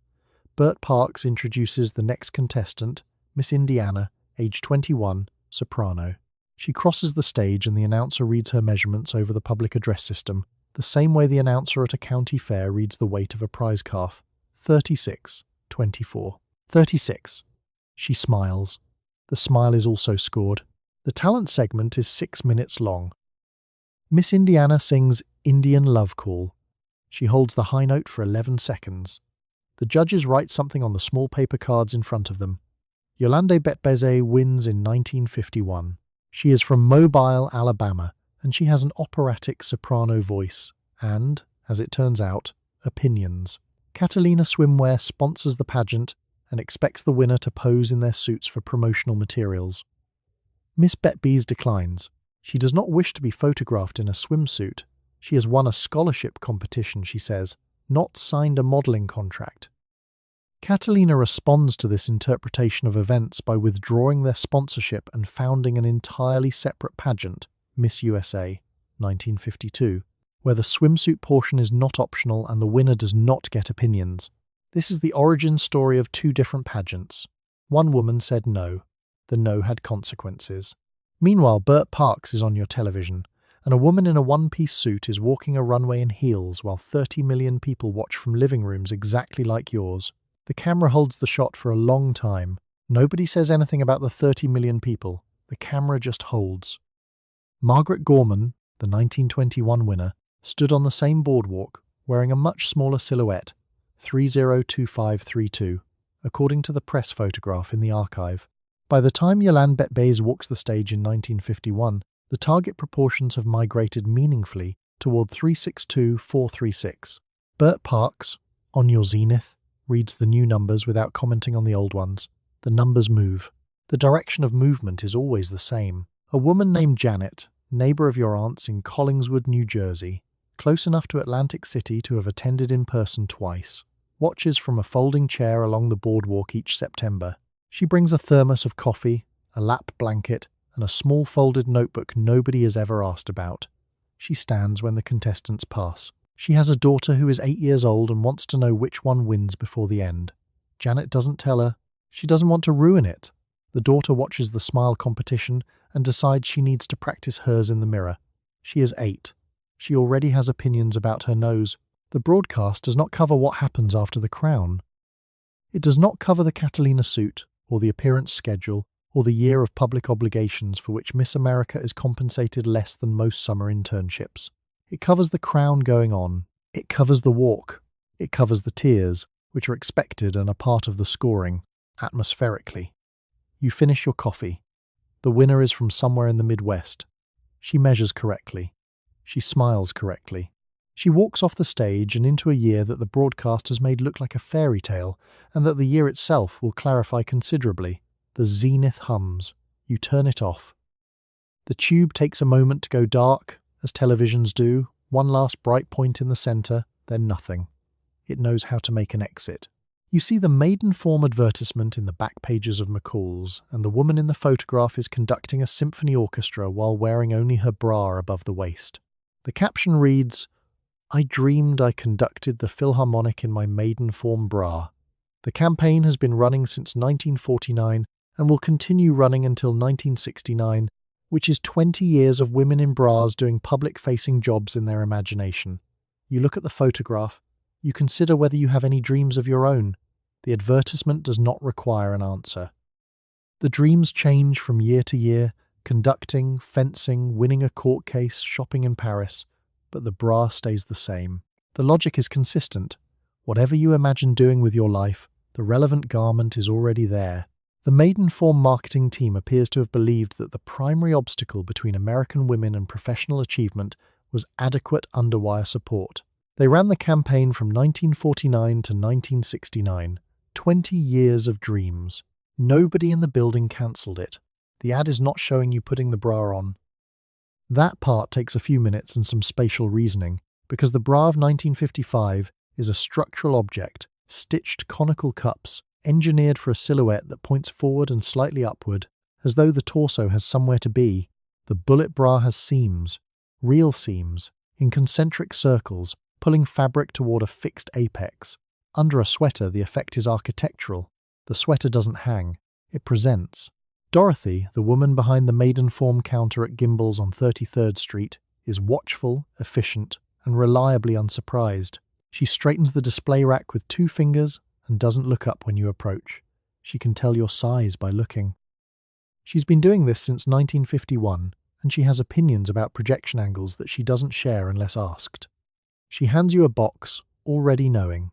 Speaker 1: Bert Parks introduces the next contestant, Miss Indiana, age 21, soprano. She crosses the stage and the announcer reads her measurements over the public address system, the same way the announcer at a county fair reads the weight of a prize calf. 36, 24, 36. She smiles. The smile is also scored. The talent segment is 6 minutes long. Miss Indiana sings Indian Love Call. She holds the high note for 11 seconds. The judges write something on the small paper cards in front of them. Yolande Betbeze wins in 1951. She is from Mobile, Alabama, and she has an operatic soprano voice and, as it turns out, opinions. Catalina Swimwear sponsors the pageant and expects the winner to pose in their suits for promotional materials. Miss Betbeze declines. She does not wish to be photographed in a swimsuit. She has won a scholarship competition, she says, not signed a modelling contract. Catalina responds to this interpretation of events by withdrawing their sponsorship and founding an entirely separate pageant, Miss USA, 1952, where the swimsuit portion is not optional and the winner does not get opinions. This is the origin story of two different pageants. One woman said no. The no had consequences. Meanwhile, Bert Parks is on your television, and a woman in a one-piece suit is walking a runway in heels while 30 million people watch from living rooms exactly like yours. The camera holds the shot for a long time. Nobody says anything about the 30 million people. The camera just holds. Margaret Gorman, the 1921 winner, stood on the same boardwalk, wearing a much smaller silhouette, 302532, according to the press photograph in the archive. By the time Yolande Betbeze walks the stage in 1951, the target proportions have migrated meaningfully toward 362436. Bert Parks, on your zenith, reads the new numbers without commenting on the old ones. The numbers move. The direction of movement is always the same. A woman named Janet, neighbor of your aunt's in Collingswood, New Jersey, close enough to Atlantic City to have attended in person twice, watches from a folding chair along the boardwalk each September. She brings a thermos of coffee, a lap blanket, and a small folded notebook nobody has ever asked about. She stands when the contestants pass. She has a daughter who is 8 years old and wants to know which one wins before the end. Janet doesn't tell her. She doesn't want to ruin it. The daughter watches the smile competition and decides she needs to practice hers in the mirror. She is 8. She already has opinions about her nose. The broadcast does not cover what happens after the crown. It does not cover the Catalina suit, or the appearance schedule, or the year of public obligations for which Miss America is compensated less than most summer internships. It covers the crown going on, It covers the walk. It covers the tears, which are expected and are part of the scoring, atmospherically. You finish your coffee. The winner is from somewhere in the Midwest. She measures correctly. She smiles correctly. She walks off the stage and into a year that the broadcast has made look like a fairy tale, and that the year itself will clarify considerably. The zenith hums. You turn it off. The tube takes a moment to go dark, as televisions do, one last bright point in the centre, then nothing. It knows how to make an exit. You see the maiden form advertisement in the back pages of McCall's, and the woman in the photograph is conducting a symphony orchestra while wearing only her bra above the waist. The caption reads, "I dreamed I conducted the Philharmonic in my maiden form bra." The campaign has been running since 1949 and will continue running until 1969, which is 20 years of women in bras doing public-facing jobs in their imagination. You look at the photograph. You consider whether you have any dreams of your own. The advertisement does not require an answer. The dreams change from year to year, conducting, fencing, winning a court case, shopping in Paris, but the bra stays the same. The logic is consistent. Whatever you imagine doing with your life, the relevant garment is already there. The maiden form marketing team appears to have believed that the primary obstacle between American women and professional achievement was adequate underwire support. They ran the campaign from 1949 to 1969, 20 years of dreams. Nobody in the building cancelled it. The ad is not showing you putting the bra on. That part takes a few minutes and some spatial reasoning, because the bra of 1955 is a structural object, stitched conical cups, engineered for a silhouette that points forward and slightly upward, as though the torso has somewhere to be. The bullet bra has seams, real seams, in concentric circles, pulling fabric toward a fixed apex. Under a sweater, the effect is architectural. The sweater doesn't hang, it presents. Dorothy, the woman behind the maiden form counter at Gimbel's on 33rd Street, is watchful, efficient, and reliably unsurprised. She straightens the display rack with 2 fingers and doesn't look up when you approach. She can tell your size by looking. She's been doing this since 1951, and she has opinions about projection angles that she doesn't share unless asked. She hands you a box, already knowing.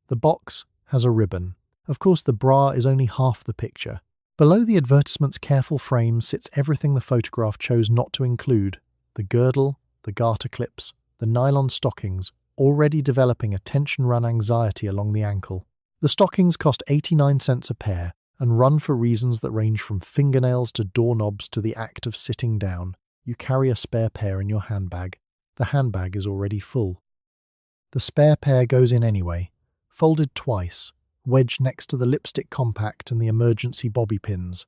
Speaker 1: The box has a ribbon. Of course, the bra is only half the picture. Below the advertisement's careful frame sits everything the photograph chose not to include: the girdle, the garter clips, the nylon stockings, already developing a tension-run anxiety along the ankle. The stockings cost 89 cents a pair and run for reasons that range from fingernails to doorknobs to the act of sitting down. You carry a spare pair in your handbag. The handbag is already full. The spare pair goes in anyway, folded twice, wedged next to the lipstick compact and the emergency bobby pins.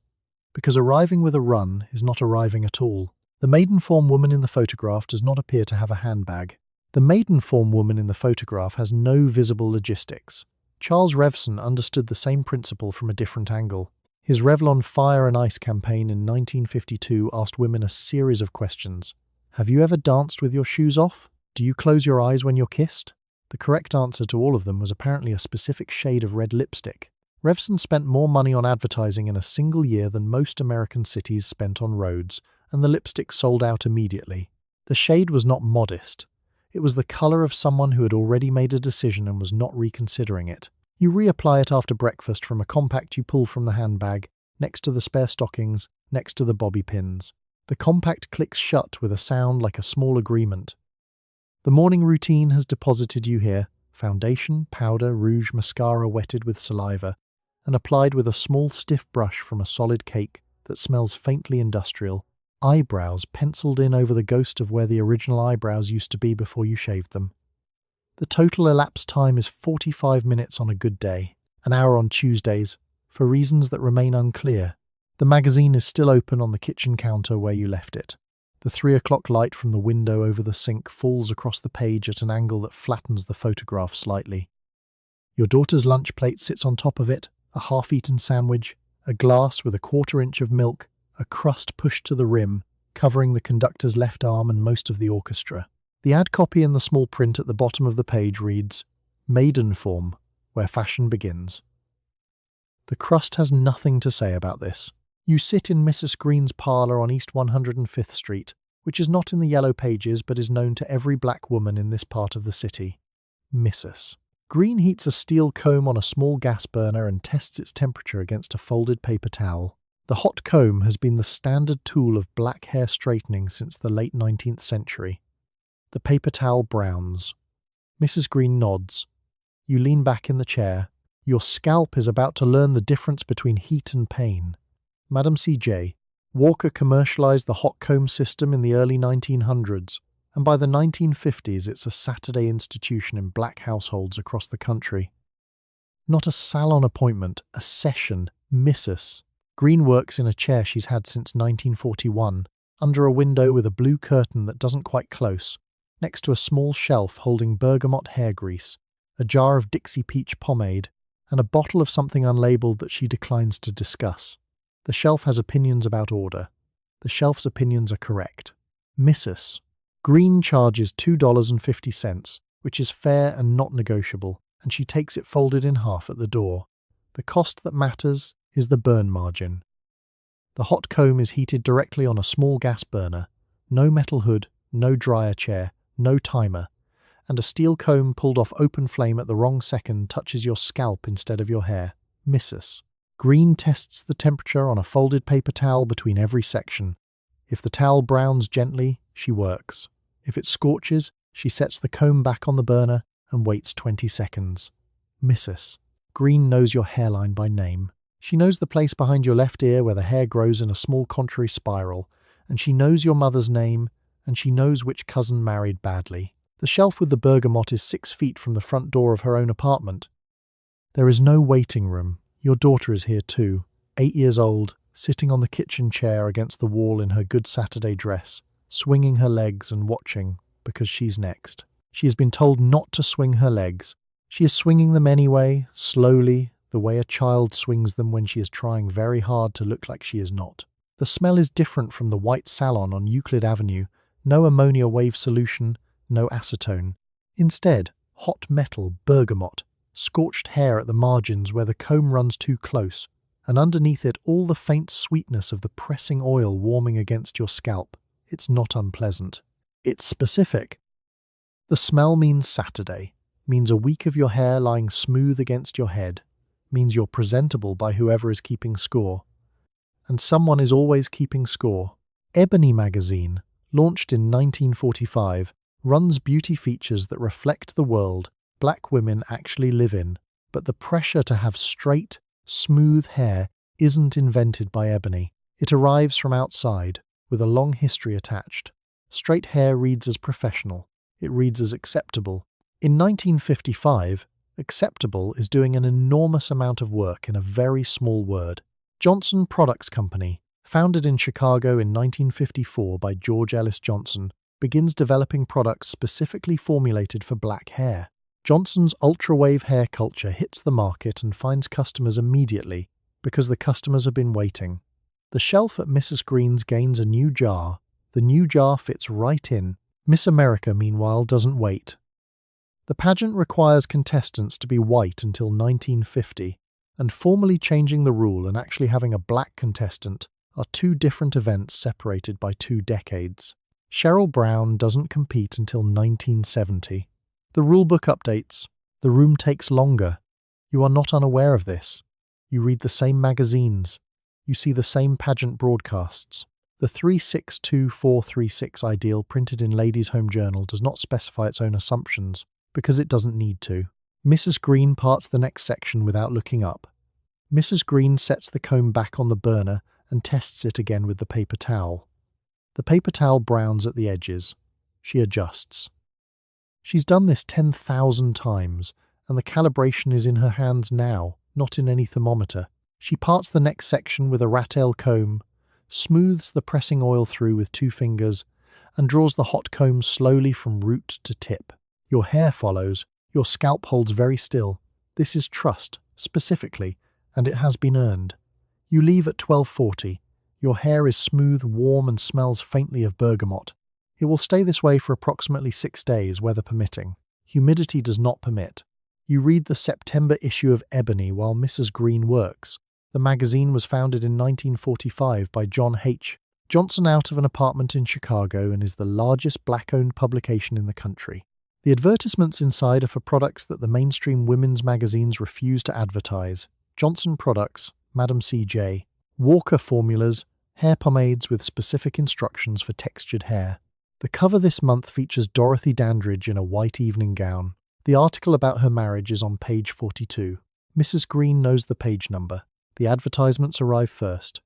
Speaker 1: Because arriving with a run is not arriving at all. The maiden form woman in the photograph does not appear to have a handbag. The maiden form woman in the photograph has no visible logistics. Charles Revson understood the same principle from a different angle. His Revlon Fire and Ice campaign in 1952 asked women a series of questions. Have you ever danced with your shoes off? Do you close your eyes when you're kissed? The correct answer to all of them was apparently a specific shade of red lipstick. Revson spent more money on advertising in a single year than most American cities spent on roads, and the lipstick sold out immediately. The shade was not modest. It was the colour of someone who had already made a decision and was not reconsidering it. You reapply it after breakfast from a compact you pull from the handbag, next to the spare stockings, next to the bobby pins. The compact clicks shut with a sound like a small agreement. The morning routine has deposited you here: foundation, powder, rouge, mascara wetted with saliva, and applied with a small stiff brush from a solid cake that smells faintly industrial. Eyebrows penciled in over the ghost of where the original eyebrows used to be before you shaved them. The total elapsed time is 45 minutes on a good day, an hour on Tuesdays, for reasons that remain unclear. The magazine is still open on the kitchen counter where you left it. The 3 o'clock light from the window over the sink falls across the page at an angle that flattens the photograph slightly. Your daughter's lunch plate sits on top of it, a half-eaten sandwich, a glass with a 1/4 inch of milk, a crust pushed to the rim, covering the conductor's left arm and most of the orchestra. The ad copy in the small print at the bottom of the page reads, "Maiden form, where fashion begins." The crust has nothing to say about this. You sit in Mrs. Green's parlour on East 105th Street, which is not in the yellow pages but is known to every black woman in this part of the city. Mrs. Green heats a steel comb on a small gas burner and tests its temperature against a folded paper towel. The hot comb has been the standard tool of black hair straightening since the late 19th century. The paper towel browns. Mrs. Green nods. You lean back in the chair. Your scalp is about to learn the difference between heat and pain. Madam C.J. Walker commercialized the hot comb system in the early 1900s, and by the 1950s it's a Saturday institution in black households across the country. Not a salon appointment, a session. Mrs. Green works in a chair she's had since 1941, under a window with a blue curtain that doesn't quite close, next to a small shelf holding bergamot hair grease, a jar of Dixie Peach pomade, and a bottle of something unlabeled that she declines to discuss. The shelf has opinions about order. The shelf's opinions are correct. Mrs. Green charges $2.50, which is fair and not negotiable, and she takes it folded in half at the door. The cost that matters is the burn margin. The hot comb is heated directly on a small gas burner. No metal hood, no dryer chair, no timer, and a steel comb pulled off open flame at the wrong second touches your scalp instead of your hair. Mrs. Green tests the temperature on a folded paper towel between every section. If the towel browns gently, she works. If it scorches, she sets the comb back on the burner and waits 20 seconds. Mrs. Green knows your hairline by name. She knows the place behind your left ear where the hair grows in a small contrary spiral, and she knows your mother's name, and she knows which cousin married badly. The shelf with the bergamot is 6 feet from the front door of her own apartment. There is no waiting room. Your daughter is here too, 8 years old, sitting on the kitchen chair against the wall in her good Saturday dress, swinging her legs and watching, because she's next. She has been told not to swing her legs. She is swinging them anyway, slowly, the way a child swings them when she is trying very hard to look like she is not. The smell is different from the white salon on Euclid Avenue. No ammonia wave solution, no acetone. Instead, hot metal, bergamot, scorched hair at the margins where the comb runs too close, and underneath it all the faint sweetness of the pressing oil warming against your scalp. It's not unpleasant. It's specific. The smell means Saturday, means a week of your hair lying smooth against your head, means you're presentable by whoever is keeping score. And someone is always keeping score. Ebony magazine, launched in 1945, runs beauty features that reflect the world black women actually live in, but the pressure to have straight, smooth hair isn't invented by Ebony. It arrives from outside, with a long history attached. Straight hair reads as professional. It reads as acceptable. In 1955, acceptable is doing an enormous amount of work in a very small word. Johnson Products Company, founded in Chicago in 1954 by George Ellis Johnson, begins developing products specifically formulated for black hair. Johnson's ultra-wave hair culture hits the market and finds customers immediately because the customers have been waiting. The shelf at Mrs. Green's gains a new jar. The new jar fits right in. Miss America, meanwhile, doesn't wait. The pageant requires contestants to be white until 1950, and formally changing the rule and actually having a black contestant are two different events separated by 2 decades. Cheryl Brown doesn't compete until 1970. The rulebook updates. The room takes longer. You are not unaware of this. You read the same magazines. You see the same pageant broadcasts. The 362436 ideal printed in Ladies' Home Journal does not specify its own assumptions, because it doesn't need to. Mrs. Green parts the next section without looking up. Mrs. Green sets the comb back on the burner and tests it again with the paper towel. The paper towel browns at the edges. She adjusts. She's done this 10,000 times, and the calibration is in her hands now, not in any thermometer. She parts the next section with a rat-tail comb, smooths the pressing oil through with 2 fingers, and draws the hot comb slowly from root to tip. Your hair follows. Your scalp holds very still. This is trust, specifically, and it has been earned. You leave at 12:40. Your hair is smooth, warm, and smells faintly of bergamot. It will stay this way for approximately 6 days, weather permitting. Humidity does not permit. You read the September issue of Ebony while Mrs. Green works. The magazine was founded in 1945 by John H. Johnson out of an apartment in Chicago and is the largest black-owned publication in the country. The advertisements inside are for products that the mainstream women's magazines refuse to advertise. Johnson products, Madam C.J. Walker formulas, hair pomades with specific instructions for textured hair. The cover this month features Dorothy Dandridge in a white evening gown. The article about her marriage is on page 42. Mrs. Green knows the page number. The advertisements arrive first.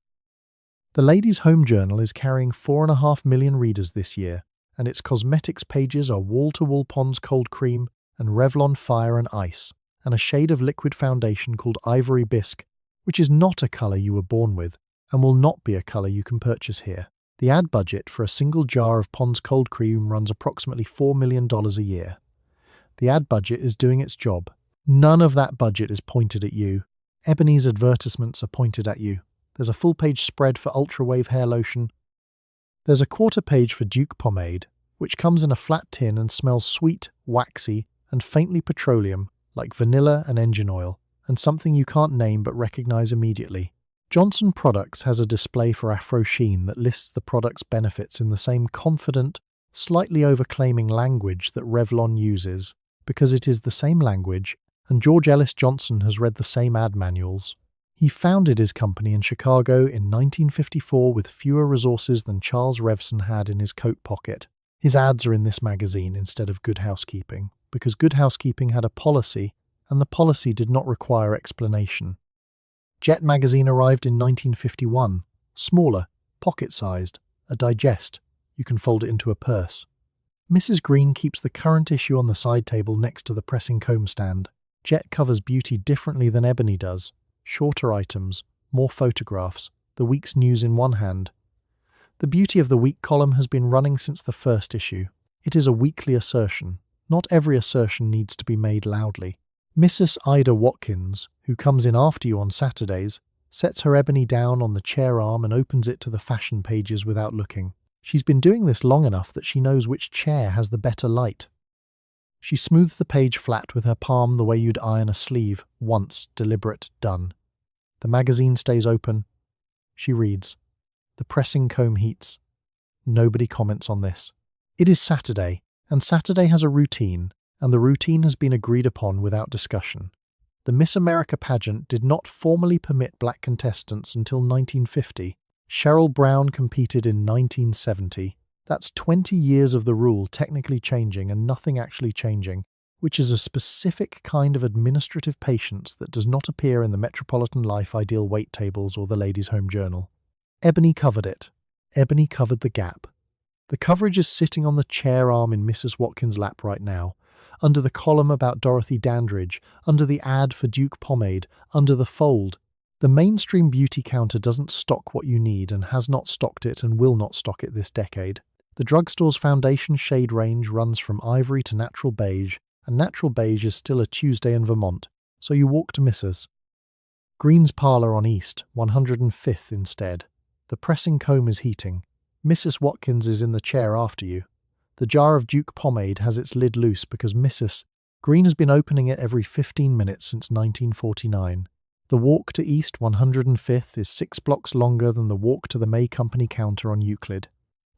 Speaker 1: The Ladies' Home Journal is carrying 4.5 million readers this year, and its cosmetics pages are wall-to-wall Pond's Cold Cream and Revlon Fire and Ice, and a shade of liquid foundation called Ivory Bisque, which is not a colour you were born with, and will not be a colour you can purchase here. The ad budget for a single jar of Pond's Cold Cream runs approximately $4 million a year. The ad budget is doing its job. None of that budget is pointed at you. Ebony's advertisements are pointed at you. There's a full-page spread for Ultra Wave hair lotion. There's a quarter page for Duke pomade, which comes in a flat tin and smells sweet, waxy, and faintly petroleum, like vanilla and engine oil, and something you can't name but recognize immediately. Johnson Products has a display for Afro Sheen that lists the product's benefits in the same confident, slightly overclaiming language that Revlon uses, because it is the same language, and George Ellis Johnson has read the same ad manuals. He founded his company in Chicago in 1954 with fewer resources than Charles Revson had in his coat pocket. His ads are in this magazine instead of Good Housekeeping, because Good Housekeeping had a policy, and the policy did not require explanation. Jet magazine arrived in 1951, smaller, pocket-sized, a digest. You can fold it into a purse. Mrs. Green keeps the current issue on the side table next to the pressing comb stand. Jet covers beauty differently than Ebony does. Shorter items, more photographs, the week's news in one hand. The Beauty of the Week column has been running since the first issue. It is a weekly assertion. Not every assertion needs to be made loudly. Mrs. Ida Watkins, who comes in after you on Saturdays, sets her ebony down on the chair arm and opens it to the fashion pages without looking. She's been doing this long enough that she knows which chair has the better light. She smooths the page flat with her palm the way you'd iron a sleeve. Once, deliberate, done. The magazine stays open. She reads. The pressing comb heats. Nobody comments on this. It is Saturday, and Saturday has a routine, and the routine has been agreed upon without discussion. The Miss America pageant did not formally permit black contestants until 1950. Cheryl Brown competed in 1970. That's 20 years of the rule technically changing and nothing actually changing, which is a specific kind of administrative patience that does not appear in the Metropolitan Life ideal weight tables or the Ladies' Home Journal. Ebony covered it. Ebony covered the gap. The coverage is sitting on the chair arm in Mrs. Watkins' lap right now, under the column about Dorothy Dandridge, under the ad for Duke pomade, under the fold. The mainstream beauty counter doesn't stock what you need and has not stocked it and will not stock it this decade. The drugstore's foundation shade range runs from ivory to natural beige, and natural beige is still a Tuesday in Vermont, so you walk to Mrs. Green's parlour on East, 105th instead. The pressing comb is heating. Mrs. Watkins is in the chair after you. The jar of Duke pomade has its lid loose because Mrs. Green has been opening it every 15 minutes since 1949. The walk to East 105th is 6 blocks longer than the walk to the May Company counter on Euclid.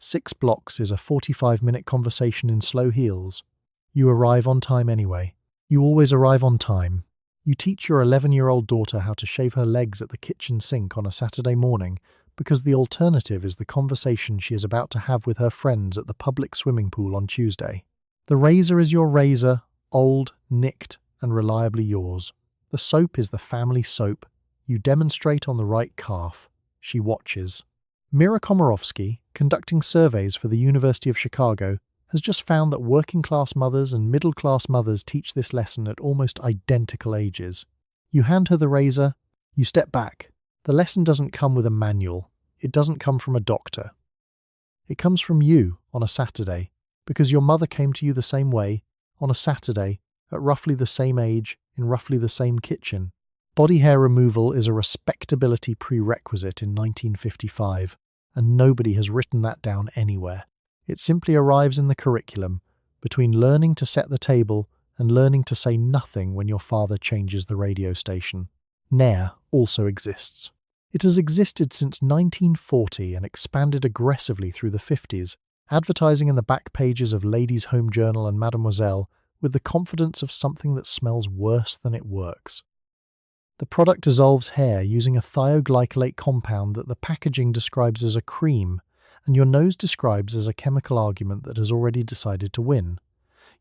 Speaker 1: 6 blocks is a 45-minute conversation in slow heels. You arrive on time anyway. You always arrive on time. You teach your 11-year-old daughter how to shave her legs at the kitchen sink on a Saturday morning because the alternative is the conversation she is about to have with her friends at the public swimming pool on Tuesday. The razor is your razor, old, nicked, and reliably yours. The soap is the family soap. You demonstrate on the right calf. She watches. Mira Komorowski, conducting surveys for the University of Chicago, has just found that working-class mothers and middle-class mothers teach this lesson at almost identical ages. You hand her the razor, you step back. The lesson doesn't come with a manual. It doesn't come from a doctor. It comes from you on a Saturday, because your mother came to you the same way, on a Saturday, at roughly the same age, in roughly the same kitchen. Body hair removal is a respectability prerequisite in 1955, and nobody has written that down anywhere. It simply arrives in the curriculum, between learning to set the table and learning to say nothing when your father changes the radio station. Nair also exists. It has existed since 1940 and expanded aggressively through the 50s, advertising in the back pages of Ladies' Home Journal and Mademoiselle with the confidence of something that smells worse than it works. The product dissolves hair using a thioglycolate compound that the packaging describes as a cream, and your nose describes as a chemical argument that has already decided to win.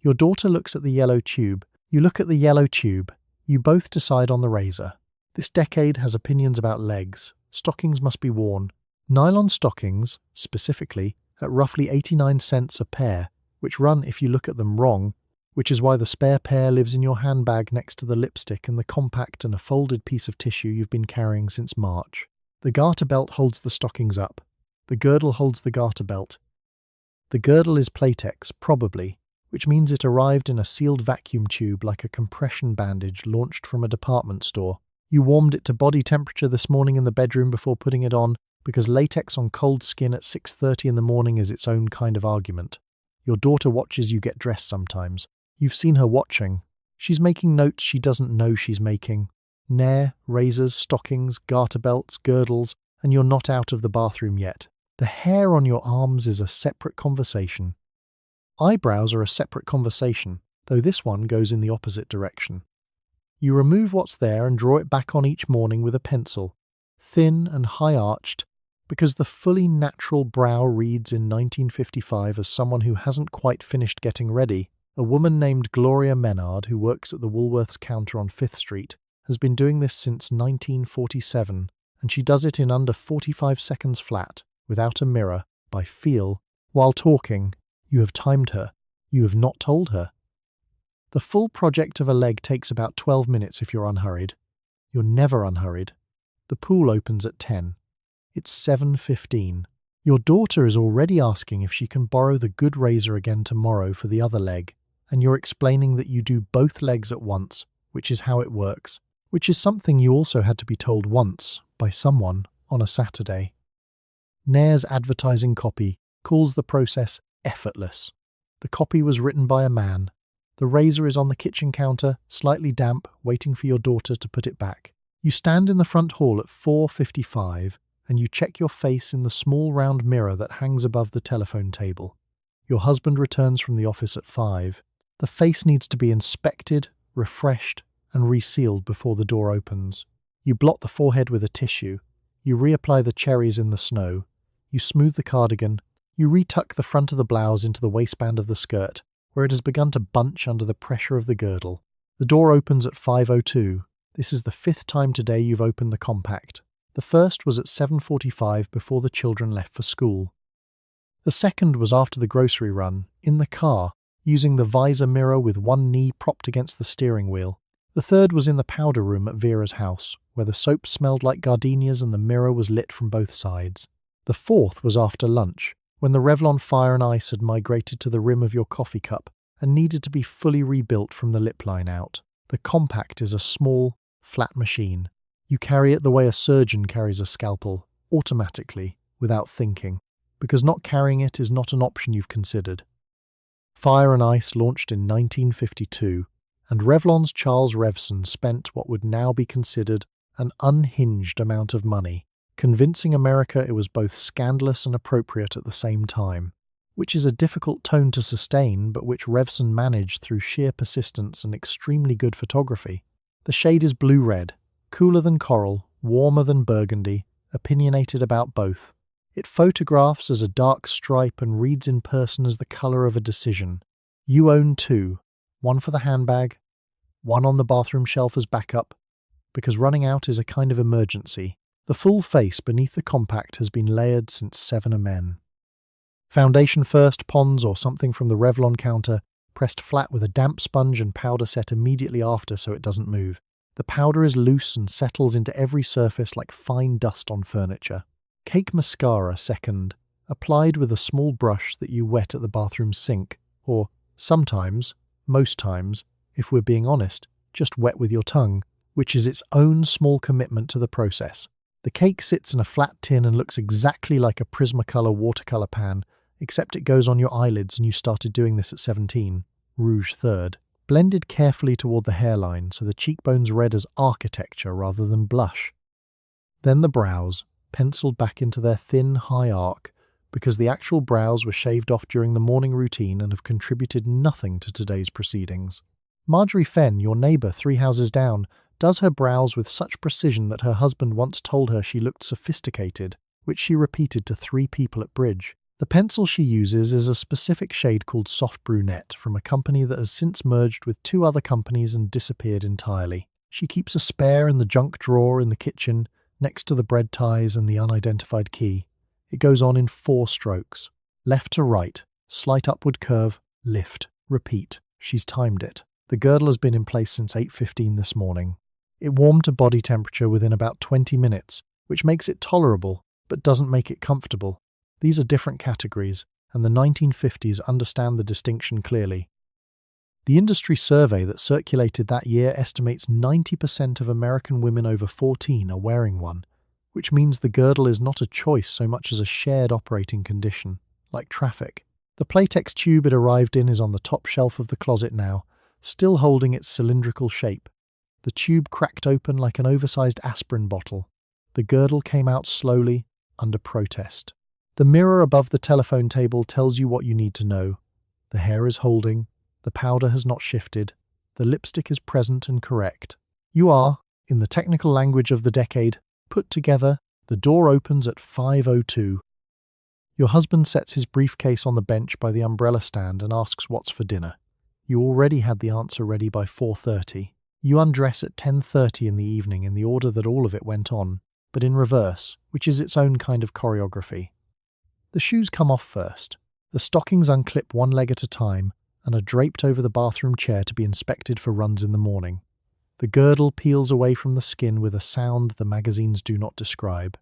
Speaker 1: Your daughter looks at the yellow tube, you look at the yellow tube, you both decide on the razor. This decade has opinions about legs. Stockings must be worn. Nylon stockings, specifically, at roughly 89 cents a pair, which run if you look at them wrong, which is why the spare pair lives in your handbag next to the lipstick and the compact and a folded piece of tissue you've been carrying since March. The garter belt holds the stockings up. The girdle holds the garter belt. The girdle is Playtex, probably, which means it arrived in a sealed vacuum tube like a compression bandage launched from a department store. You warmed it to body temperature this morning in the bedroom before putting it on, because latex on cold skin at 6:30 in the morning is its own kind of argument. Your daughter watches you get dressed sometimes. You've seen her watching. She's making notes she doesn't know she's making. Nair, razors, stockings, garter belts, girdles, and you're not out of the bathroom yet. The hair on your arms is a separate conversation. Eyebrows are a separate conversation, though this one goes in the opposite direction. You remove what's there and draw it back on each morning with a pencil, thin and high-arched, because the fully natural brow reads in 1955 as someone who hasn't quite finished getting ready. A woman named Gloria Menard, who works at the Woolworths counter on 5th Street, has been doing this since 1947, and she does it in under 45 seconds flat, without a mirror, by feel, while talking. You have timed her. You have not told her. The full project of a leg takes about 12 minutes if you're unhurried. You're never unhurried. The pool opens at 10. It's 7:15. Your daughter is already asking if she can borrow the good razor again tomorrow for the other leg, and you're explaining that you do both legs at once, which is how it works, which is something you also had to be told once by someone on a Saturday. Nair's advertising copy calls the process effortless. The copy was written by a man. The razor is on the kitchen counter, slightly damp, waiting for your daughter to put it back. You stand in the front hall at 4:55 and you check your face in the small round mirror that hangs above the telephone table. Your husband returns from the office at 5. The face needs to be inspected, refreshed, and resealed before the door opens. You blot the forehead with a tissue. You reapply the cherries in the snow. You smooth the cardigan. You retuck the front of the blouse into the waistband of the skirt, where it has begun to bunch under the pressure of the girdle. The door opens at 5:02. This is the 5th time today you've opened the compact. The first was at 7:45 before the children left for school. The second was after the grocery run, in the car, using the visor mirror with one knee propped against the steering wheel. The third was in the powder room at Vera's house, where the soap smelled like gardenias and the mirror was lit from both sides. The fourth was after lunch, when the Revlon fire and ice had migrated to the rim of your coffee cup and needed to be fully rebuilt from the lip line out. The compact is a small, flat machine. You carry it the way a surgeon carries a scalpel, automatically, without thinking, because not carrying it is not an option you've considered. Fire and Ice launched in 1952, and Revlon's Charles Revson spent what would now be considered an unhinged amount of money, convincing America it was both scandalous and appropriate at the same time, which is a difficult tone to sustain but which Revson managed through sheer persistence and extremely good photography. The shade is blue-red, cooler than coral, warmer than burgundy, opinionated about both. It photographs as a dark stripe and reads in person as the colour of a decision. You own 2, one for the handbag, one on the bathroom shelf as backup, because running out is a kind of emergency. The full face beneath the compact has been layered since 7 Men. Foundation first, Pond's or something from the Revlon counter, pressed flat with a damp sponge and powder set immediately after so it doesn't move. The powder is loose and settles into every surface like fine dust on furniture. Cake mascara second, applied with a small brush that you wet at the bathroom sink, or sometimes, most times, if we're being honest, just wet with your tongue, which is its own small commitment to the process. The cake sits in a flat tin and looks exactly like a Prismacolor watercolor pan, except it goes on your eyelids and you started doing this at 17, rouge third. Blended carefully toward the hairline so the cheekbones read as architecture rather than blush. Then the brows, penciled back into their thin, high arc, because the actual brows were shaved off during the morning routine and have contributed nothing to today's proceedings. Marjorie Fenn, your neighbour 3 houses down, does her brows with such precision that her husband once told her she looked sophisticated, which she repeated to 3 people at bridge. The pencil she uses is a specific shade called Soft Brunette from a company that has since merged with 2 other companies and disappeared entirely. She keeps a spare in the junk drawer in the kitchen, next to the bread ties and the unidentified key. It goes on in 4 strokes. Left to right, slight upward curve, lift, repeat. She's timed it. The girdle has been in place since 8:15 this morning. It warmed to body temperature within about 20 minutes, which makes it tolerable, but doesn't make it comfortable. These are different categories, and the 1950s understand the distinction clearly. The industry survey that circulated that year estimates 90% of American women over 14 are wearing one, which means the girdle is not a choice so much as a shared operating condition, like traffic. The Playtex tube it arrived in is on the top shelf of the closet now, still holding its cylindrical shape. The tube cracked open like an oversized aspirin bottle. The girdle came out slowly, under protest. The mirror above the telephone table tells you what you need to know. The hair is holding, the powder has not shifted, the lipstick is present and correct. You are, in the technical language of the decade, put together. The door opens at 5:02. Your husband sets his briefcase on the bench by the umbrella stand and asks what's for dinner. You already had the answer ready by 4:30. You undress at 10:30 in the evening in the order that all of it went on, but in reverse, which is its own kind of choreography. The shoes come off first. The stockings unclip one leg at a time and are draped over the bathroom chair to be inspected for runs in the morning. The girdle peels away from the skin with a sound the magazines do not describe.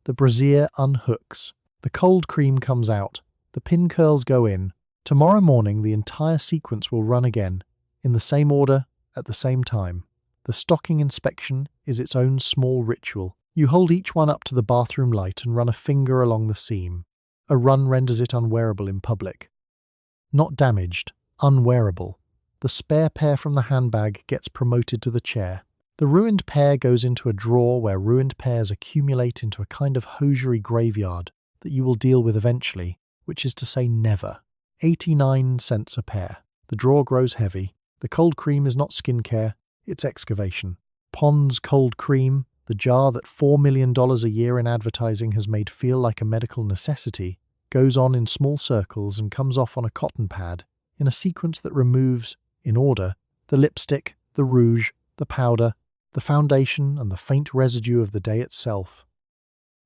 Speaker 1: The brassiere unhooks. The cold cream comes out. The pin curls go in. Tomorrow morning the entire sequence will run again, in the same order, at the same time. The stocking inspection is its own small ritual. You hold each one up to the bathroom light and run a finger along the seam. A run renders it unwearable in public. Not damaged, unwearable. The spare pair from the handbag gets promoted to the chair. The ruined pair goes into a drawer where ruined pairs accumulate into a kind of hosiery graveyard that you will deal with eventually, which is to say never. 89 cents a pair. The drawer grows heavy. The cold cream is not skincare, it's excavation. Pond's Cold Cream, the jar that $4 million a year in advertising has made feel like a medical necessity, goes on in small circles and comes off on a cotton pad, in a sequence that removes, in order, the lipstick, the rouge, the powder, the foundation, and the faint residue of the day itself.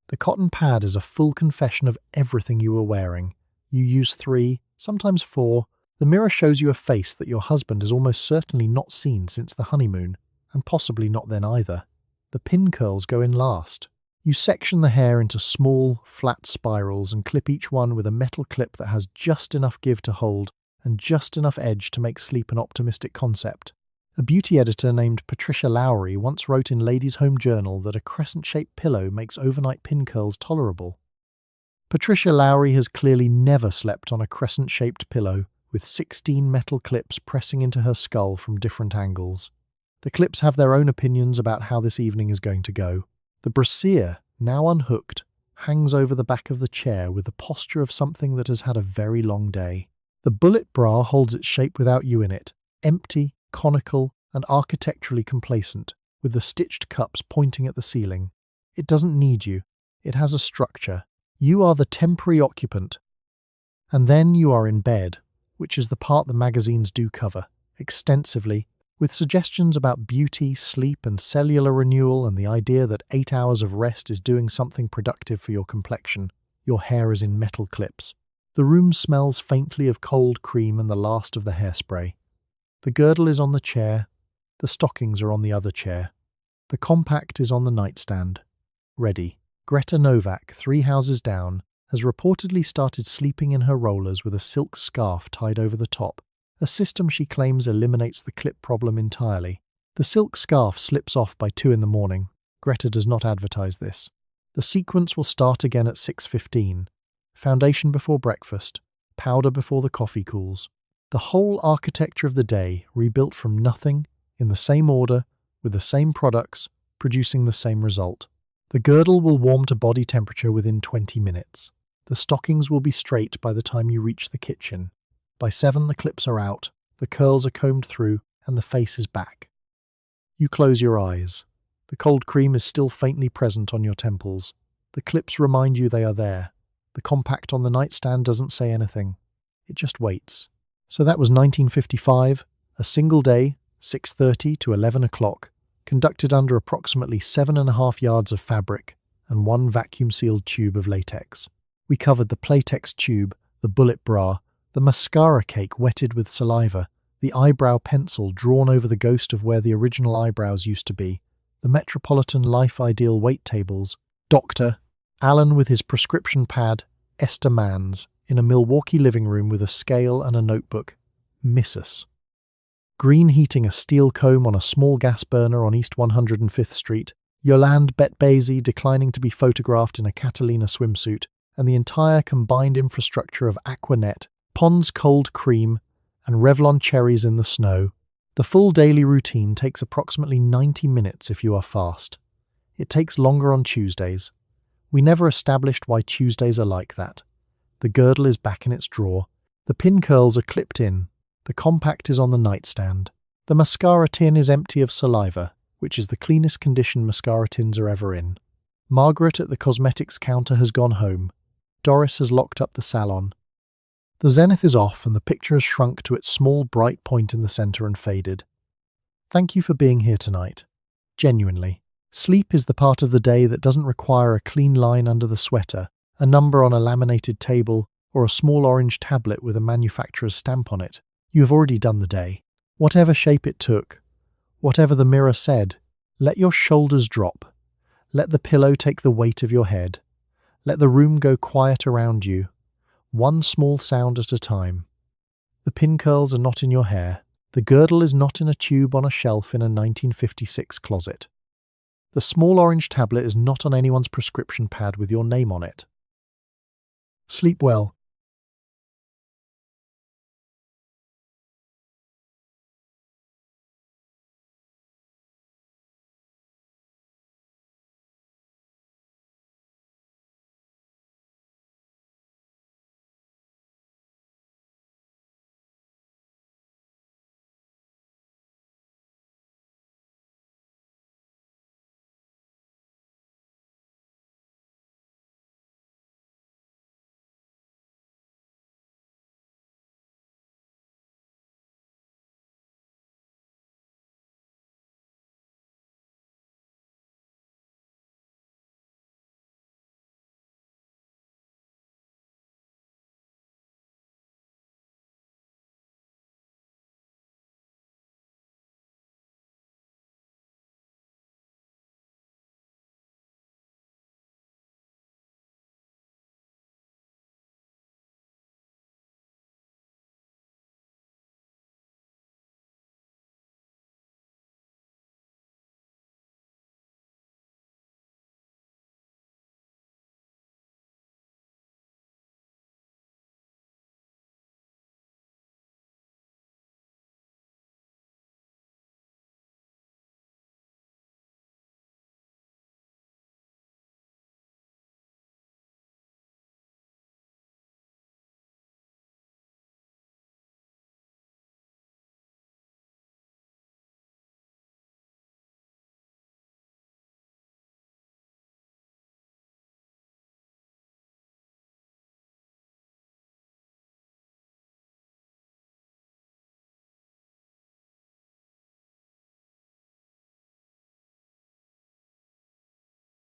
Speaker 1: The cotton pad is a full confession of everything you were wearing. You use 3, sometimes 4. The mirror shows you a face that your husband has almost certainly not seen since the honeymoon, and possibly not then either. The pin curls go in last. You section the hair into small, flat spirals and clip each one with a metal clip that has just enough give to hold and just enough edge to make sleep an optimistic concept. A beauty editor named Patricia Lowry once wrote in Ladies' Home Journal that a crescent-shaped pillow makes overnight pin curls tolerable. Patricia Lowry has clearly never slept on a crescent-shaped pillow with 16 metal clips pressing into her skull from different angles. The clips have their own opinions about how this evening is going to go. The brassiere, now unhooked, hangs over the back of the chair with the posture of something that has had a very long day. The bullet bra holds its shape without you in it, empty, conical, and architecturally complacent, with the stitched cups pointing at the ceiling. It doesn't need you. It has a structure. You are the temporary occupant. And then you are in bed, which is the part the magazines do cover, extensively, with suggestions about beauty, sleep, and cellular renewal, and the idea that 8 hours of rest is doing something productive for your complexion. Your hair is in metal clips. The room smells faintly of cold cream and the last of the hairspray. The girdle is on the chair. The stockings are on the other chair. The compact is on the nightstand. Ready. Greta Novak, 3 houses down, has reportedly started sleeping in her rollers with a silk scarf tied over the top, a system she claims eliminates the clip problem entirely. The silk scarf slips off by 2 in the morning. Greta does not advertise this. The sequence will start again at 6:15. Foundation before breakfast, powder before the coffee cools. The whole architecture of the day rebuilt from nothing, in the same order, with the same products, producing the same result. The girdle will warm to body temperature within 20 minutes. The stockings will be straight by the time you reach the kitchen. By 7, the clips are out, the curls are combed through, and the face is back. You close your eyes. The cold cream is still faintly present on your temples. The clips remind you they are there. The compact on the nightstand doesn't say anything. It just waits. So that was 1955, a single day, 6:30 to 11 o'clock, conducted under approximately 7.5 yards of fabric and 1 vacuum-sealed tube of latex. We covered the Playtex tube, the bullet bra, the mascara cake wetted with saliva, the eyebrow pencil drawn over the ghost of where the original eyebrows used to be, the Metropolitan Life ideal weight tables, Dr. Alan with his prescription pad, Esther Mann's, in a Milwaukee living room with a scale and a notebook, Missus. Green heating a steel comb on a small gas burner on East 105th Street, Yolande Betbazy declining to be photographed in a Catalina swimsuit, and the entire combined infrastructure of Aquanet, Pond's cold cream, and Revlon cherries in the snow. The full daily routine takes approximately 90 minutes if you are fast. It takes longer on Tuesdays. We never established why Tuesdays are like that. The girdle is back in its drawer. The pin curls are clipped in. The compact is on the nightstand. The mascara tin is empty of saliva, which is the cleanest condition mascara tins are ever in. Margaret at the cosmetics counter has gone home. Doris has locked up the salon. The zenith is off and the picture has shrunk to its small bright point in the center and faded. Thank you for being here tonight. Genuinely. Sleep is the part of the day that doesn't require a clean line under the sweater, a number on a laminated table, or a small orange tablet with a manufacturer's stamp on it. You have already done the day. Whatever shape it took, whatever the mirror said, let your shoulders drop. Let the pillow take the weight of your head. Let the room go quiet around you, one small sound at a time. The pin curls are not in your hair. The girdle is not in a tube on a shelf in a 1956 closet. The small orange tablet is not on anyone's prescription pad with your name on it. Sleep well.